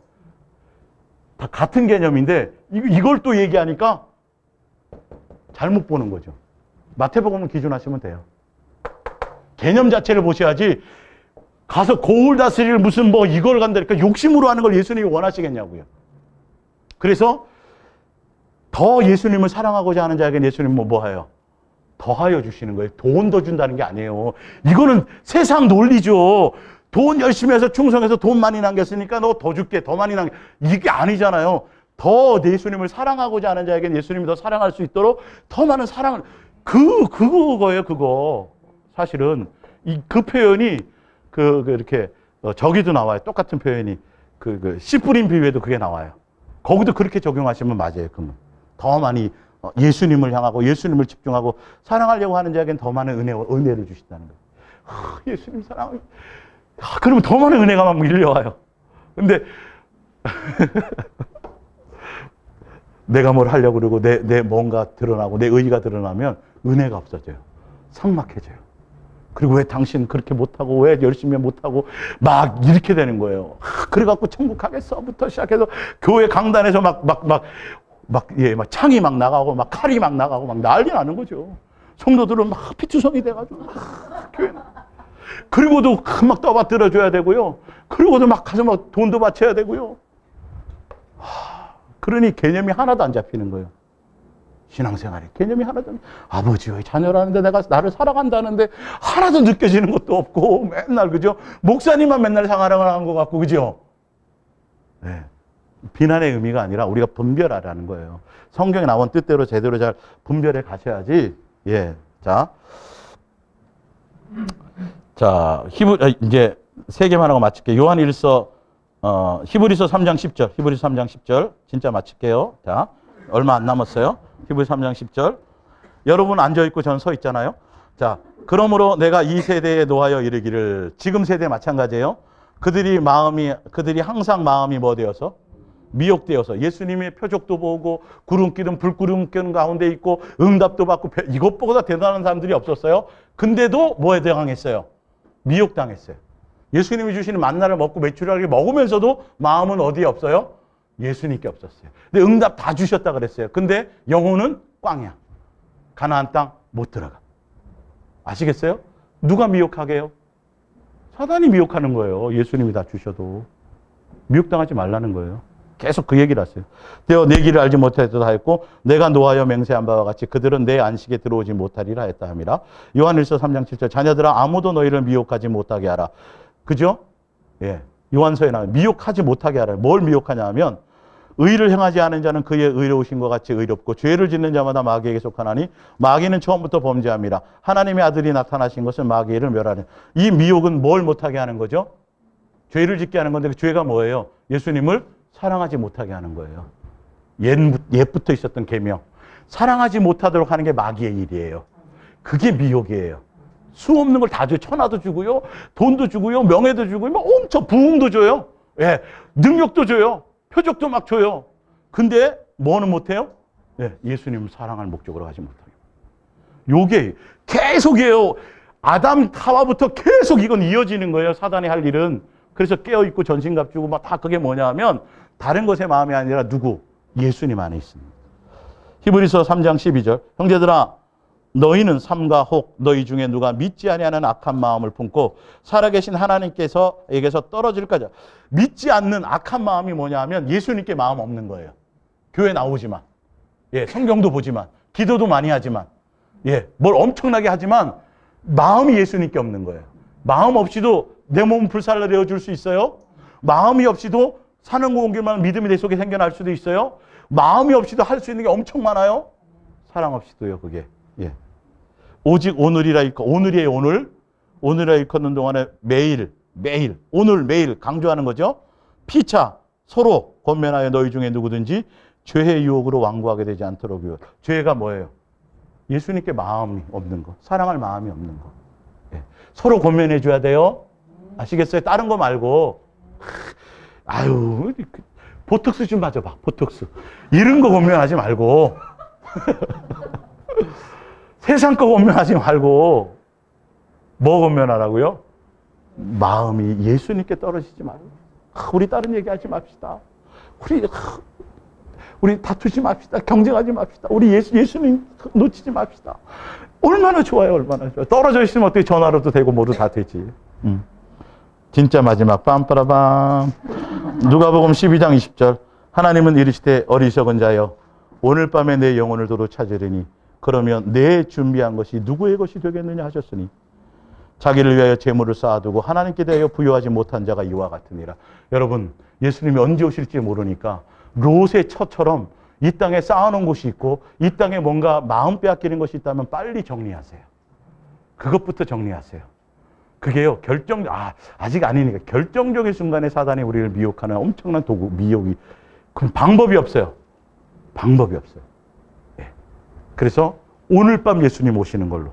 다 같은 개념인데, 이걸 또 얘기하니까 잘못 보는 거죠. 마태복음은 기준하시면 돼요. 개념 자체를 보셔야지, 가서 고을 다스릴 무슨 이걸 간다니까 욕심으로 하는 걸 예수님이 원하시겠냐고요. 그래서 더 예수님을 사랑하고자 하는 자에게는 예수님은 뭐 해요? 더하여 주시는 거예요. 돈 더 준다는 게 아니에요. 이거는 세상 논리죠. 돈 열심히 해서 충성해서 돈 많이 남겼으니까 너 더 줄게, 더 많이 남겨. 이게 아니잖아요. 더 예수님을 사랑하고자 하는 자에게는 예수님이 더 사랑할 수 있도록 씨 많은 사랑을, 그거예요, 그거. 사실은, 그 표현이, 이렇게, 저기도 나와요. 똑같은 표현이. 씨 뿌린 비유에도 그게 나와요. 거기도 그렇게 적용하시면 맞아요, 그러면. 더 많이 예수님을 향하고 예수님을 집중하고 사랑하려고 하는 자에게는 더 많은 은혜를 주신다는 거예요. 예수님 사랑, 그러면 더 많은 은혜가 막 밀려와요. 근데 내가 뭘 하려고 그러고 내 뭔가 드러나고 내 의의가 드러나면 은혜가 없어져요. 삭막해져요. 그리고 왜 당신 그렇게 못하고 왜 열심히 못하고 막 이렇게 되는 거예요. 그래갖고 천국 가겠어부터 시작해서 교회 강단에서 막 창이 막 나가고 막 칼이 막 나가고 막 난리 나는 거죠. 성도들은 막 피투성이 돼가지고 교회는. 그리고도 막 떠받들어 줘야 되고요. 그리고도 막 가서 막 돈도 바쳐야 되고요. 그러니 개념이 하나도 안 잡히는 거예요. 신앙생활에 개념이 하나도 안, 아버지의 자녀라는데 내가 나를 사랑한다는데 하나도 느껴지는 것도 없고 맨날, 그죠? 목사님만 맨날 사랑을 하는 것 같고, 그죠? 네. 비난의 의미가 아니라 우리가 분별하라는 거예요. 성경에 나온 뜻대로 제대로 잘 분별해 가셔야지, 예, 자, 이제 세 개만 하고 마칠게요. 요한일서, 히브리서 3장 10절. 히브리서 3장 10절. 진짜 마칠게요. 자, 얼마 안 남았어요. 히브리서 3장 10절. 여러분 앉아있고 전 서 있잖아요. 자, 그러므로 내가 이 세대에 노하여 이르기를, 지금 세대 마찬가지예요. 그들이 항상 마음이 뭐 되어서? 미혹되어서 예수님의 표적도 보고 구름기름 불구름기름 가운데 있고 응답도 받고 이것보다 대단한 사람들이 없었어요. 근데도 뭐에 당했어요? 미혹당했어요. 예수님이 주시는 만나를 먹고 메추라기 먹으면서도 마음은 어디에 없어요? 예수님께 없었어요. 근데 응답 다 주셨다 그랬어요. 근데 영혼은 꽝이야. 가나안 땅 못 들어가. 아시겠어요? 누가 미혹하게 해요? 사단이 미혹하는 거예요. 예수님이 다 주셔도. 미혹당하지 말라는 거예요. 계속 그 얘기를 하세요. 되어 내 길을 알지 못하였다 하였고 내가 노하여 맹세한 바와 같이 그들은 내 안식에 들어오지 못하리라 했다 함이라. 요한일서 3장 7절. 자녀들아 아무도 너희를 미혹하지 못하게 하라. 그죠? 예. 요한서에 나와요. 미혹하지 못하게 하라. 뭘 미혹하냐 하면 의를 행하지 않은 자는 그의 의로우신 것 같이 의롭고 죄를 짓는 자마다 마귀에게 속하나니 마귀는 처음부터 범죄함이라. 하나님의 아들이 나타나신 것은 마귀를 멸하는. 이 미혹은 뭘 못하게 하는 거죠? 죄를 짓게 하는 건데 그 죄가 뭐예요? 예수님을 사랑하지 못하게 하는 거예요. 옛부터 있었던 계명. 사랑하지 못하도록 하는 게 마귀의 일이에요. 그게 미혹이에요. 수 없는 걸 다 줘요. 천하도 주고요. 돈도 주고요. 명예도 주고요. 막 엄청 부흥도 줘요. 예, 능력도 줘요. 표적도 막 줘요. 근데 뭐는 못해요? 예, 예수님을 사랑할 목적으로 하지 못하게. 요게 계속이에요. 아담 타와부터 계속 이건 이어지는 거예요. 사단이 할 일은. 그래서 깨어있고 전신갑주고 막 다 그게 뭐냐 하면 다른 것에 마음이 아니라 누구? 예수님 안에 있습니다. 히브리서 3장 12절. 형제들아 너희는 삼가 혹 너희 중에 누가 믿지 아니하는 악한 마음을 품고 살아계신 하나님께서에게서 떨어질까지. 믿지 않는 악한 마음이 뭐냐 하면 예수님께 마음 없는 거예요. 교회 나오지만, 예, 성경도 보지만, 기도도 많이 하지만, 예, 뭘 엄청나게 하지만 마음이 예수님께 없는 거예요. 마음 없이도 내 몸 불살라 내어줄 수 있어요. 마음이 없이도 사는 거 옮길만 믿음이 내 속에 생겨날 수도 있어요. 마음이 없이도 할 수 있는 게 엄청 많아요. 사랑 없이도요, 그게. 예. 오직 오늘이라 일컫, 오늘이에요, 오늘. 오늘이라 일컫는 동안에 매일, 오늘, 매일 강조하는 거죠. 피차, 서로 권면하여 너희 중에 누구든지 죄의 유혹으로 완고하게 되지 않도록요. 죄가 뭐예요? 예수님께 마음이 없는 거, 사랑할 마음이 없는 거. 예. 서로 권면해 줘야 돼요. 아시겠어요? 다른 거 말고. 아유, 보톡스 좀 맞아봐, 보톡스. 이런 거 권면하지 말고. 세상 거 권면하지 말고. 뭐 권면하라고요? 마음이 예수님께 떨어지지 말고. 우리 다른 얘기하지 맙시다. 우리 다투지 맙시다. 경쟁하지 맙시다. 우리 예수님 놓치지 맙시다. 얼마나 좋아요, 얼마나 좋아요. 떨어져 있으면 어떻게 전화로도 되고 뭐도 다 되지. 진짜 마지막 빰빠라밤. 누가복음 12장 20절. 하나님은 이르시되 어리석은 자여 오늘 밤에 내 영혼을 도로 찾으리니 그러면 내 준비한 것이 누구의 것이 되겠느냐 하셨으니 자기를 위하여 재물을 쌓아두고 하나님께 대하여 부여하지 못한 자가 이와 같으니라. 여러분, 예수님이 언제 오실지 모르니까 롯의 처처럼 이 땅에 쌓아놓은 곳이 있고 이 땅에 뭔가 마음 빼앗기는 것이 있다면 빨리 정리하세요. 그것부터 정리하세요. 그게요, 아직 아니니까 결정적인 순간에 사단이 우리를 미혹하는 엄청난 도구, 미혹이. 그럼 방법이 없어요. 방법이 없어요. 예. 그래서 오늘 밤 예수님 오시는 걸로.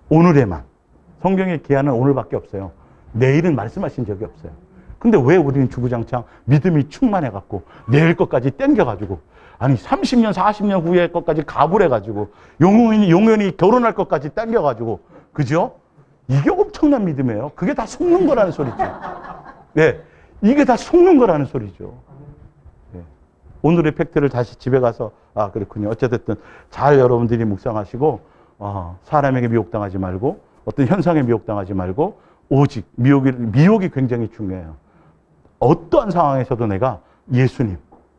오늘에만. 성경의 기한은 오늘밖에 없어요. 내일은 말씀하신 적이 없어요. 근데 왜 우리는 주구장창 믿음이 충만해갖고 내일 것까지 땡겨가지고 아니 30년, 40년 후에 것까지 가불해가지고 용연히 결혼할 것까지 땡겨가지고 그죠? 이게 엄청난 믿음이에요. 그게 다 속는 거라는 소리죠. 네, 이게 다 속는 거라는 소리죠. 네. 오늘의 팩트를 다시 집에 가서 그렇군요. 어쨌든 잘 여러분들이 묵상하시고 사람에게 미혹당하지 말고 어떤 현상에 미혹당하지 말고 오직 미혹이 굉장히 중요해요. 어떠한 상황에서도 내가 예수님,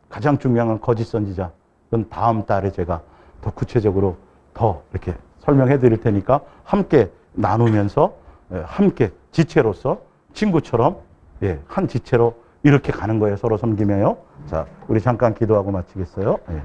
가장 중요한 건 거짓 선지자. 그건 다음 달에 제가 더 구체적으로 더 이렇게 설명해 드릴 테니까 함께 나누면서 함께 지체로서 친구처럼 한 지체로 이렇게 가는 거예요. 서로 섬기며요. 자, 우리 잠깐 기도하고 마치겠어요. 예.